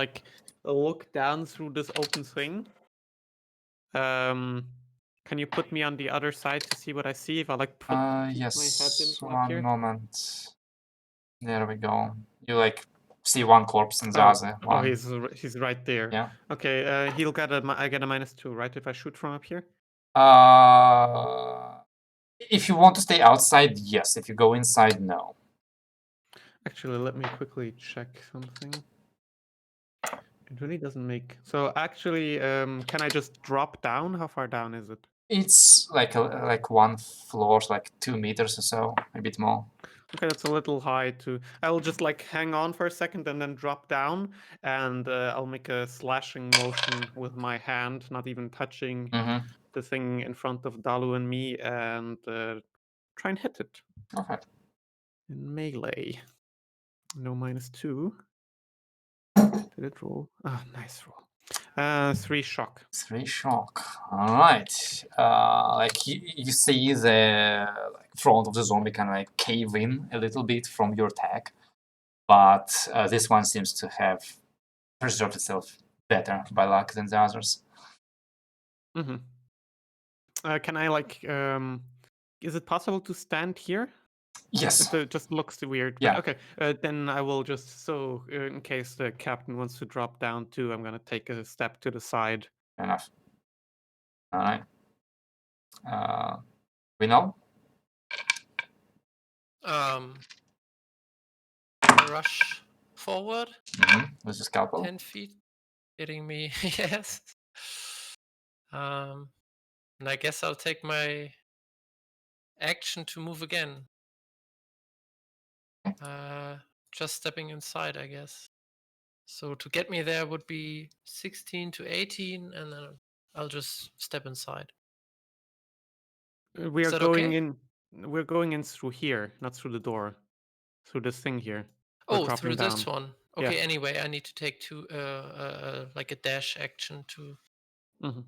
look down through this open thing. Can you put me on the other side to see what I see? If I peek my head in Yes. from up One here. moment. There we go. You see one corpse and the Oh, other one. he's right there. Yeah. Okay, I get a -2, right? If I shoot from up here. If you want to stay outside, yes. If you go inside, no. Actually, let me quickly check something. It really doesn't make. So actually, can I just drop down? How far down is it? It's like one floor, like 2 meters or so, a bit more. Okay, that's a little high too. I will just hang on for a second and then drop down, and I'll make a slashing motion with my hand, not even touching the thing in front of Dalu and me, and try and hit it. Okay. In melee. No -2. Did it roll? Ah, nice roll. 3 shock. 3 shock. All right. You see the front of the zombie kind of cave in a little bit from your attack, but this one seems to have preserved itself better by luck than the others. Mm-hmm. Can I is it possible to stand here? Yes. It just looks weird. Yeah. But okay, then I will just in case the captain wants to drop down too, I'm gonna take a step to the side. Fair enough. All right. We know. I rush forward With the scalpel. 10 feet, hitting me. Yes. And I guess I'll take my action to move again. Just stepping inside, I guess. So to get me there would be 16 to 18, and then I'll just step inside. We Is are that going okay? in. We're going in through here, not through the door. Through this thing here. We're Oh, dropping through this down. one. Yeah. Okay. Anyway, I need to take two, like a dash action Hmm.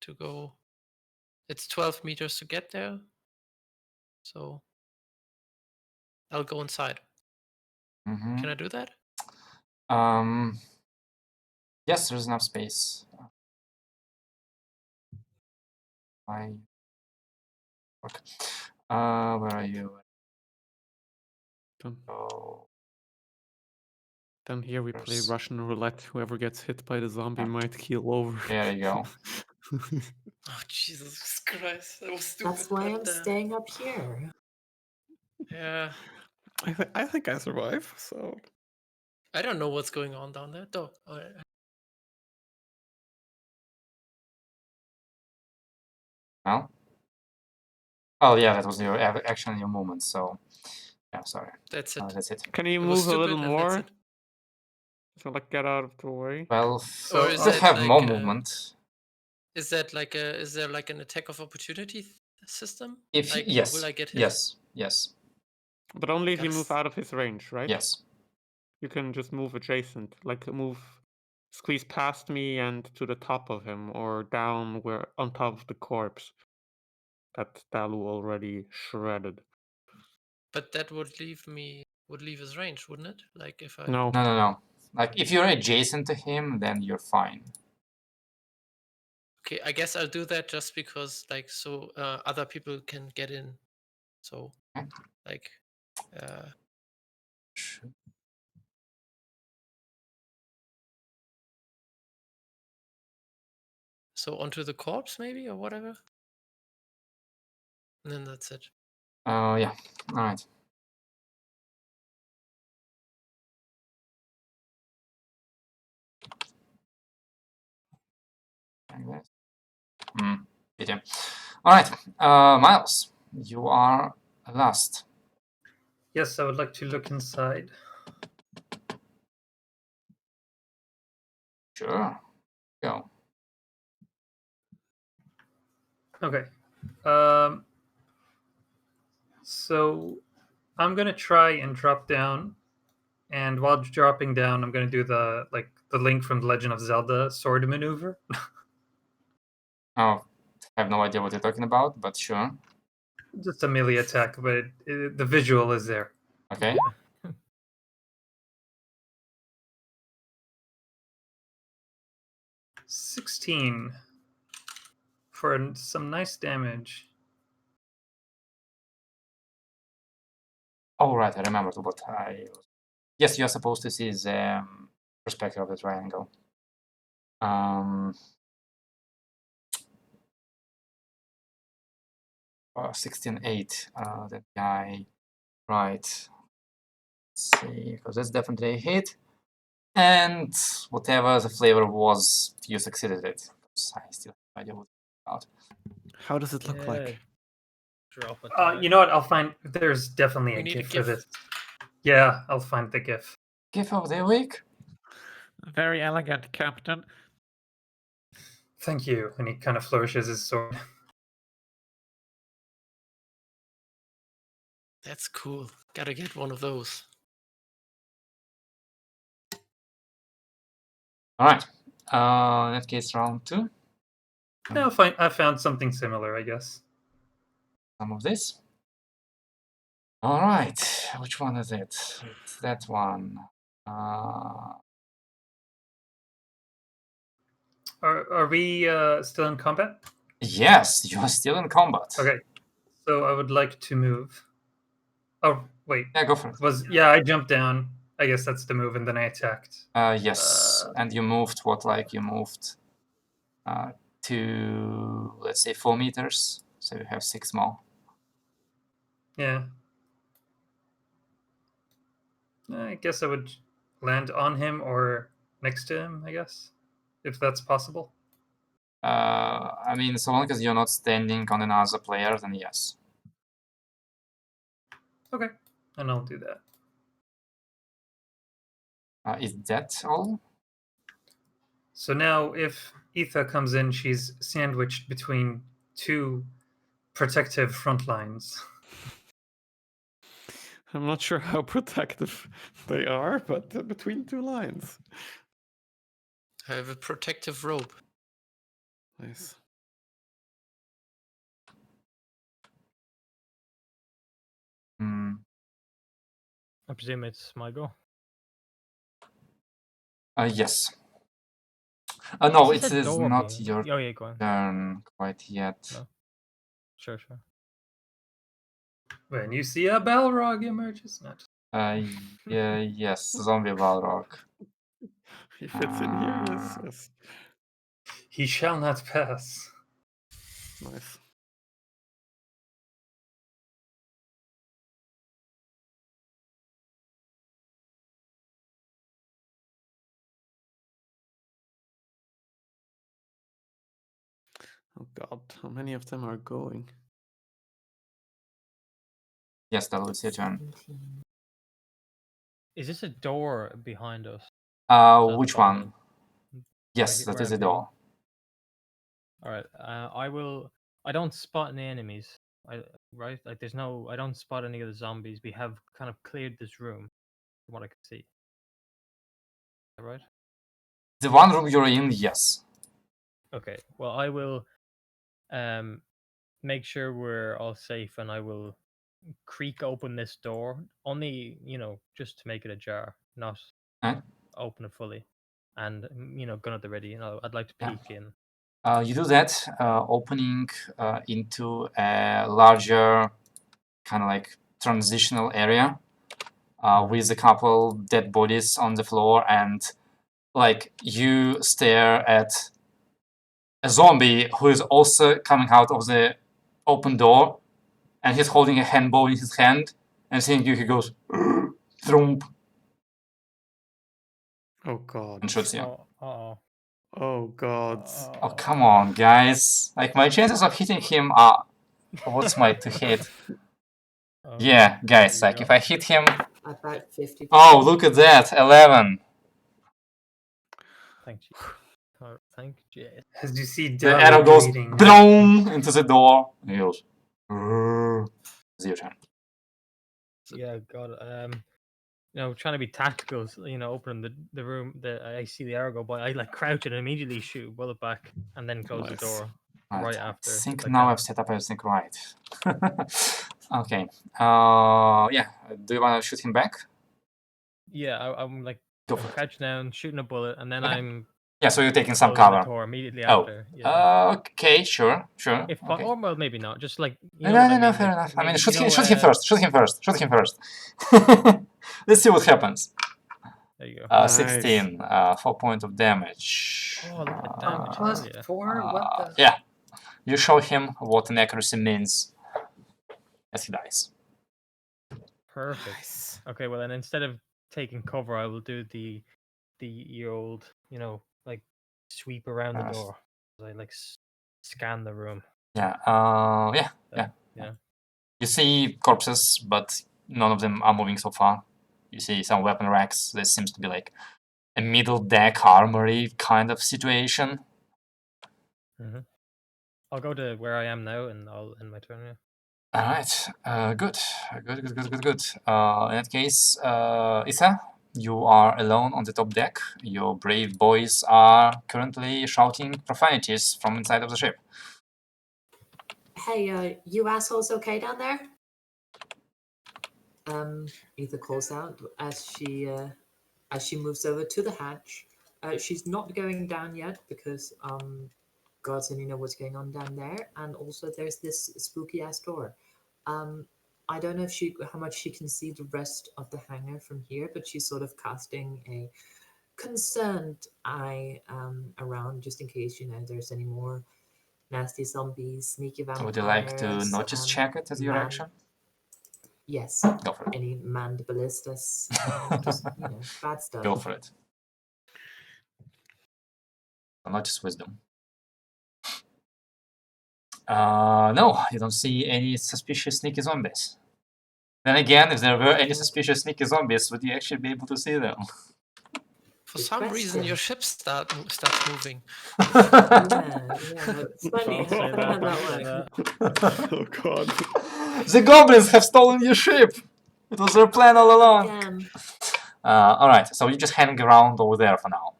to go. It's 12 meters to get there, so I'll go inside. Mhm. Can I do that? Yes, there's enough space. I. Okay. Where are you? Done. Oh, Then here we play Yes. Russian roulette. Whoever gets hit by the zombie Yeah. might keel over. there you go. Oh Jesus Christ! That was stupid. That's why but, I'm staying up here. Yeah, I think I survive. So I don't know what's going on down there, though. Well. Oh yeah, that was your action, your movement. So yeah, sorry. That's it. That's it. can you It was move a little stupid, and that's more? it. So like get out of the way. Well, Or is still that have more like, movement. Is that like a? Is there like an attack of opportunity system? If Like, yes, will I get hit? yes, But only if you Gotta move s- out of his range, right? yes. You can just move adjacent, like move, squeeze past me and to the top of him, or down where on top of the corpse that Dalu already shredded. But that would leave his range, wouldn't it? Like if I. No, No. Like if you're adjacent to him, then you're fine. Okay, I guess I'll do that just because, like, so other people can get in. So, Okay. like, so onto the corpse maybe or whatever. And then that's it. Yeah. All right. Like that. Pity. All right, Miles, you are last. Yes, I would like to look inside. Sure. Go. Okay. So I'm gonna try and drop down, and while dropping down, I'm gonna do the Link from the Legend of Zelda sword maneuver. Oh, I have no idea what you're talking about, but sure. Just a melee attack, but the visual is there. Okay. 16 for some nice damage. All right, I remembered what I. Yes, you're supposed to see the perspective of the triangle. 16-8. That guy. Right. Let's see, because that's definitely a hit. And whatever the flavor was, you succeeded it. I still have no idea what it's about. how does it look like? Drop it. You know what? I'll find. There's definitely We a need a GIF for GIF. this. Yeah, I'll find the GIF. GIF of the week? Very elegant, Captain. Thank you. And he kind of flourishes his sword. That's cool. Gotta get one of those. All right. In that case, round 2. No, fine. I found something similar, I guess. Some of this. All right. Which one is it? It's that one. Are we still in combat? Yes, you are still in combat. Okay. So I would like to move. Oh wait. Yeah, go for it. I jumped down. I guess that's the move, and then I attacked. Yes, and you moved what? Like you moved to, let's say, 4 meters. So you have 6 more. Yeah. I guess I would land on him or next to him, I guess, if that's possible. I mean, so long as you're not standing on another player, then yes. Okay, and I'll do that. Is that all? So now, if Aether comes in, she's sandwiched between two protective front lines. I'm not sure how protective they are, but between two lines. I have a protective robe. Nice. Hmm. I presume it's my go. Yes. No, Is it this a is door not being- your Oh yeah, go on. turn quite yet. No. Sure. When you see a Balrog emerges, not. Yeah, yes, zombie Balrog. He fits in here, yes, Ah. yes. He shall not pass. Nice. Oh god, how many of them are going? Yes, that was your turn. 17. Is this a door behind us? Is that the Which bottom one? Yes, Right, that where is the I'm being- door. All right. I don't spot any enemies. Right. Like there's no. I don't spot any of the zombies. We have kind of cleared this room, from what I can see. Is that right? The one room you're in, yes. Okay. Well, I will make sure we're all safe, and I will creak open this door. Only, just to make it ajar, not Right. open it fully. And gun at the ready. I'd like to Yeah. peek in. You do that, opening into a larger kind of like transitional area with a couple dead bodies on the floor, and like you stare at a zombie who is also coming out of the open door, and he's holding a handbow in his hand, and seeing you, he goes thump Oh god. and shoots you. Oh god. Oh, come on, guys. Like, my chances of hitting him are... What's my to hit? Yeah, guys, there you like, go. if I hit him... About 50. Oh, look at that, 11. Thank you. Thank you. As you see The Daru arrow goes bleeding. boom into the door. And he goes... It's your turn. Yeah, God. Trying to be tactical. Opening the room. I see the arrow go by. I like crouch and immediately shoot bullet back, and then close the Nice. door right after. I think if I now can. I've set up everything right. Okay. Yeah. Do you want to shoot him back? Yeah, I'm like Go for it. crouch down, shooting a bullet, and then Okay. I'm Yeah, so you're taking some closing the cover. door immediately Oh. after. Yeah. Okay, sure. If Okay. or well, maybe not. Just like No, what I no, mean. fair like, enough. I mean, maybe, shoot him first. Shoot him first. Let's see what happens. There you go. Nice. 16, 4 points of damage. Oh, look at that damage. Plus hell yeah. 4? What the? Yeah. You show him what an accuracy means as he dies. Perfect. Nice. Okay, well then instead of taking cover, I will do the old, like sweep around the Nice. door. I like scan the room. Yeah. Yeah. You see corpses, but none of them are moving so far. You see some weapon racks. This seems to be like a middle deck armory kind of situation. I'll go to where I am now, and I'll end my turn. Yeah. All right. Good. In that case, Issa, you are alone on the top deck. Your brave boys are currently shouting profanities from inside of the ship. Hey, you assholes okay down there? Aether calls out as she moves over to the hatch. She's not going down yet because God's only know what's going on down there, and also there's this spooky ass door. I don't know how much she can see the rest of the hangar from here, but she's sort of casting a concerned eye around just in case there's any more nasty zombies, sneaky vampires. Would you like to notice check it as your action? Yes. Go for it. Any manned ballistas, just bad stuff. Go for it. Notice wisdom. No, you don't see any suspicious sneaky zombies. Then again, if there were any suspicious sneaky zombies, would you actually be able to see them? For Good some reason, your question. ship starts moving. Yeah, it's funny, Don't say funny how that. that Don't say works. that. Oh god. The goblins have stolen your ship. It was their plan all along. Again. All right, so you just hang around over there for now.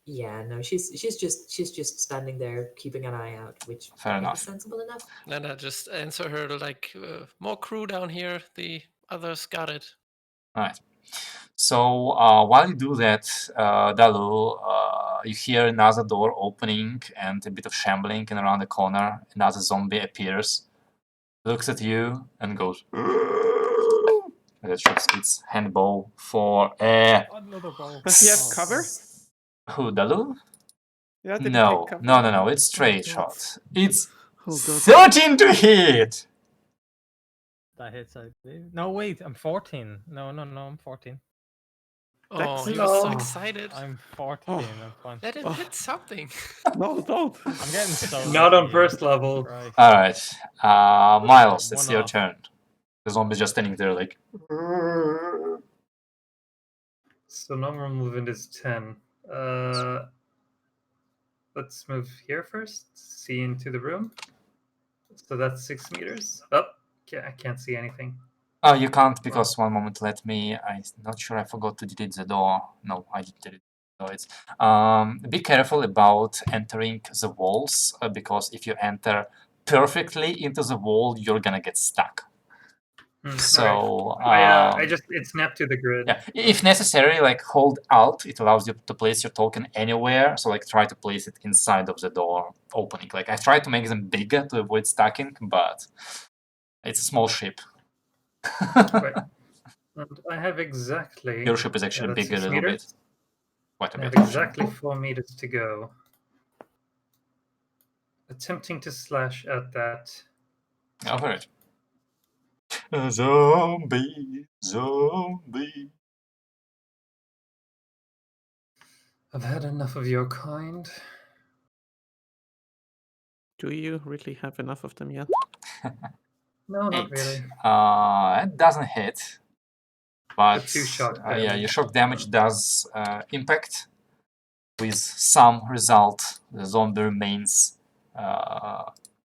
Yeah, no, she's just standing there keeping an eye out, which Fair I think enough. is sensible enough. And I just answer her like, more crew down here. The others got it. All right. So while you do that, Dalu, you hear another door opening and a bit of shambling, and around the corner, another zombie appears, looks at you, and goes. That shoots its hand bow for Another bow. Does he have cover? who, Dalu? Yeah, did he No, take cover? no. It's straight God. shot. It's Oh god. 13 to hit. That hits, I believe. No, wait, I'm 14. No, I'm 14. Oh, That's he was so no. excited. I'm 14. I'm fine. Let him Oh. hit something. No, don't. I'm getting so Not on lucky. first level. Right. All right, Miles, it's One your off. turn. The zombie's just standing there like. So normal movement is 10. Let's move here first. See into the room. So that's 6 meters. Oh, I can't see anything. Oh, you can't because one moment. Let me. I'm not sure. I forgot to delete the door. No, I did delete the door. It's be careful about entering the walls because if you enter perfectly into the wall, you're gonna get stuck. So I just it snapped to the grid. yeah, if necessary, like hold Alt. It allows you to place your token anywhere. So like try to place it inside of the door opening. Like I try to make them bigger to avoid stacking, but it's a small ship. Right. And I have exactly. Your ship is actually that's bigger a 6 little bit. meters. Quite a I have bit. exactly 4 meters to go. Attempting to slash at that. Go for it. Zombie. I've had enough of your kind. Do you really have enough of them yet? No, not 8. really. It doesn't hit. But The 2 shock yeah, damage. your shock damage does impact. With some result, the zombie remains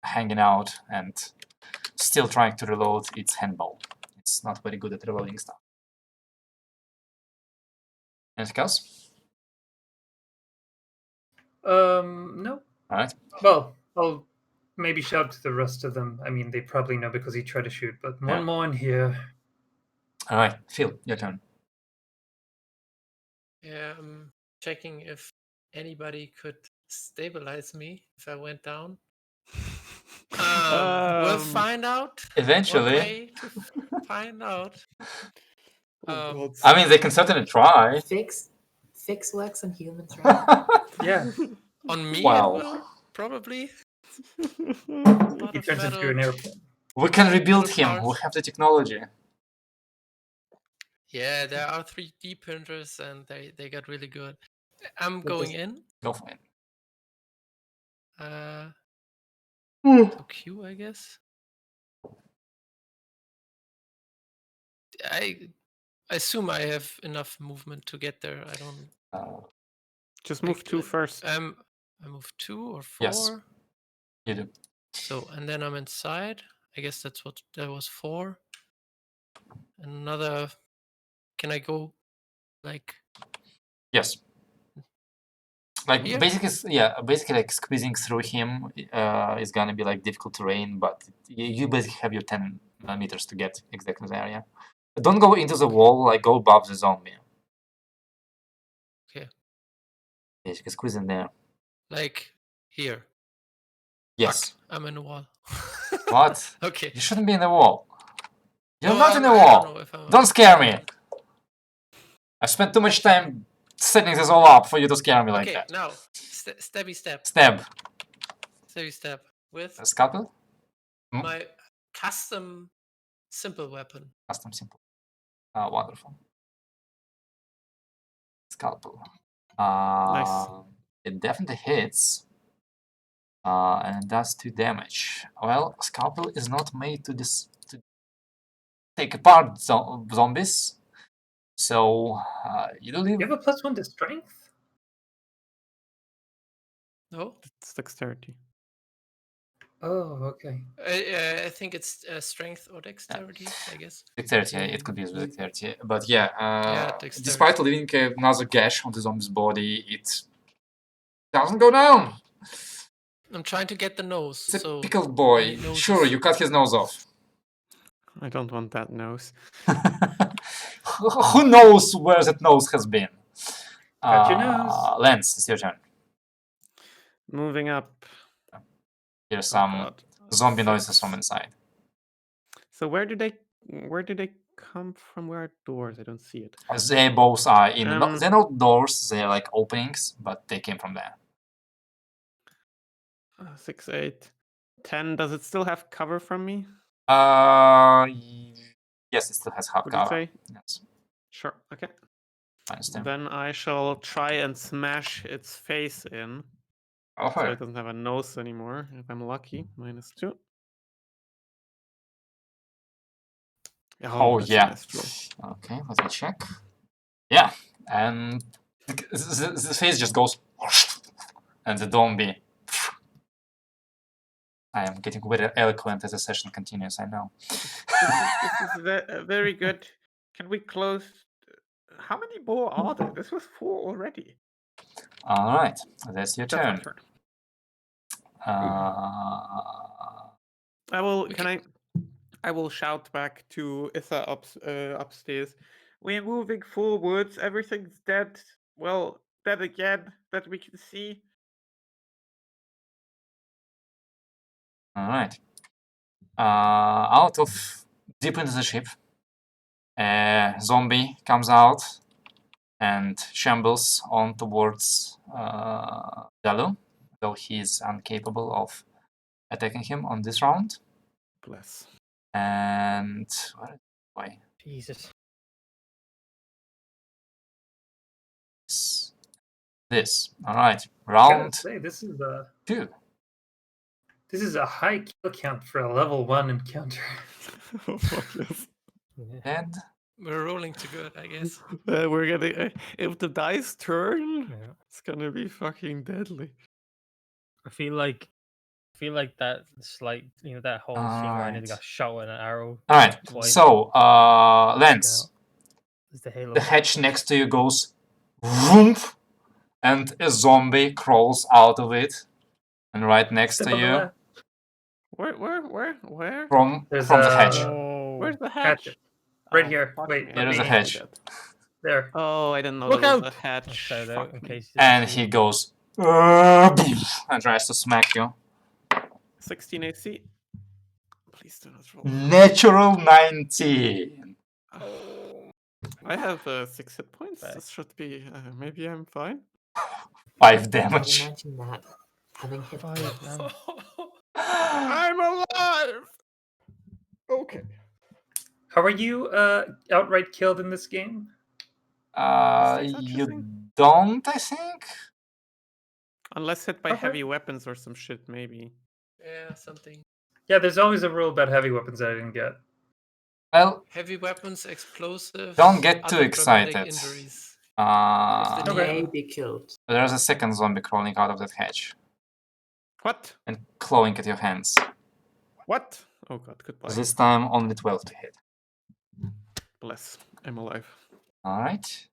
hanging out and still trying to reload its handball. It's not very good at reloading stuff. Anything else? No. Alright. Well, I'll maybe shout to the rest of them. I mean, they probably know because he tried to shoot, but one Yeah. more in here. Alright, Phil, your turn. Yeah, I'm checking if anybody could stabilize me if I went down. We'll find out. Eventually. One way to find out. Oh, I mean, they can certainly try. Fix works on humans, right? Yeah. On me, Wow. it will probably. He turns into an airplane. We can rebuild metal him. We parts. have the technology. Yeah, there are 3D printers and they got really good. I'm going in. Go for it. So Q, I guess. I assume I have enough movement to get there. I don't. Just move 2 first. I move 2 or 4. Yes. You do. So and then I'm inside. I guess that was 4. Another. Can I go, like? Yes. Like Here? basically like squeezing through him is gonna be like difficult terrain, but you basically have your 10 meters to get exactly the area. Don't go into the wall, like go above the zombie. Okay. Basically squeeze in there. Like here. Yes. Fuck, I'm in the wall. What? Okay. You shouldn't be in the wall. You're No, not in the I wall. don't know if I'm- Don't scare me. I spent too much time setting this all up for you to scare me like Okay, that. now stabby stab. Stab. Stabby stab with A scalpel? my custom simple weapon. Custom simple. Wonderful. Scalpel. It definitely hits. And it does 2 damage. Well, Scalpel is not made to take apart zombies. So you do leave. You have a +1 to strength? No, It's dexterity. Oh, okay. I think it's strength or dexterity. I guess. Dexterity, it could be used with dexterity. But yeah, dexterity. despite leaving another gash on the zombie's body, it doesn't go down. I'm trying to get the nose. It's a so pickled boy. any noses? Sure, you cut his nose off. I don't want that nose. Who knows where that nose has been? Cut your nose. Lance, it's your turn. Moving up. Here's Oh, some God. zombie noises 6. from inside. So where do they come from? Where are doors? I don't see it. They both are in. They're not doors. They're like openings, but they came from there. 6, 8, 10. Does it still have cover from me? Yes, it still has half Would you cover. say? Yes, Sure. Okay. I understand. Then I shall try and smash its face in. So Okay. it doesn't have a nose anymore. If I'm lucky, -2. Oh that's a yeah. nice roll. Okay, let me check. Yeah, and the face just goes, and the zombie. I am getting very eloquent as the session continues. I know. This is very good. Can we close? How many more are there? This was 4 already. All right, that's your That's my turn. turn. Uh, I will shout back to Issa upstairs. We're moving forwards. Everything's dead. Well, dead again that we can see. all right. Out of deep into the ship, a zombie comes out and shambles on towards Dalu, though he is incapable of attacking him on this round. Bless. And why? Jesus. This. All right. I Round gotta say, this 2. is a high kill count for a level 1 encounter. Oh, fuck yes. Yeah. And We're rolling too good, I guess. We're gonna. If the dice turn, Yeah. it's gonna be fucking deadly. I feel like that slight, that whole scene where I nearly Alright. got shot with an arrow. all right. Twice. So, Lance, Is the Halo. the hatch next to you goes whoomp, and a zombie crawls out of it, and right next Step to on the you left. Where? from There's the hatch. Oh. Where's the hatch? Hatchet. Right Oh, here. fuck Wait, me, let There is a me- hatch. There. Oh, I didn't know Look there was out! a hatch. Shout out in Fuck me. case you And didn't he see. goes and tries to smack you. 16 AC. Please do not roll. Natural 19. Oh. I have 6 hit points. Back. This should be. Maybe I'm fine. 5 Can damage. you imagine that? Having hit 5 points. damage. I'm alive. Okay. How are you outright killed in this game? Is that You interesting? don't, I think? Unless hit by Okay. heavy weapons or some shit, maybe. Yeah, something. Yeah, there's always a rule about heavy weapons that I didn't get. Well, Heavy weapons, explosives. don't get too other traumatic excited. Injuries. Uh, the Okay. May be killed. There's a second zombie crawling out of that hatch What? and clawing at your hands. What? Oh god, goodbye. This time only 12 to hit. Bless. I'm alive. Alright.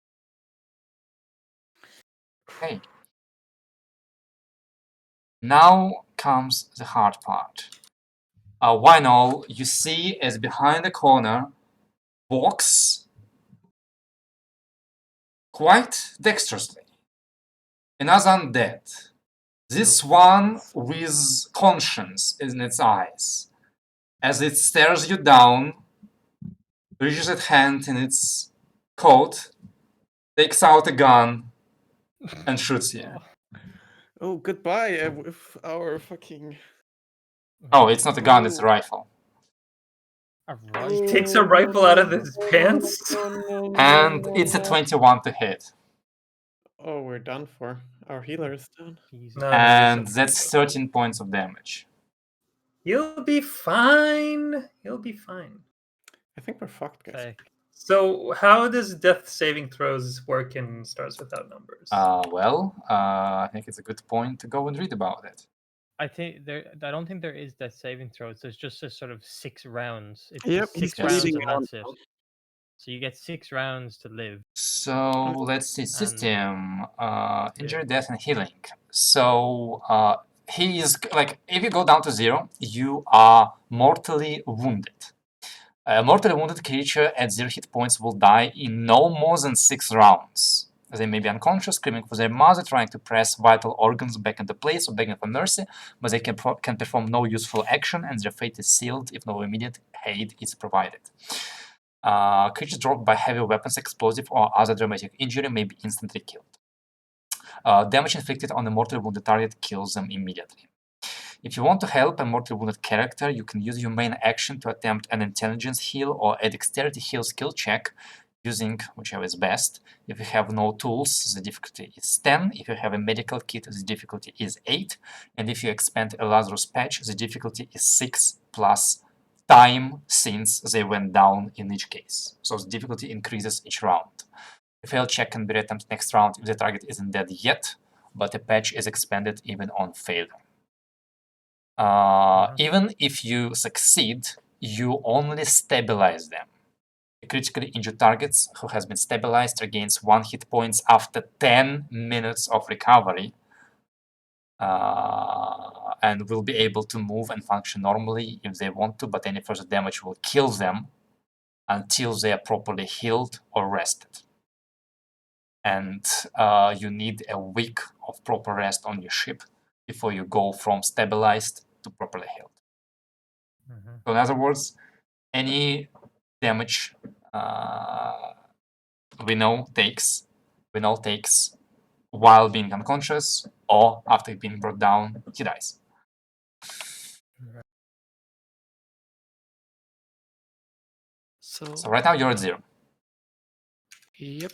Okay. Now comes the hard part. Wynol, you see as behind the corner walks quite dexterously another undead. This Oh, one goodness. with conscience in its eyes. As it stares you down, reaches its hand in its coat, takes out a gun, and shoots you. Oh, goodbye with our fucking. Oh, it's not a gun, it's a Oh. rifle. A He rifle. takes a rifle out of his pants. And it's a 21 to hit. Oh, we're done for. Our healer is done. Jesus. No, And listen. that's 13 points of damage. You'll be fine. You'll be fine. I think we're fucked, guys. Sick. So how does death saving throws work in Stars Without Numbers? I think it's a good point to go and read about it. I don't think there is that saving throws. There's just a sort of 6 rounds. It's Yep, just he's 6 rounds bleeding and on. that's it. So you get 6 rounds to live. So let's see, system, injury, Yeah. death, and healing. So he is like, if you go down to 0, you are mortally wounded. A mortally wounded creature at 0 hit points will die in no more than 6 rounds. They may be unconscious, screaming for their mother, trying to press vital organs back into place or begging for mercy, but they can perform no useful action, and their fate is sealed if no immediate aid is provided. Creatures dropped by heavy weapons, explosive, or other dramatic injury may be instantly killed. Damage inflicted on a mortally wounded target kills them immediately. If you want to help a mortally wounded character, you can use your main action to attempt an intelligence heal or a dexterity heal skill check, using whichever is best. If you have no tools, the difficulty is 10. If you have a medical kit, the difficulty is 8. And if you expend a Lazarus patch, the difficulty is 6 plus time since they went down in each case. So the difficulty increases each round. A failed check can be reattempted next round if the target isn't dead yet, but a patch is expended even on failure. Even if you succeed, you only stabilize them. Critically injured targets who has been stabilized regains 1 hit points after 10 minutes of recovery, and will be able to move and function normally if they want to, but any further damage will kill them until they are properly healed or rested. And you need a week of proper rest on your ship before you go from stabilized to properly healed. So in other words, any damage we know takes while being unconscious or after being brought down, he dies. So right now you're at 0. Yep.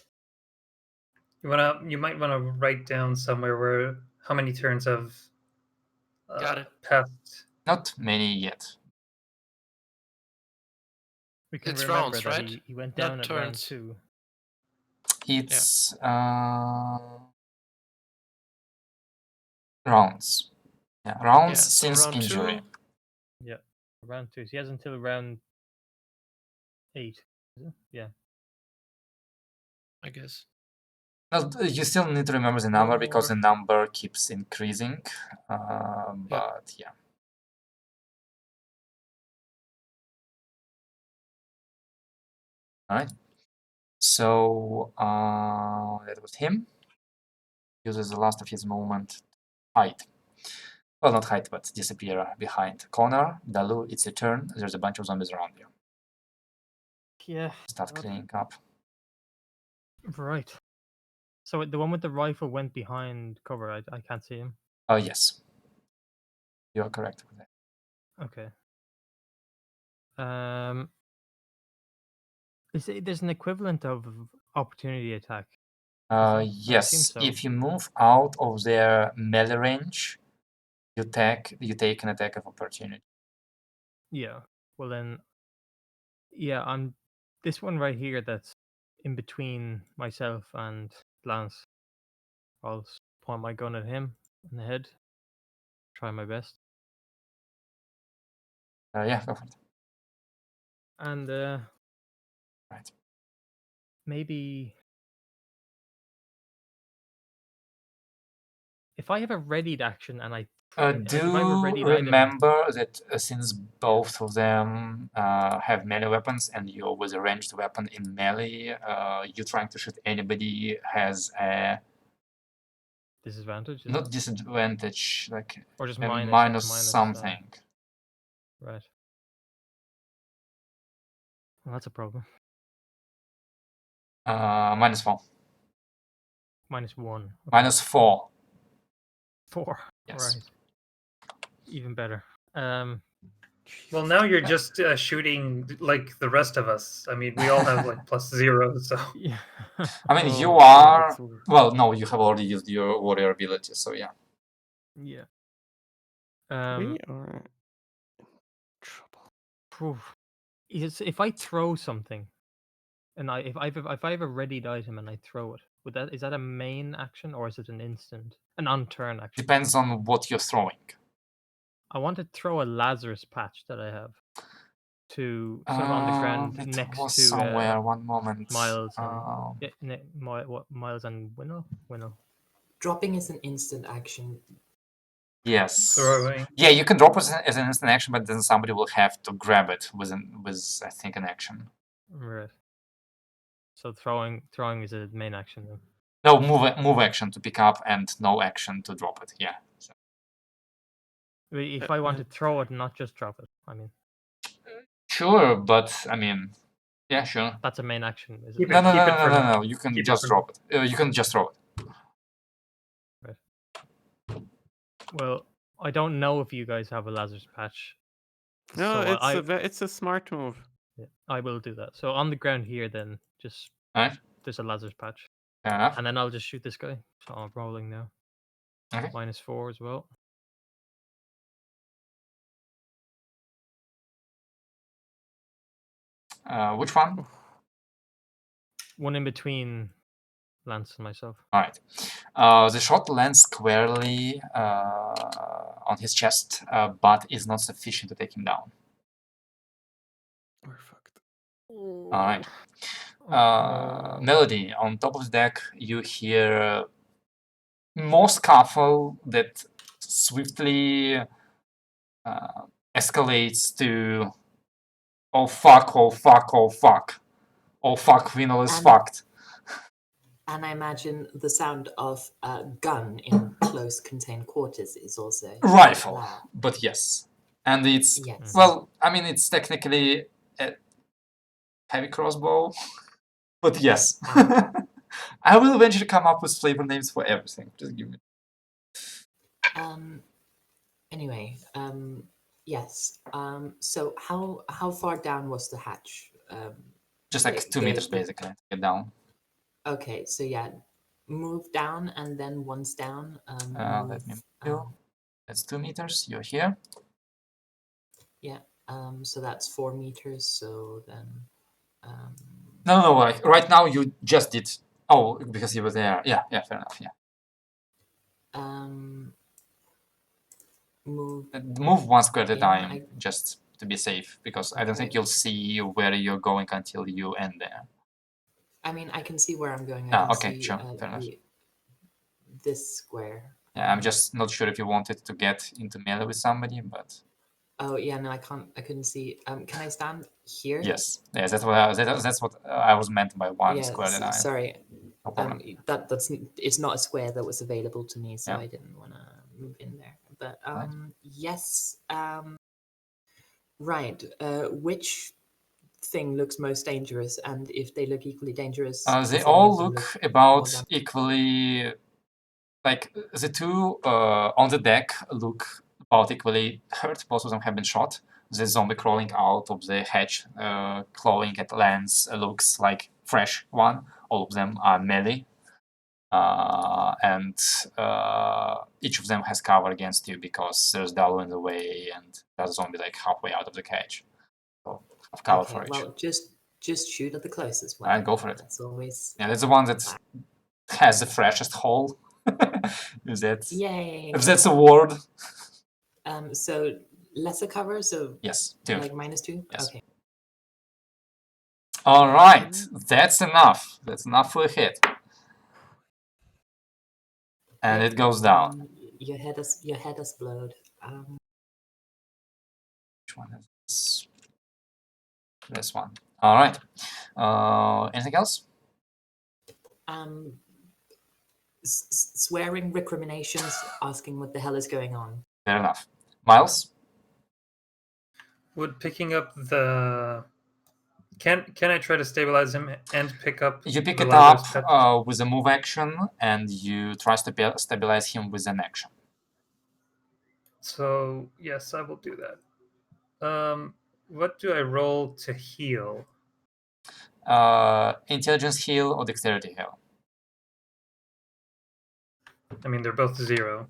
You might wanna write down somewhere where how many turns have Got it. passed. Not many yet. We can It's remember rounds, that right? he went Not down at round turns. 2. It's rounds. Yeah, rounds so since round injury. 2. Yeah, round 2. So he has until round 8. Is it? Yeah. I guess. No, you still need to remember the No number because the more. number keeps increasing. But yeah. All right. So that was him. Uses the last of his movement to hide. Well, not hide, but disappear behind corner. Dalu, it's your turn. There's a bunch of zombies around you. Yeah. Start cleaning up. Right. So the one with the rifle went behind cover. I can't see him. Oh, yes. You are correct with that. Okay. There's an equivalent of opportunity attack. I assume Yes, so. if you move out of their melee range, you take an attack of opportunity. Yeah. Well then, yeah, on this one right here that's in between myself and Lance, I'll point my gun at him in the head. Try my best. Yeah, go for it. And Right. maybe if I have a readied action and if I have a Do readied item, remember that since both of them have melee weapons and you're with a ranged weapon in melee, you trying to shoot anybody has a disadvantage, is not it? disadvantage, like Or just a minus, it's minus minus, something. Right. Well, that's a problem. -4. -1. Okay. -4. 4. Yes. Right. Even better. Well, now you're just shooting like the rest of us. I mean, we all have like +0, so Yeah. I mean, you Oh, are. that's weird. Well, no, you have already used your warrior ability, so yeah. Yeah. We are in trouble. If I throw something, And if I have a readied item and I throw it, is that a main action or is it an instant, an on-turn action? Depends on what you're throwing. I want to throw a Lazarus patch that I have to sort of on the ground It next was to somewhere. One moment. Miles and Miles and Winnow. Dropping is an instant action. Yes. Throwing. Yeah, you can drop it as an instant action, but then somebody will have to grab it with I think an action. Right. So throwing is a main action then. No, move action to pick up and no action to drop it. Yeah. So. If I want to throw it, not just drop it. I mean. Sure, but I mean, yeah, sure. That's a main action, is it? Keep it, No. for now. You can Keep it just for drop it. You can just throw it. Right. Well, I don't know if you guys have a Lazarus patch. No, so it's a smart move. Yeah, I will do that. So on the ground here, then just Alright. there's a Lazarus patch, Fair enough. and then I'll just shoot this guy. So I'm rolling now. Okay. -4 as well. Which one? One in between Lance and myself. All right. The shot lands squarely on his chest, but is not sufficient to take him down. We're fucked. All right. Oh. Melody, on top of the deck, you hear more scuffle that swiftly escalates to oh fuck, oh fuck, oh fuck. Oh fuck, Vinal is fucked. And I imagine the sound of a gun in close contained quarters is also Rifle, loud. but yes. And it's, Yes. well, I mean, it's technically a heavy crossbow, but yes. I will eventually come up with flavor names for everything. Just give me. Anyway, yes. So how far down was the hatch? Just like 2 meters, basically, to get down. Okay, so yeah, move down, and then once down, Let me move. That's 2 meters. You're here. Yeah. So that's 4 meters. So then. No. Like right now, you just did. Oh, because you were there. Yeah. Fair enough. Yeah. Move 1 square at a time, just to be safe, because I don't think you'll see where you're going until you end there. I mean, I can see where I'm going. Okay, sure, fair enough. This square. Yeah, I'm just not sure if you wanted to get into melee with somebody, but. Oh yeah, no, I can't. I couldn't see. Can I stand here? Yes. That's what I was meant by 1 square at a time. Sorry. No problem. It's not a square that was available to me, so Yeah. I didn't want to move in there. But yes. Right. Which thing looks most dangerous, and if they look equally dangerous, They all look about equally. Like the two on the deck look about equally hurt. Both of them have been shot. The zombie crawling out of the hatch, clawing at Lance, looks like fresh one. All of them are melee, and each of them has cover against you because there's Dalu in the way, and there's a zombie like halfway out of the cage. So have cover for each. Well, just shoot at the closest one. Alright, go for it. That's always. Yeah, that's the one that has the freshest hole. Is that? Yay! If that's a word. So lesser cover. So yes, 2. Like -2. Yes. Okay. All right, that's enough. That's enough for a hit. And it goes down. Your head is blowed. Which one is this? This one. All right. Anything else? Swearing, recriminations, asking what the hell is going on. Fair enough. Miles? Would picking up the... Can I try to stabilize him and pick up... You pick the it Lazarus up pet? with a move action, and you try to stabilize him with an action. So, yes, I will do that. What do I roll to heal? Intelligence heal or dexterity heal? I mean, they're both 0.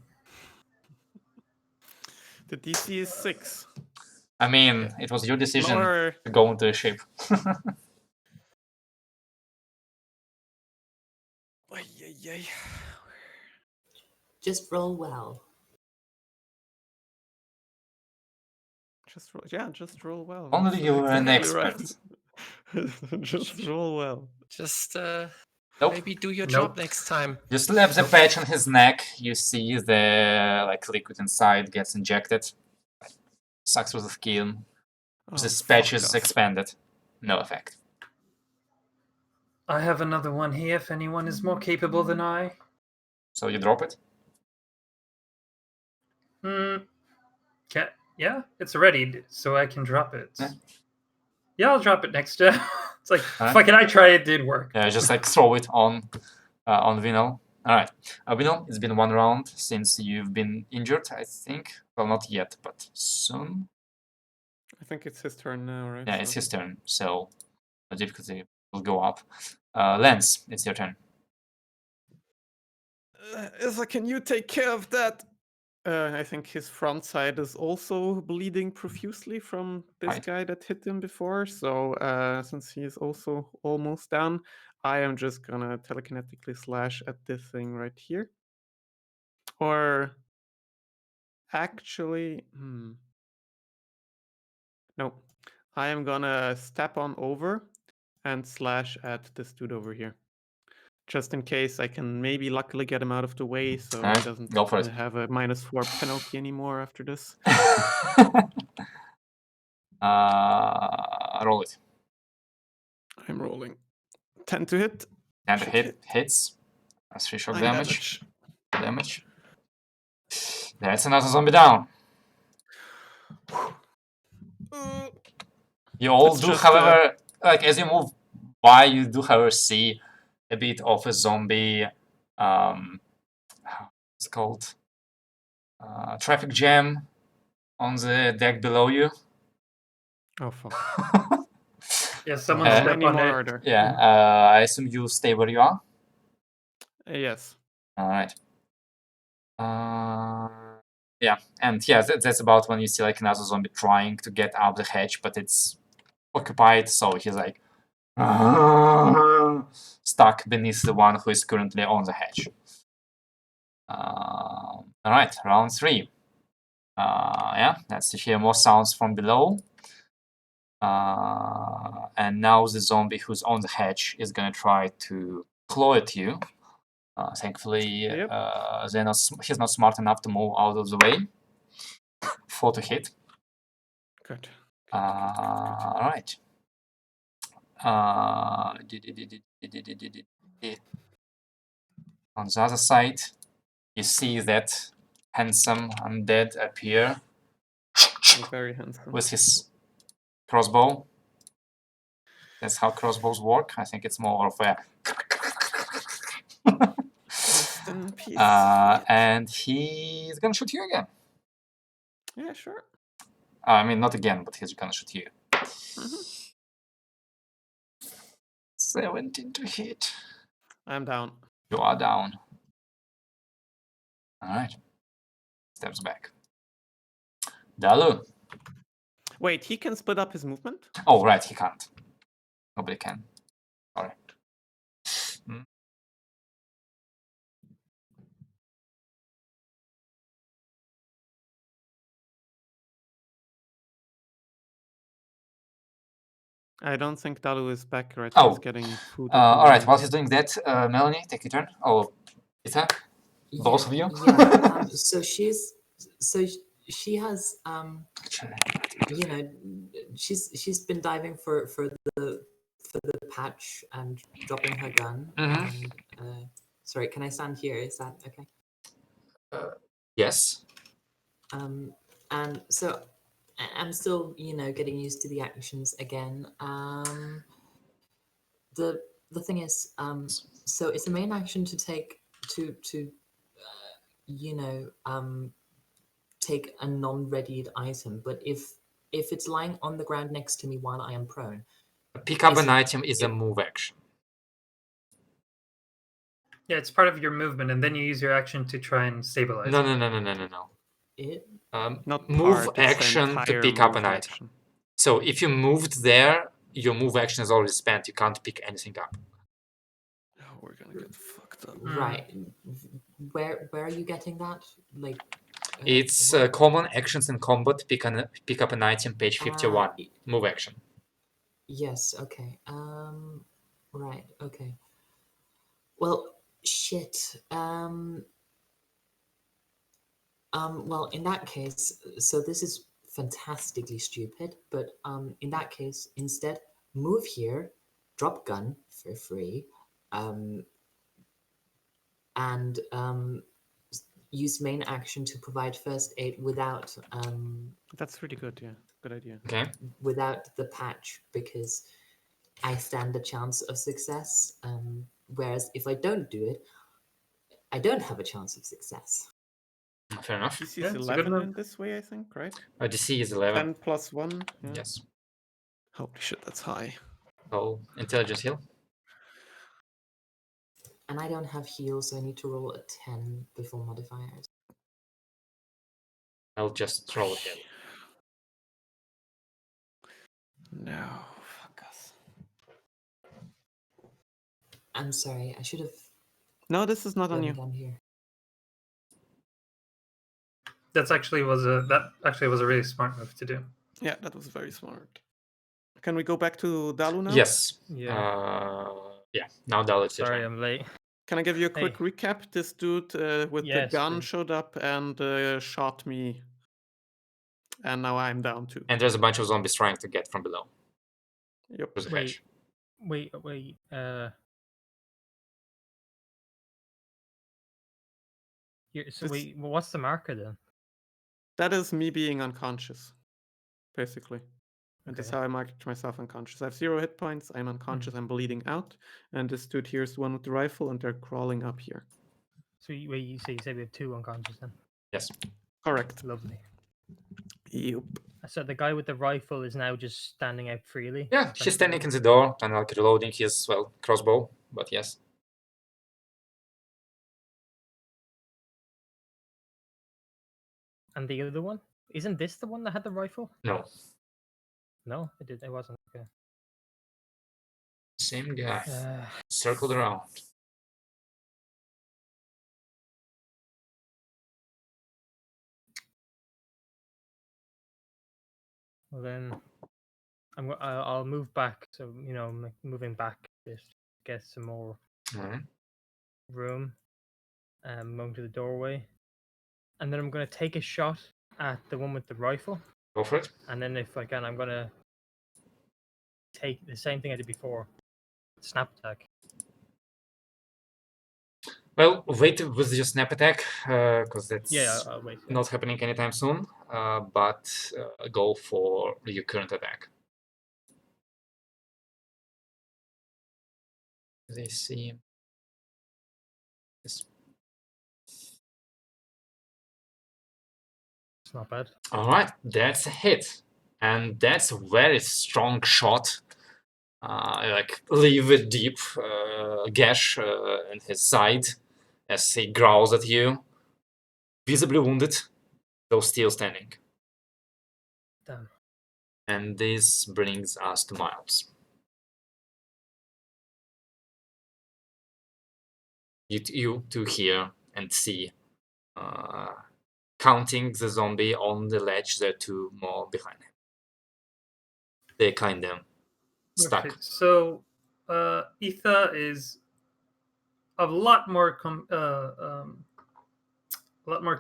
The DC is 6. I mean, it was your decision Or to go into the ship. Yay. Just roll well. Just roll well. Only that's you were an exactly expert. right. Just roll well. Just Nope. maybe do your Nope. job next time. You slap the patch on his neck. You see the liquid inside gets injected. Sucks through the skin. Oh, This patch fuck is off. expanded. No effect. I have another one here if anyone is more capable than I. So you drop it. Yeah, it's ready, so I can drop it. Yeah. Yeah, I'll drop it next time. It's like, Alright. fucking I tried, it did work. Yeah, just like throw it on Vinal. All right, Vinal. It's been one round since you've been injured. I think. Well, not yet, but soon. I think it's his turn now, right? Yeah, it's his turn. So the difficulty will go up. Lance, it's your turn. Ilsa, can you take care of that? I think his front side is also bleeding profusely from this Right. guy that hit him before. So since he is also almost down, I am just gonna telekinetically slash at this thing right here. Or actually, no, I am gonna step on over and slash at this dude over here. Just in case I can maybe luckily get him out of the way so he Alright, doesn't go for it. have a -4 penalty anymore after this. Roll it. I'm rolling. 10 to hit. And Should hits. That's 3 short 9 damage. That's another zombie down. You all It's do, just, however, like as you move by, you do, however, see a bit of a zombie. It's called traffic jam on the deck below you. Oh fuck. Yeah, someone How step Many on more it. are there? Yeah, I assume you stay where you are. Yes. All right. Yeah, and yeah, that's about when you see like another zombie trying to get out the hatch, but it's occupied, so he's like stuck beneath the one who is currently on the hatch. All right, round 3. Yeah, let's hear more sounds from below. And now the zombie who's on the hatch is gonna try to claw at you. Thankfully, Yep. he's not smart enough to move out of the way. 4 to hit. Good. All right. On the other side, you see that handsome undead appear Very handsome. with his crossbow. That's how crossbows work. I think it's more of a Rest in peace. and he's gonna shoot you again. Yeah, sure. I mean, not again, but he's gonna shoot you. 17 to hit. I'm down. You are down. All right. Steps back. Dalu. Wait, he can split up his movement? Oh, right, he can't. Nobody can. Sorry. I don't think Dalu is back, right? Oh. He's getting food. All right, while he's doing that, Melanie, take your turn. Oh, Aether, both of you. Yeah. So she has you know, she's been diving for the patch and dropping her gun. Mhm. And sorry, can I stand here? Is that okay? Yes. And so I'm still, getting used to the actions again. The thing is, so it's a main action to take take a non-readied item, but if it's lying on the ground next to me while I am prone, Pick up an item is a move action. Yeah, it's part of your movement, and then you use your action to try and stabilize. No. it Not Move part, it's the action to entire pick up move an item. action. So if you moved there, your move action is already spent. You can't pick anything up. Oh, we're gonna get fucked. Right. Where are you getting that? Like, It's what? common actions in combat. Pick up an item, page 51. Move action. Yes. Okay. Right. Okay. Well, shit. Well, in that case, so this is fantastically stupid, but in that case, instead, move here, drop gun for free, and use main action to provide first aid without That's really good. Yeah, good idea. Okay. without the patch, because I stand a chance of success. Whereas if I don't do it, I don't have a chance of success. Fair enough. DC Yeah, is it's a good 11 move. in this way, I think, right? DC is 11. 10 plus 1. Yeah. Yes. Holy shit, that's high. So intelligence heal. And I don't have heal, so I need to roll a 10 before modifiers. I'll just roll ahead. No, fuck us. I'm sorry, I should have No, this is not on gone you. down here. That actually was a really smart move to do. Yeah, that was very smart. Can we go back to Dalu now? Yes. Yeah. Yeah. Now Dalit is Sorry, turn. I'm late. Can I give you a quick Hey. recap? This dude with the Yes, gun please. showed up and shot me. And now I'm down too. And there's a bunch of zombies trying to get from below. Yep. There's a Wait. hatch. Wait. So This- wait, well, what's the marker then? That is me being unconscious, basically. And that's Okay. how I marked myself unconscious. I have 0 hit points, I'm unconscious, I'm bleeding out. And this dude here is the one with the rifle, and they're crawling up here. So you say we have 2 unconscious then? Yes. Correct. Lovely. Yep. So the guy with the rifle is now just standing out freely? Yeah, Like, he's standing in the door and like reloading his crossbow. But yes. And the other one? Isn't this the one that had the rifle? No. No, it wasn't. Okay. Same guy. Uh, Circled around. well then, I'll move back. So moving back, just get some more Mhm. room. Going to the doorway, and then I'm gonna take a shot at the one with the rifle. Go for it. And then if I can, I'm gonna take the same thing I did before. Snap attack. Well, wait with your snap attack, because that's Yeah, I'll wait. not happening anytime soon. But go for your current attack. They see. Yes. It's not bad. All right, that's a hit, and that's a very strong shot. Like leave a deep gash in his side as he growls at you, visibly wounded, though still standing. Damn. And this brings us to Miles. You two hear and see, counting the zombie on the ledge, there are 2 more behind him. They're kind of stuck. Okay, so Aether is a lot more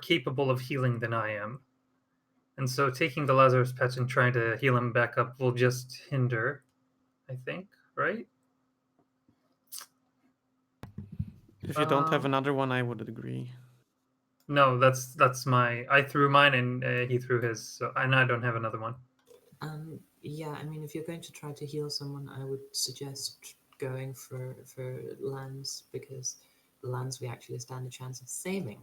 capable of healing than I am, and so taking the Lazarus patch and trying to heal him back up will just hinder, I think, right? If you don't have Um, another one, I would agree. No, that's my. I threw mine and he threw his, so and I don't have another one. Yeah, I mean, if you're going to try to heal someone, I would suggest going for lands, because lands we actually stand a chance of saving.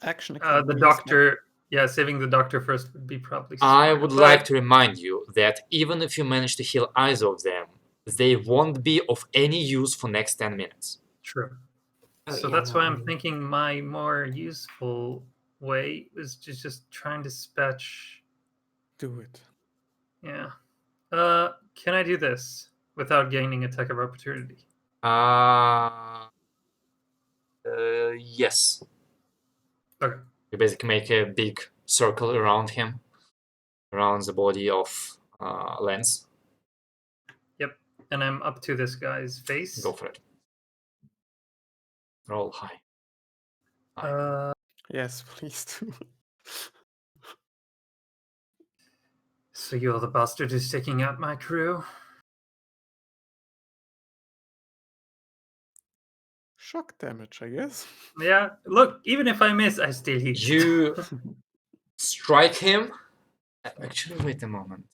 Action The economy. doctor, yeah, saving the doctor first would be probably. I smart, would but- like to remind you that even if you manage to heal either of them, they won't be of any use for next 10 minutes. True. Oh, So yeah, that's no, why I I'm mean- thinking my more useful way is just trying to dispatch. Do it. Yeah. Can I do this without gaining attack of opportunity? Yes. Okay. You basically make a big circle around him, around the body of Lance. Yep. And I'm up to this guy's face. Go for it. Roll high. Yes, please do. So you're the bastard who's taking out my crew? Shock damage, I guess. Yeah. Look, even if I miss, I still hit. You strike him. Actually, wait a moment.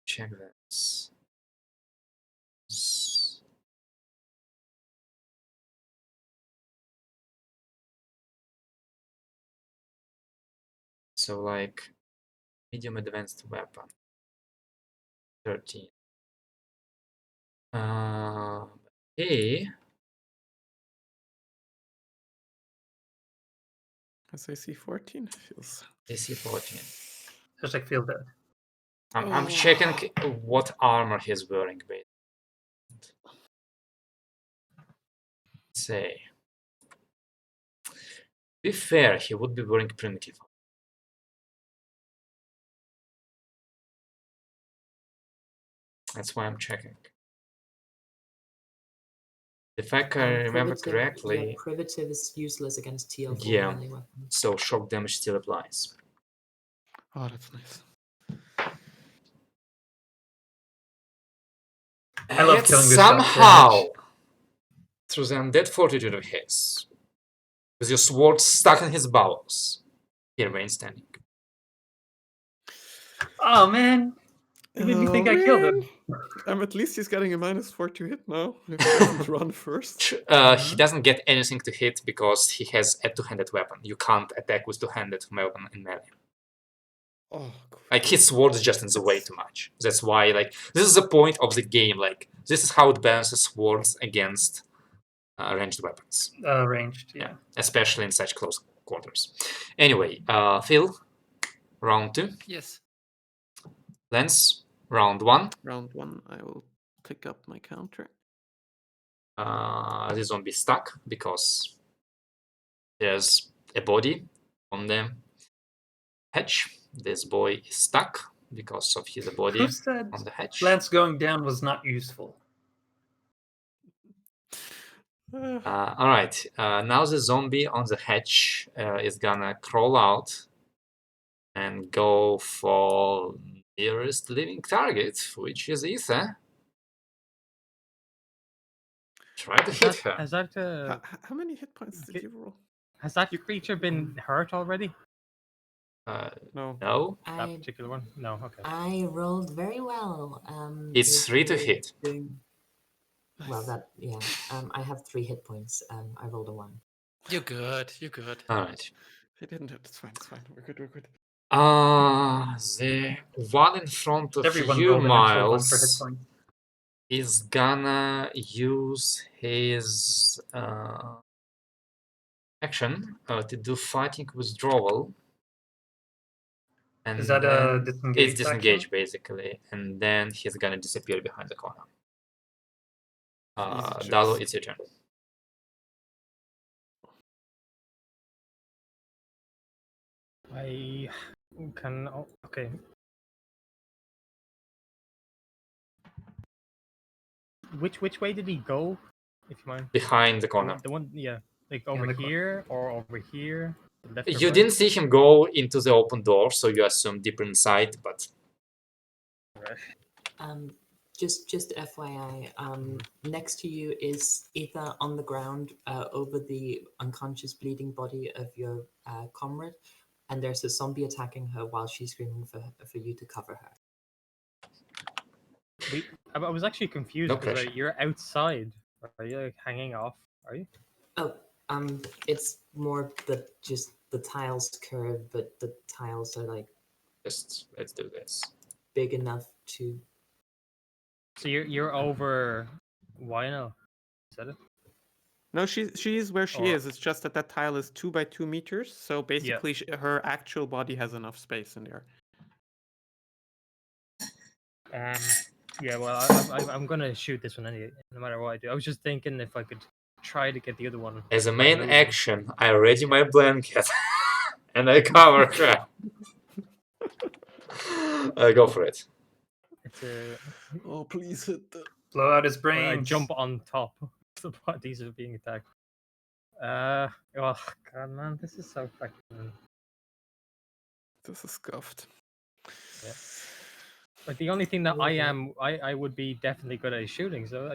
Check this. So, like, medium advanced weapon. 13. He SAC 14 feels. AC 14. Hashtag feel dead. I'm checking what armor he's wearing. Wait. Say. Be fair, he would be wearing primitive. That's why I'm checking. If I can remember correctly, primitive is useless against TL4 yeah. melee weapons. So shock damage still applies. Oh, that's nice. I love Yet killing with shock somehow, damage. through the undead fortitude of his, with your sword stuck in his bowels, he remains standing. Oh man. It made me think I killed him. At least he's getting a -4 to hit now. If he doesn't run first. He doesn't get anything to hit because he has a two-handed weapon. You can't attack with two-handed weapon in melee. Oh, Like, his sword is just in the way too much. That's why, like, this is the point of the game. Like, this is how it balances swords against ranged weapons. Ranged, yeah. Especially in such close quarters. Anyway, Phil, round 2. Yes. Lance, round 1. Round 1, I will pick up my counter. The zombie stuck because there's a body on the hatch. This boy is stuck because of his body Who said on the hatch. Lance going down was not useful? Alright, now the zombie on the hatch is gonna crawl out and go for nearest living target, which is Aether. Try to hit her. Has that How many hit points did you roll? has that creature been hurt already? No. No, That particular one? No. Okay. I rolled very well. it's 3 to hit. Well, that yeah. I have 3 hit points. I rolled a 1. You're good. You're good. Alright. He didn't hit. It's fine. It's fine. We're good. We're good. The one in front of Everyone you, rolled an actual 1 for hit Miles, point. is gonna use his action to do fighting withdrawal. And Is that a then disengage it's disengage action? basically, and then he's gonna disappear behind the corner. Easy Dalo, checks. it's your turn. I can. Oh, okay. Which way did he go? If you mind. Behind the corner. The one, yeah, like over the corner. here or over here. Left or You right? didn't see him go into the open door, so you assume deeper inside, but Just FYI, next to you is Aether on the ground over the unconscious bleeding body of your comrade, and there's a zombie attacking her while she's screaming for you to cover her. I was actually confused No because pressure. you're outside. Are you like hanging off? Are you? Oh, it's more that just the tiles curve, but the tiles are like just let's do this. big enough to. So you're over Wino. Is that it? No, she's where she Or- is. It's just that tile is 2 by 2 meters. So basically, her actual body has enough space in there. Yeah, well, I'm gonna shoot this one anyway, no matter what I do. I was just thinking if I could try to get the other one. As a by main moving. action, I ready my blanket and I cover her. I go for it. It's a. Oh, please hit the. Blow out his I brains. jump on top of the bodies of being attacked. Oh god, man, this is so fucking. This is scuffed. Yeah. But the only thing that I would be definitely good at is shooting. So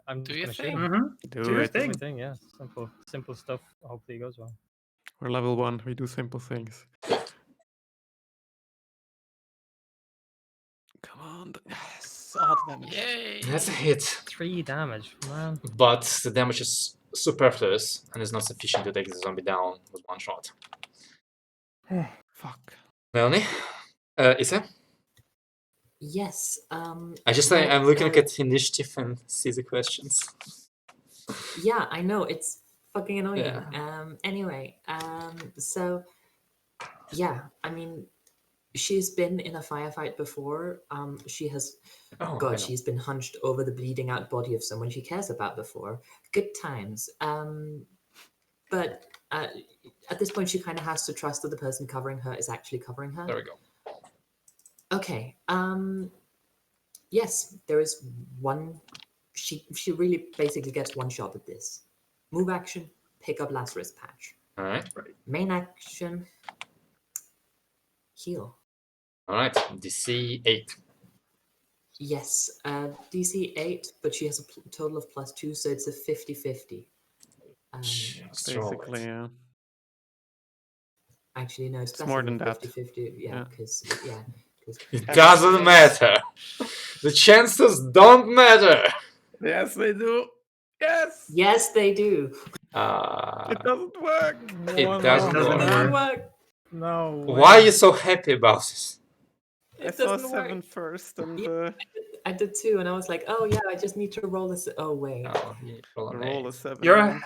I'm Do just your gonna shoot thing. him. Mm-hmm. Do Do your it. Do my thing. thing, yeah. Simple stuff. Hopefully it goes well. We're level 1. We do simple things. Come on. Yes. Odd damage. Yay! That's a hit. 3 damage, man. But the damage is superfluous and is not sufficient to take the zombie down with one shot. Fuck. Melanie? Isa? Yes. I'm well, looking at initiative and see the questions. Yeah, I know it's fucking annoying. Yeah. Anyway, so yeah, I mean, she's been in a firefight before. She has, Oh, I God, know. she's been hunched over the bleeding out body of someone she cares about before. Good times. But at this point, she kind of has to trust that the person covering her is actually covering her. There we go. Okay. Yes, there is one. She really basically gets one shot at this. Move action, pick up Lazarus Patch. Alright. Main action, heal. Alright. DC 8. Yes, DC 8, but she has a total of +2, so it's a 50-50. Let's roll Basically, it. yeah. Actually, no, it's better more than than that. 50-50. Yeah, Yeah. because It doesn't matter. The chances don't matter. Yes, they do. Yes. yes, they do. It doesn't work. It doesn't doesn't work. Doesn't work. work. No. Why are you so happy about this? I It saw doesn't 7 work. first, and Yeah. I did too, and I was like, oh yeah, I just need to roll this. Oh wait. Oh, you roll an roll a 8. 7. You're a again.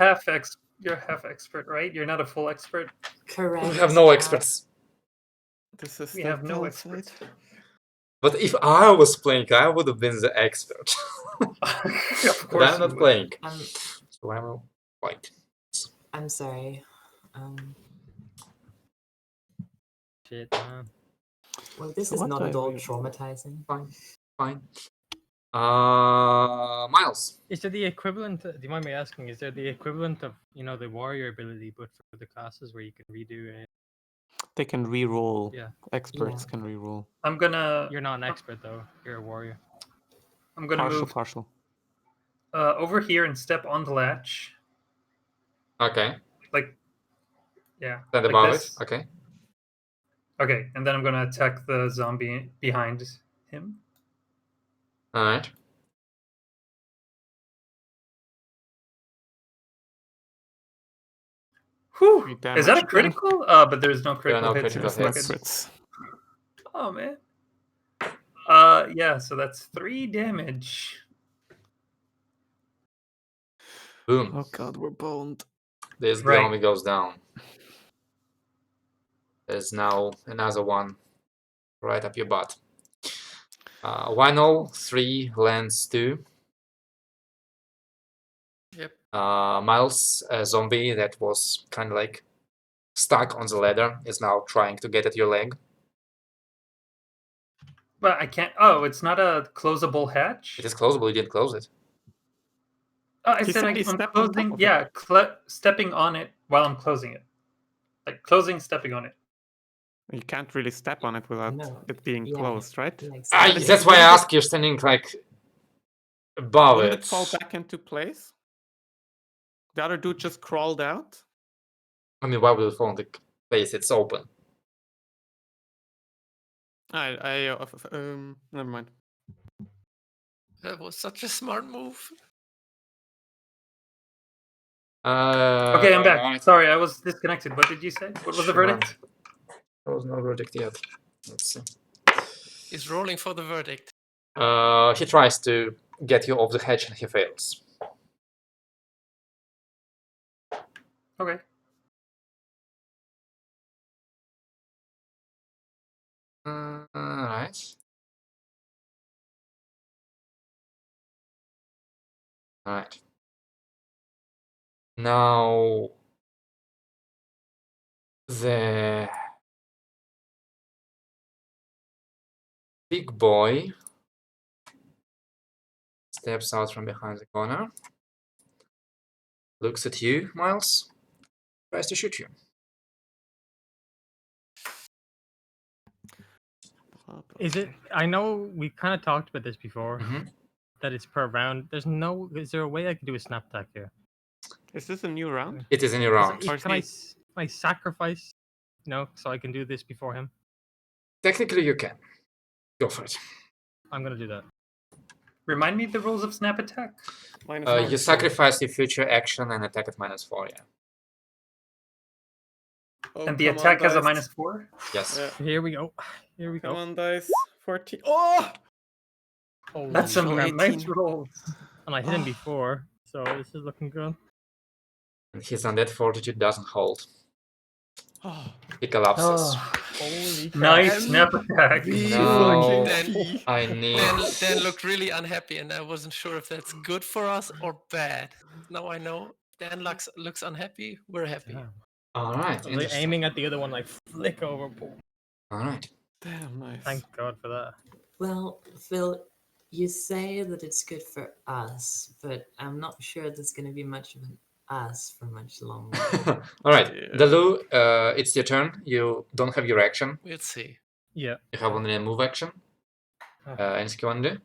you're half expert, right? You're not a full expert. Correct. We have no experts. This is We the have no downside. experts. But if I was playing, I would have been the expert. Of But course I'm you not would. playing. I'm So I'm white. I'm sorry. Shit, man. Well, this So is what not do at I all re- traumatizing. Fine. Miles. Is there the equivalent? Do you mind me asking? Is there the equivalent of the warrior ability, but for the classes where you can redo it? They can re-roll. Yeah. Experts Yeah. can re-roll. I'm gonna You're not an expert though. You're a warrior. move Partial. over here and step on the latch. Okay. Like, yeah. Stand like above this. it. Okay. Okay, and then I'm gonna attack the zombie behind him. Alright. Whew! 3 Is that a damage again. critical? But there's no critical no hits. critical There's no hits. crits. Oh man. Yeah. So that's 3 damage. Boom. Oh god, we're boned. This Right. zombie goes down. There's now another one right up your butt. Wino, 3 lands 2. Yep. Miles, a zombie that was kind of like stuck on the ladder, is now trying to get at your leg. But I can't. Oh, it's not a closable hatch. It is closable, you didn't close it. Oh, I He said said he I'm stepped on top closing. of it. Yeah, stepping on it while I'm closing it. Like closing, stepping on it. You can't really step on it without No. it being Yeah. closed, right? Yeah, exactly. That's why I asked you standing like above Wouldn't it. it fall back into place? The other dude just crawled out? I mean, why would it fall into place? It's open. Never mind. That was such a smart move. Okay, I'm back. Sorry, I was disconnected. What did you say? What was the Sure. verdict? There was no verdict yet. Let's see. He's rolling for the verdict. He tries to get you off the hedge and he fails. Okay. Alright. Alright. Now the big boy steps out from behind the corner, looks at you, Miles, tries to shoot you. Is it? I know we kind of talked about this before. Mhm. That it's per round. There's no. Is there a way I can do a snap attack here? Is this a new round? It is in your Is- round. Or Can I sacrifice? No, so I can do this before him. Technically, you can. Go for it. I'm gonna do that. Remind me the rules of snap attack. Minus You 4. sacrifice your future action and attack at -4, yeah. Oh, And the come on, attack has a dice. -4? Yes. Yeah. Here we go. Here we Come go. on, dice. 14. Oh! Holy That's some Natural crap. nice 18. rolls. And I hit him before, so this is looking good. And his undead fortitude doesn't hold. Oh. He collapses. Oh, Holy crap. nice snap attack. No, Then- I need. Dan looked really unhappy, and I wasn't sure if that's good for us or bad. Now I know Dan looks unhappy. We're happy. Damn. All right. I was like Interesting. aiming at the other one, like flick over. Boom. All right. Damn, nice. Thank God for that. Well, Phil, you say that it's good for us, but I'm not sure there's going to be much of an us for much longer. All right. Yeah. Dalu, it's your turn. You don't have your action. We'll see. Yeah. You have only a move action. Okay. Anything you want to do?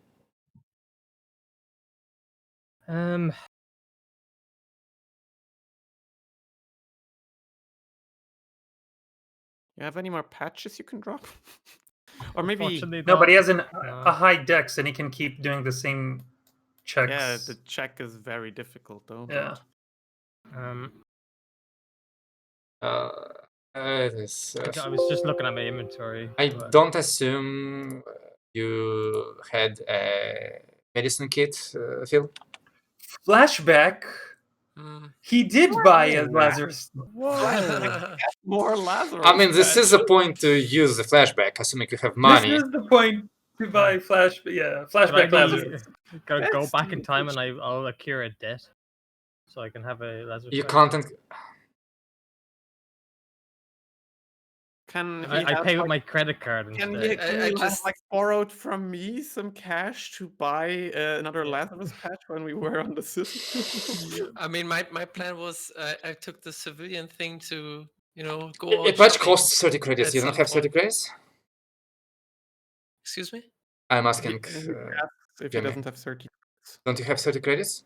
You have any more patches you can drop? Or maybe. Unfortunately, No, but he has no. a high dex and he can keep doing the same checks. Yeah, the check is very difficult though. Yeah. It is, I was just looking at my inventory. I but- don't assume you had a medicine kit, Phil. Flashback. Hmm. He did buy a Lazarus. More Lazarus. I mean, this is a patches. point to use the flashback, assuming you have money. This is the point to buy flashback But I Lazarus. gotta go That's back in the time and I'll cure a debt, so I can have a Lazarus. You patch. can't. Can he I have, pay with like, my credit card Can instead. you, can I you have, just- like borrowed from me some cash to buy another Lazarus patch when we were on the system? I mean, my plan was I took the civilian thing to go. A out patch shopping costs 30 credits. at You don't some have 30 point. credits? Excuse me. I'm asking. He asks if he Jimmy. doesn't have 30. Don't you have 30 credits?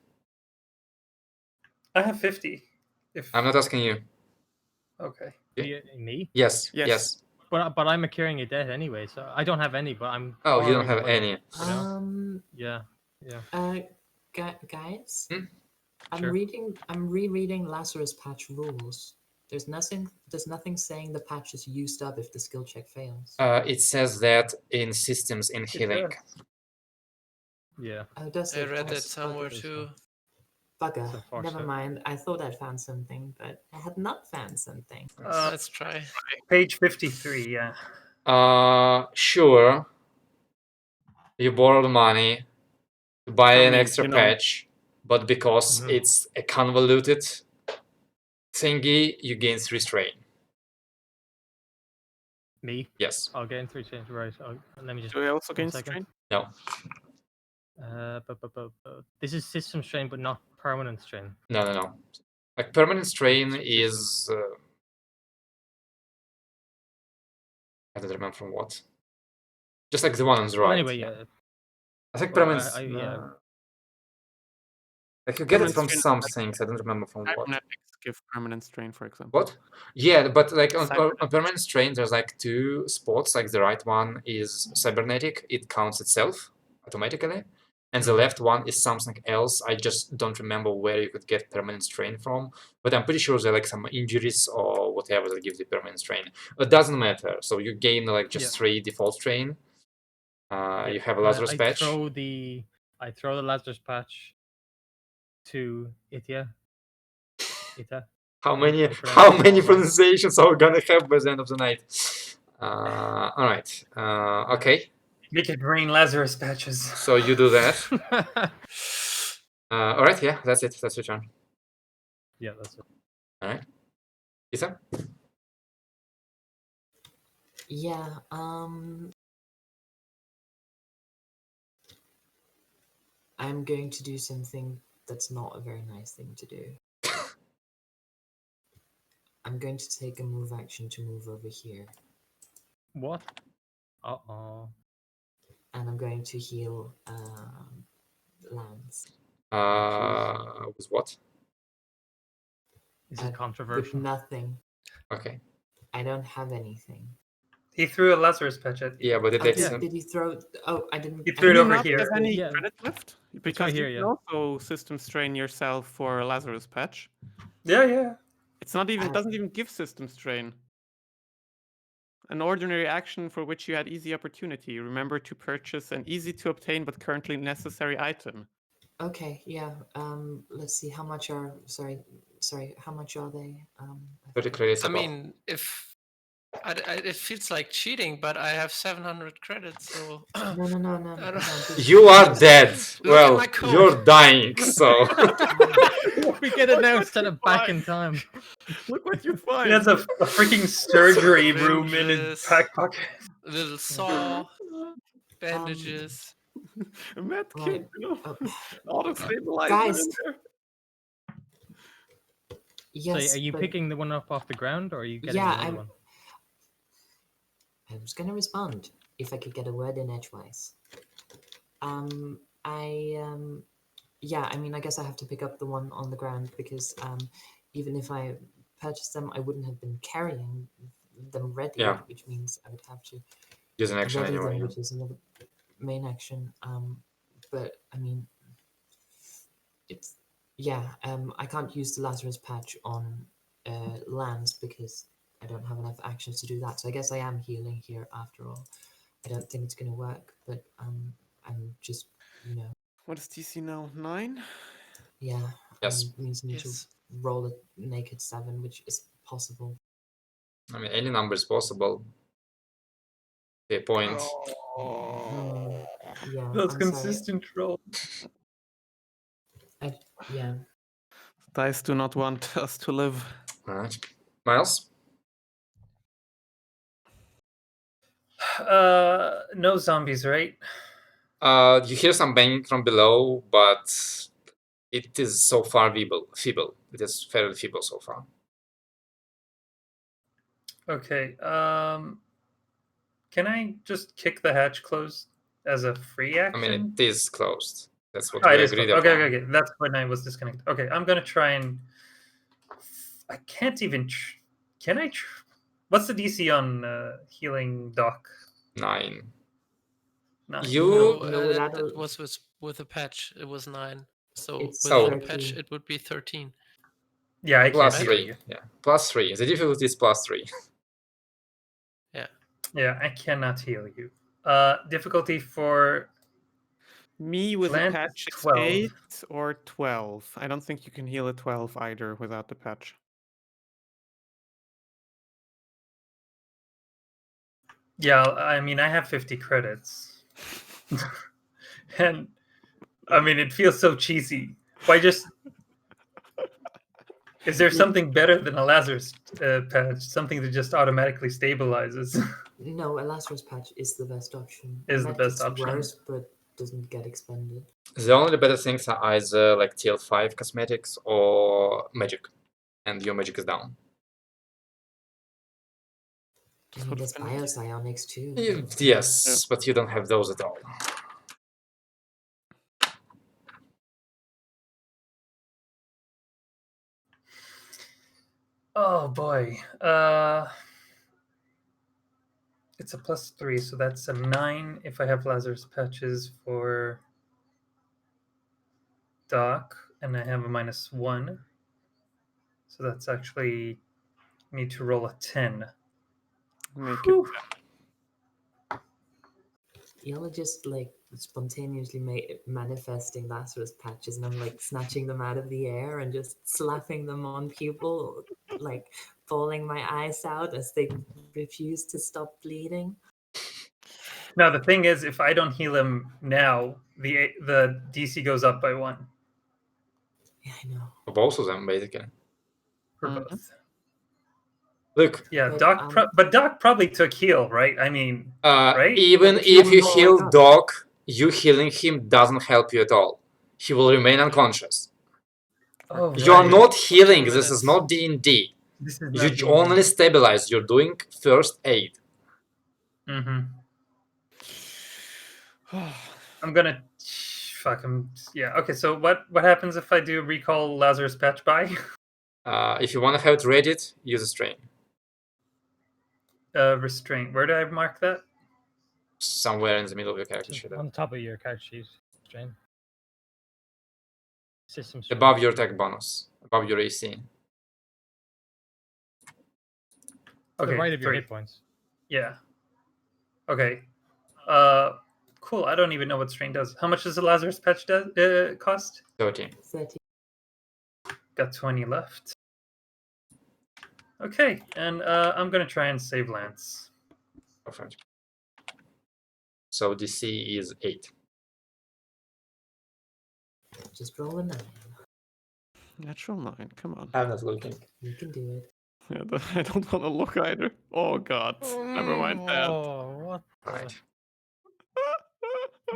I have 50. If I'm not asking you. okay. Me? Yes. Yes. Yes. But I'm accruing a debt anyway, so I don't have any. But I'm. Oh, you don't borrowing have money, any. you know? Yeah. Guys, Hmm? Sure. I'm rereading Lazarus patch rules. There's nothing saying the patch is used up if the skill check fails. It says that in systems in healing. Yeah. Oh, does I it? read Oh, that somewhere bugger. too. Bugger. It's unfortunate. Never mind. I thought I'd found something, but I had not found something. Let's try. Page 53, yeah. Sure. You borrowed money to buy I an mean, extra patch, but because Mhm. it's a convoluted thingy, you gain 3 strain. Me. Yes. I'll gain 3 change. Right. Let me just. Do I also one gain second. strain? No. This is system strain, but not permanent strain. No. Like permanent strain is. I don't remember from what. Just like the one on the right. Well, anyway, yeah. I think Well, permanent. yeah. Like you get it Permanent from strain some is like- things. I don't remember from what. Cybernetics give permanent strain, for example. What? Yeah, but like on Cybernetics. permanent strain, there's like 2 spots. Like the right one is cybernetic; it counts itself automatically, and the left one is something else. I just don't remember where you could get permanent strain from, but I'm pretty sure there are like some injuries or whatever that gives you permanent strain. It doesn't matter. So you gain like just 3 default strain. You have a Lazarus patch. I throw the Lazarus patch to Aether. How many I pronounce it all wrong. pronunciations are we gonna have by the end of the night? All right. Okay. Make it rain Lazarus patches. So you do that. All right. Yeah, that's it. That's your turn. Yeah, that's it. All right. Isa? Yeah, I'm going to do something that's not a very nice thing to do. I'm going to take a move action to move over here, What? Uh-oh. and I'm going to heal Lance. With what? Is With it controversial? nothing. Okay. I don't have anything. He threw a Lazarus patch at you. Yeah, but it Oh, takes did he throw? Oh, I didn't. He I threw it Do you over not here. have any Yeah, credit left? right Because here, you yeah. can also system strain yourself for a Lazarus patch. Yeah. It's not even Uh, doesn't even give system strain. An ordinary action for which you had easy opportunity. Remember to purchase an easy to obtain but currently necessary item. Okay, yeah. Let's see. How much are? Sorry. How much are they? 30 credits I above. mean, if it feels like cheating, but I have 700 credits, so No. I don't- You are dead. Look at Well, my code. you're dying, so. We get it now instead of back in time. Look what you find. He has a freaking surgery Some room in his bandages. back pocket. A little saw, bandages. A med Right. kit, you know. Oh, Auto stabilizer guys. in there. Yes. So are you but picking the one up off the ground, or are you getting Yeah, the other one? I was gonna respond if I could get a word in edgewise. Yeah. I mean, I guess I have to pick up the one on the ground because even if I purchased them, I wouldn't have been carrying them ready, Yeah. which means I would have to Use an action ready anyway. them, which is another main action. But I mean, it's I can't use the Lazarus patch on lands because I don't have enough actions to do that. So I guess I am healing here after all. I don't think it's gonna work, but I'm just What is DC now? 9? yeah. Yes. Means I need Yes. to roll a naked 7, which is possible. I mean, any number is possible. The point. Yeah, Those I'm consistent rolls. sorry. Yeah. Dice do not want us to live. All right. Miles? No zombies, right? You hear some banging from below, but it is so far feeble. It is fairly feeble so far. Okay. Can I just kick the hatch closed as a free I action? mean, it is closed. That's what Oh, we it is agreed closed. upon. Okay. That's when I was disconnected. Okay, I'm gonna try and. I can't even. Can I? What's the DC on healing Doc? 9. 9. You. No, without that a- was with a patch. It was 9. So It's without a 13. patch, it would be 13. Yeah, I can't Plus heal 3. you. Yeah. Plus 3. The difficulty is plus 3. Yeah. Yeah, I cannot heal you. Difficulty for Me with a Lance patch is 12. 8 or 12. I don't think you can heal a 12 either without the patch. Yeah, I mean, I have 50 credits. And, I mean, it feels so cheesy. Why just... Is there something better than a Lazarus patch? Something that just automatically stabilizes? No, a Lazarus patch is the best option. Is the best Medkit's option. worse, but doesn't get expended. The only better things are either like TL5 cosmetics or magic. And your magic is down. I mean, there's biopsionics too. Yes, but you don't have those at all. Oh, boy. It's a +3, so that's a 9 if I have Lazarus patches for Doc, and I have a -1. So that's actually need to roll a 10. Make Whew. Y'all are just like spontaneously manifesting Lazarus patches, and I'm like snatching them out of the air and just slapping them on people, like bawling my eyes out as they refuse to stop bleeding. Now the thing is, if I don't heal him now, the DC goes up by 1. Yeah, I know. For both of them, basically. or Mhm. both? Look, Yeah, But, but Doc probably took heal, right? I mean, right? even but you if you know, heal like, Doc, you healing him doesn't help you at all. He will remain unconscious. Oh, You're right. not For 2 healing. This is minutes. not D&D. This is You not only stabilize. You're doing first aid. Mm-hmm. I'm gonna fuck him. Yeah. Okay. So what happens if I do recall Lazarus Patch by? If you want to have it readied, use a strain. Restraint. Where do I mark that? Somewhere in the middle of your character Just sheet. on top of your character sheet. Strain. System strain. Above your attack bonus. Above your AC. To Okay. the right of your 3. hit points. Yeah. Okay. Cool. I don't even know what strain does. How much does the Lazarus Patch cost? 13. 30. Got 20 left. Okay, and I'm gonna try and save Lance. Perfect. So DC is 8. Just roll a 9. Natural 9. Come on. I'm not looking. You can do it. Yeah, I don't want to look either. Oh god. Never mind that. Oh, what? Right.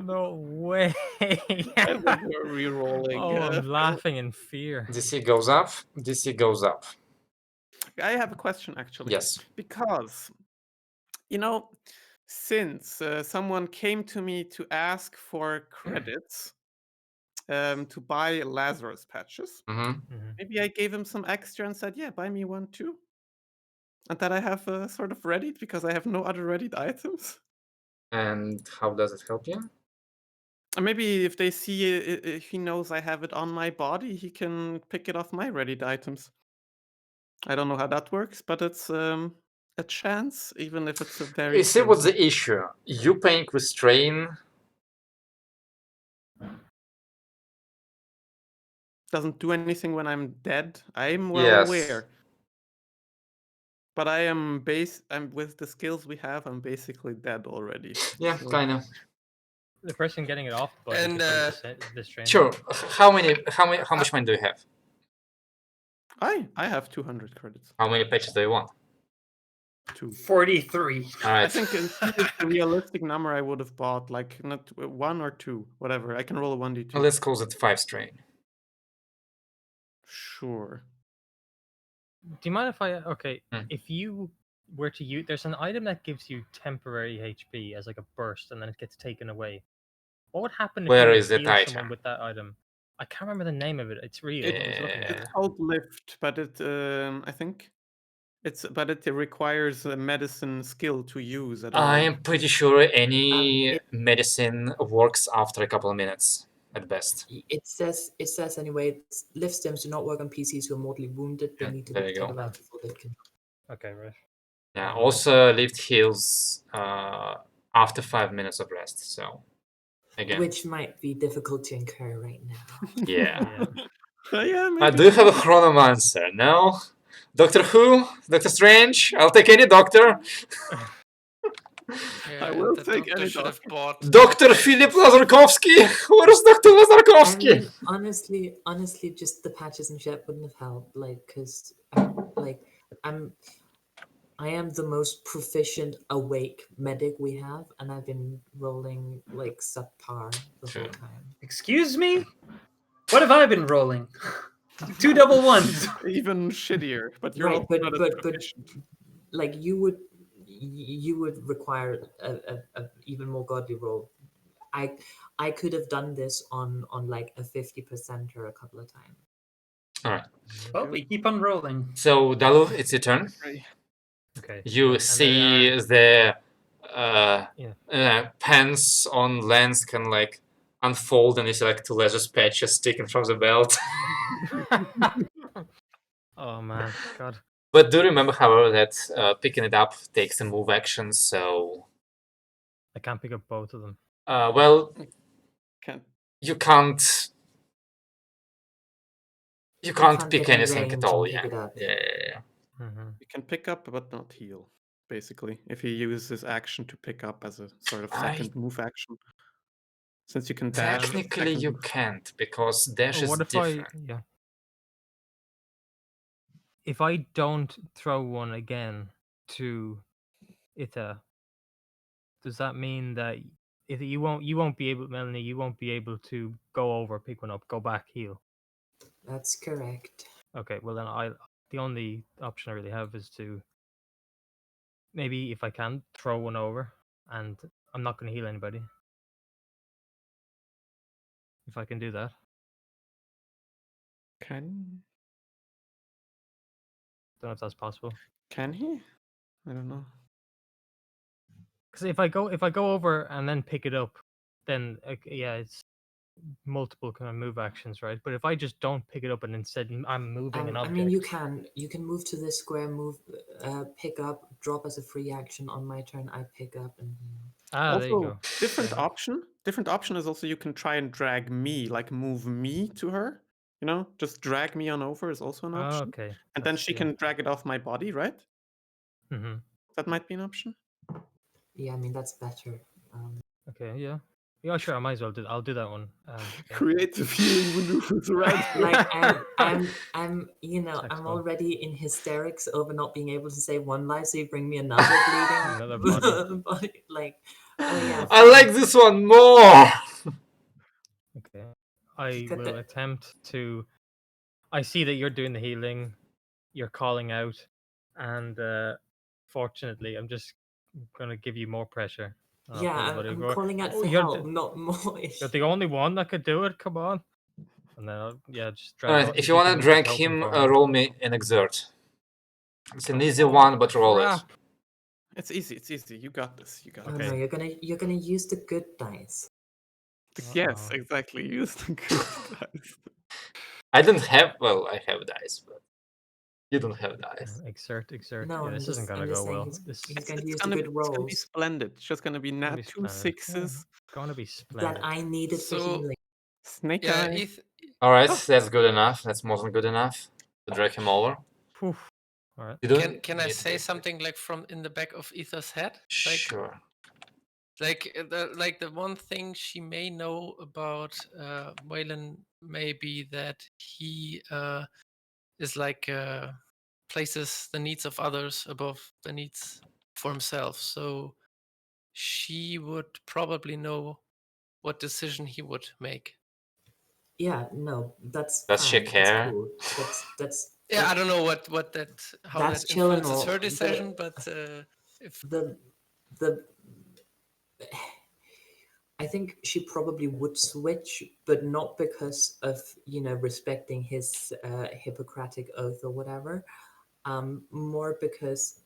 No way. I think we're re-rolling. Oh, I'm laughing in fear. DC goes up. DC goes up. I have a question actually. Yes. Because, since someone came to me to ask for credits to buy Lazarus patches, Mm-hmm. maybe I gave him some extra and said, yeah, buy me one too. And that I have sort of readied because I have no other readied items. And how does it help you? And maybe if they see if he knows I have it on my body, he can pick it off my readied items. I don't know how that works, but it's a chance, even if it's a very. You see what's the issue? You paying restrain. Doesn't do anything when I'm dead. I'm well Yes. aware. But I'm with the skills we have, I'm basically dead already. Yeah, So- kind of. The person getting it off the button And, could use this strain. Sure. How much money do you have? I have 200 credits. How many patches do you want? 2. 43. All I right. think it's a realistic number I would have bought, like not 1 or 2, whatever. I can roll a 1d2. Let's call it 5 strain. Sure. Do you mind if I? Okay, Hmm. if you were to use, there's an item that gives you temporary HP as like a burst, and then it gets taken away. What would happen if Where you is that heal item? someone with that item? I can't remember the name of it. It's real. I was looking at It's it. called lift, but it I think it requires a medicine skill to use at all. I am pretty sure any medicine works after a couple of minutes at best. It says anyway, lift stems do not work on PCs who are mortally wounded. They Yeah, need to there be you go. televised before they can. Okay, right. Yeah. Also, lift heals after 5 minutes of rest. So again, Which might be difficult to incur right now. yeah. Yeah, maybe. Do you have a chronomancer? No. Doctor Who? Doctor Strange? I'll take any doctor. Yeah, will the take doctor any should have bought. Dr. Philip Lazarkovsky? Where's Dr. I Lazarkovsky? mean, honestly, just the patches and shit wouldn't have helped. Because I am the most proficient awake medic we have, and I've been rolling like subpar the whole time. Excuse me? What have I been rolling? 2 double ones. Even shittier, but you're Right, also but not as but proficient. like you would require a even more godly roll. I could have done this on like a 50% or a couple of times. Alright. Well, we keep on rolling. So, Dalu, it's your turn. Okay. You and see there the pants on Lance can like unfold, and you see like 2 laser patches sticking from the belt. Oh man, God. But do remember, however, that picking it up takes a move action, so I can't pick up both of them. well, Can't. you can't can't pick get in anything range at all. and Yeah. pick it up. Yeah. Mm-hmm. You can pick up but not heal, basically. If he uses his action to pick up as a sort of I- second move action. Since you can dash. Technically, second you move. can't because dash is What if different. yeah. if I don't throw one again to Aether, does that mean that you won't be able, Melanie, you won't be able to go over, pick one up, go back, heal? That's correct. Okay, well then the only option I really have is to maybe, if I can, throw one over, and I'm not going to heal anybody. If I can do that. Can Don't know if that's possible. he? I don't know. Because if I go over and then pick it up, then yeah, it's multiple kind of move actions, right? But if I just don't pick it up and instead I'm moving an I object. mean, you can move to this square, move, pick up, drop as a free action on my turn. I pick up and. There you Also, go. different Yeah. option. Different option is also you can try and drag me, like move me to her. You know, just drag me on over is also an option. Okay. And then she can drag it off my body, right? Mm-hmm. That might be an option. Yeah, I mean that's better. Okay. Yeah. Yeah. Sure. I might as well do. I'll do that one. Yeah. Creative healing maneuvers around. Like I'm you know, Text I'm one. already in hysterics over not being able to save one life, so you bring me another bleeding Another body. body. Like, oh yeah. I like this one more. Okay. I Got will the- attempt to. I see that you're doing the healing. You're calling out, and fortunately, I'm just gonna give you more pressure. Yeah, I'm calling out for help, not more. You're the only one that could do it. Come on. And then just drag. Alright, if you want to can drag help him him, for me. roll me an exert. It's an easy one, but roll it. Crap. It's easy. It's easy. You got this. You got Oh this. no, you're gonna use the good dice. Yes, exactly. Use the good dice. I don't have. Well, I have dice, but you don't have dice. Exert. No, Yeah, this isn't gonna I'm go just saying well. he's going to use It's the gonna, good it's gonna be rolls splendid. It's just gonna be gonna nat be 2 splendid. sixes. Gonna be that splendid. I needed for So- healing. Snake Yeah, eye. Alright, that's good enough. That's more than good enough to drag him over. Phew. All right. You don't can I need say to- something like from in the back of Aether's head? Like Sure. the one thing she may know about Waylon may be that he is like places the needs of others above the needs for himself. So she would probably know what decision he would make. Yeah, no, that's Does she fine. care? That's cool. That's Yeah, I don't know what that how That's that chill and influences all, her but decision, but if the I think she probably would switch, but not because of respecting his Hippocratic oath or whatever. More because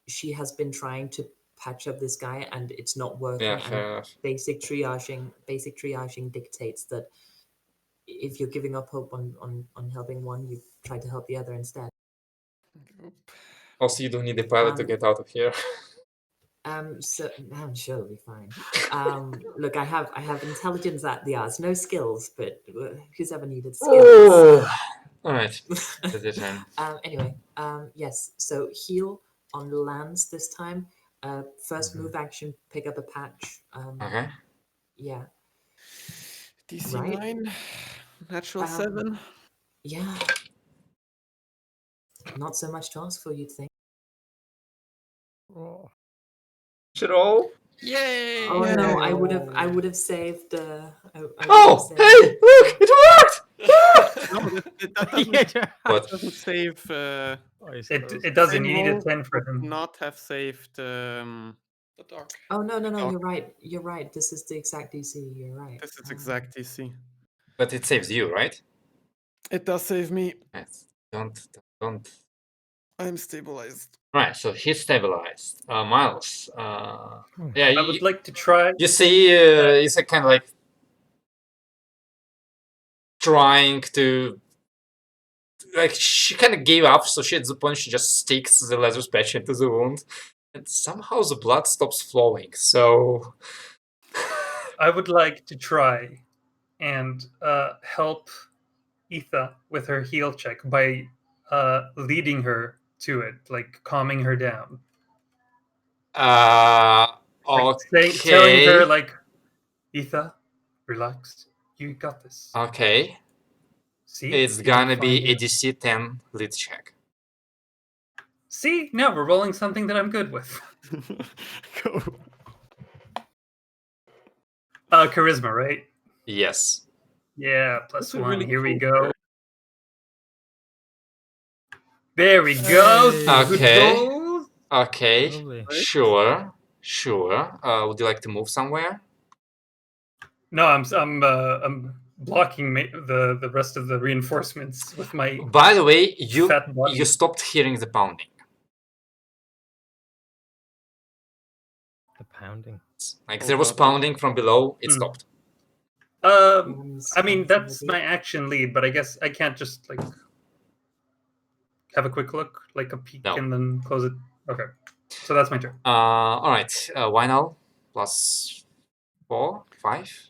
she has been trying to patch up this guy and it's not working. Yeah, and fair enough. basic triaging dictates that if you're giving up hope on helping one, you try to help the other instead. Also, you don't need the pilot to get out of here. So I'm sure it'll be fine. Look, I have intelligence at the arts, no skills, but who's ever needed skills? Alright, that's your turn. Anyway, yes. So heal on lands this time. First move action, pick up a patch. Okay. Yeah, DC Right. 9. Natural Um, 7. yeah. Not so much to ask for, you'd think. Oh. Should roll? yay! Oh no, I would Oh. have saved. I would have Oh, saved- hey, look, it worked! No, that doesn't, Yeah. doesn't save. It does. You Same need a roll 10 for would him. not have saved. The dog. Oh no, Dog. you're right. This is the exact DC. You're right. This is exact DC. But it saves you, right? It does save me. Yes. Don't. I'm stabilized. Right, so he's stabilized. Miles. Yeah, I would like to try. you see, he's kind of like trying to. Like, she kind of gave up, so at the point she just sticks the laser patch into the wound. And somehow the blood stops flowing, so. I would like to try and help Aether with her heal check by leading her to it, like calming her down. Okay. Telling her, like, Aether, relax. You got this. Okay. See? It's You gonna did be fine a DC 10 lead check. See, now we're rolling something that I'm good with. Go. Charisma, right? Yes. Yeah, That's a +1. really Here we cool go. word. There we go. Hey. Good Okay. rolls. Okay. Lovely. Sure. Would you like to move somewhere? No, I'm blocking the rest of the reinforcements with my By the way, fat body. you stopped hearing the pounding. The pounding. Like Oh there was God. pounding from below, it Hmm. stopped. I mean, that's my action lead, but I guess I can't just like have a quick look, like a peek, No. and then close it. Okay, so that's my turn. All right. Why now? +4, 5,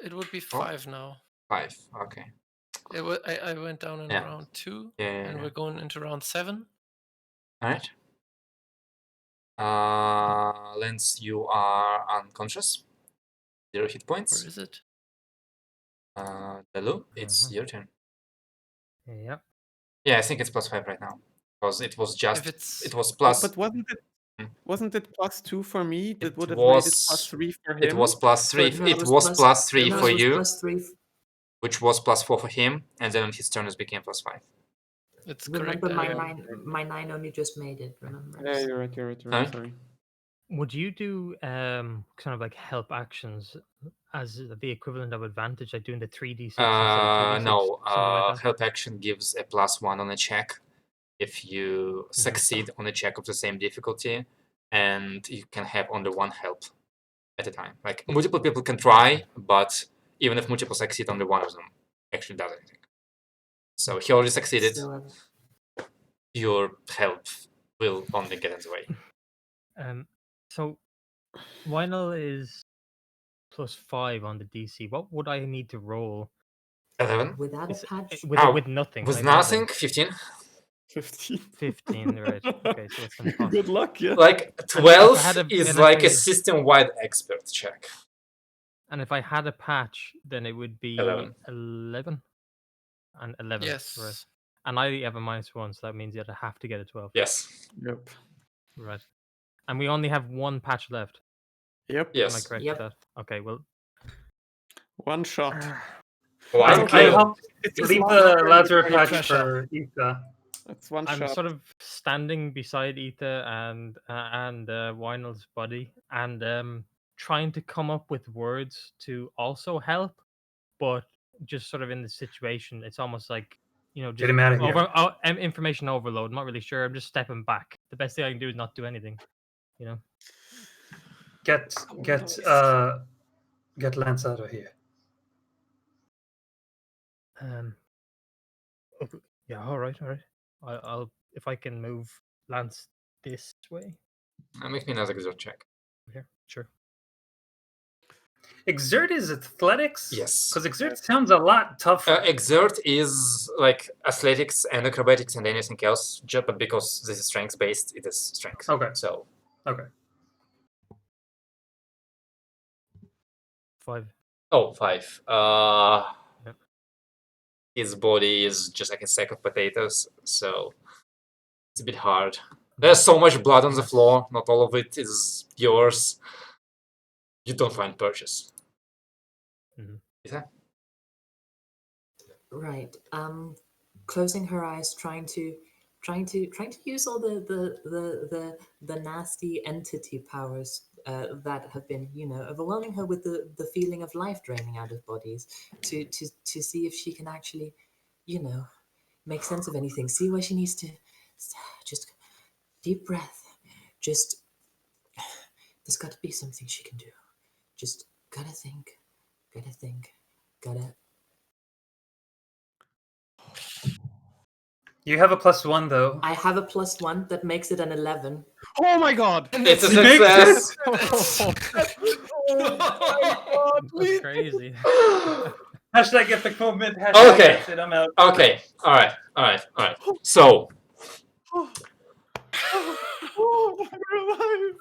It would be Oh. 5 now. 5. Okay. I went down in Yeah. round 2, Yeah. and we're going into round 7. All right. Lance, you are unconscious. 0 hit Where points. is it? Dalu, it's your turn. Yep. Yeah, I think it's +5 right now because it was just If it's it was plus. But wasn't it +2 for me? That It would have made it was- +3 for him. It was +3. But It was +3 no, for it was you, +3. which was +4 for him, and then on his turn it became +5. it's Remember, correct. my 9 only just made it. Remember? Yeah, you're right. Alright. Sorry. Would you do kind of like help actions as the equivalent of advantage, like doing the 3d6 instead of 2d6? No. something like that? Help action gives a +1 on a check if you succeed on a check of the same difficulty, and you can have only one help at a time. Like multiple people can try, but even if multiple succeed, only one of them actually does anything. So he already succeeded. So, Your help will only get in the way. So Vinyl is +5 on the DC. What would I need to roll 11 without a patch, with nothing? with I mean, nothing. 15. 15. 15, right? Okay, so it's impossible. Good luck, yeah. Like if 12 I had a- is and if like I- a system-wide expert check. And if I had a patch, then it would be 11. 11 and 11. Yes. Right. And I have a -1, so that means you'd have to get a 12. Yes. Yep. Right. And we only have one patch left. Yep. Yes. Am I correct Yep. with that? Okay, well. One shot. One I kill. helped It's leave just the one laser turn, patch pressure. for Issa. That's one I'm shot. sort of standing beside Aether and Wynel's body and trying to come up with words to also help, but just sort of in the situation, it's almost like, just Get him out of here. information overload. I'm not really sure. I'm just stepping back. The best thing I can do is not do anything. Get Lance out of here. Yeah. All right. I'll if I can move Lance this way. Make me another exert check. Okay, sure. Exert is athletics? Yes. Because exert sounds a lot tougher. Exert is like athletics and acrobatics and anything else, but because this is strength based, it is strength. Okay. So. Okay. 5. Oh, 5. Yep. His body is just like a sack of potatoes, so it's a bit hard. There's so much blood on the floor. Not all of it is yours. You don't find purchase. Is that? right? Closing her eyes, trying to use all the nasty entity powers that have been, overwhelming her with the feeling of life draining out of bodies, to see if she can actually, make sense of anything. See where she needs to just deep breath. Just there's got to be something she can do. Just gotta think. You have a +1 though. I have a +1 that makes it an 11. Oh my god! It's a You make success! That's crazy. Hashtag epic moment. Hashtag Okay. that's it, I'm out. Okay, alright. So, Oh, we're alive!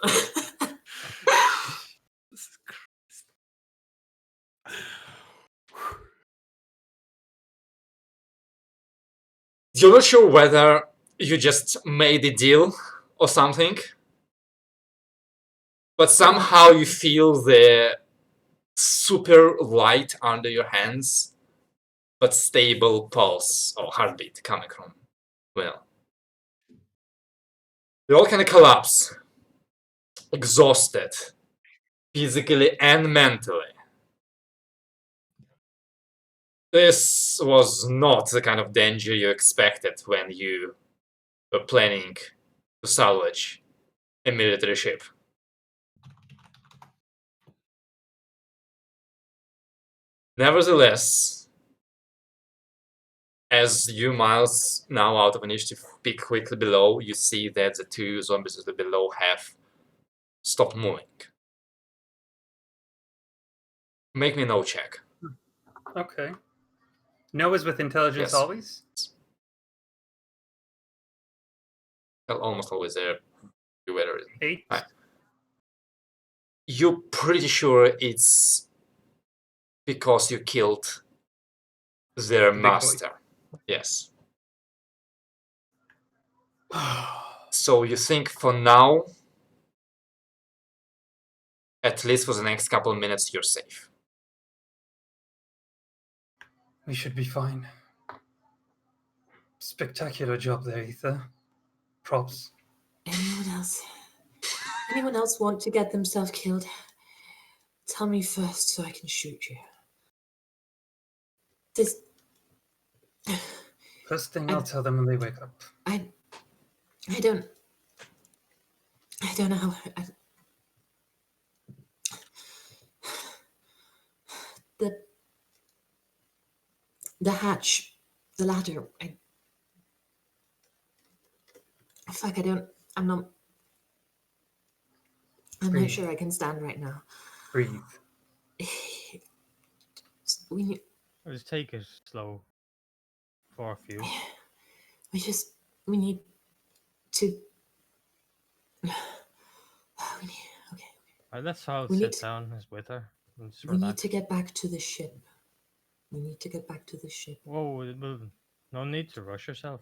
you're not sure whether you just made a deal or something, but somehow you feel the super light under your hands, but stable pulse or heartbeat coming from, well, you all kind of collapse, exhausted, physically and mentally. This was not the kind of danger you expected when you were planning to salvage a military ship. Nevertheless, as you miles now out of initiative peak quickly below, you see that the two zombies below have stopped moving. Make me a no check. Okay. No is with intelligence Yes. always? Well, almost always there. Whether 8. Right. You're pretty sure it's because you killed their The big boy. master. Yes. So you think for now, at least for the next couple of minutes, you're safe. We should be fine. Spectacular job there, Aether. Props. Anyone else want to get themselves killed? Tell me first so I can shoot you. This... First thing I'll tell them when they wake up. I don't know how... The hatch, the ladder, I'm not Breathe. sure I can stand right now. Breathe. We Just take it slow for a few. we need to... okay. Right, let's all We need sit to- down with her. And just We need relax. to get back to the ship. Whoa, no need to rush yourself.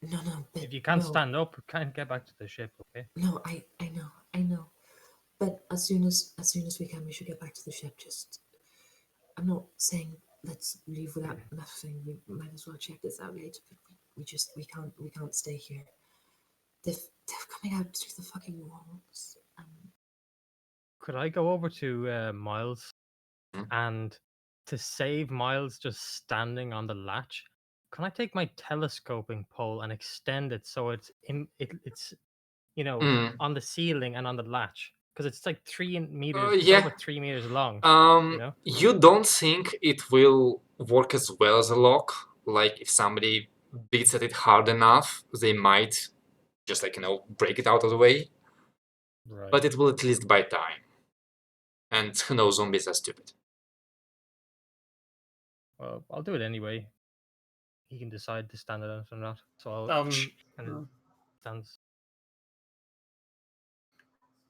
No, but If you can't no, stand up, can't get back to the ship, okay? No, I know. But as soon as we can, we should get back to the ship. Just, I'm not saying let's leave without nothing. We might as well check this out later. But we can't stay here. They're coming out through the fucking walls. Could I go over to Miles Hmm? and to save Miles just standing on the latch? Can I take my telescoping pole and extend it so it's it's on the ceiling and on the latch? Because it's like 3 meters, it's yeah. over 3 meters long. You don't think it will work as well as a lock? Like if somebody beats at it hard enough, they might just break it out of the way. Right. But it will at least buy time. And no, zombies are stupid. Well, I'll do it anyway. He can decide to stand it out or not. So I'll and it stands.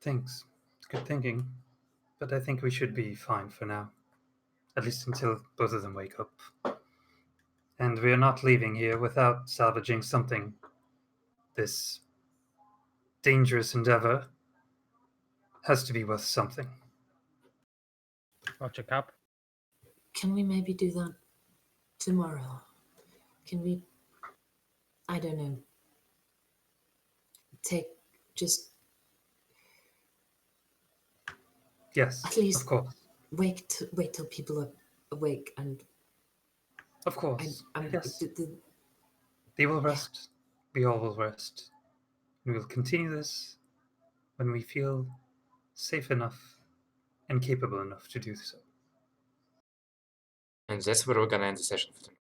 Thanks. Good thinking. But I think we should be fine for now. At least until both of them wake up. And we're not leaving here without salvaging something. This dangerous endeavor has to be worth something. Watch your cap. Can we maybe do that tomorrow? Can we? I don't know. Yes, At least of course. wait till people are awake and... Of course. Yes. The They will rest. We all will rest. We will continue this when we feel safe enough and capable enough to do so. And that's where we're gonna end the session for tonight.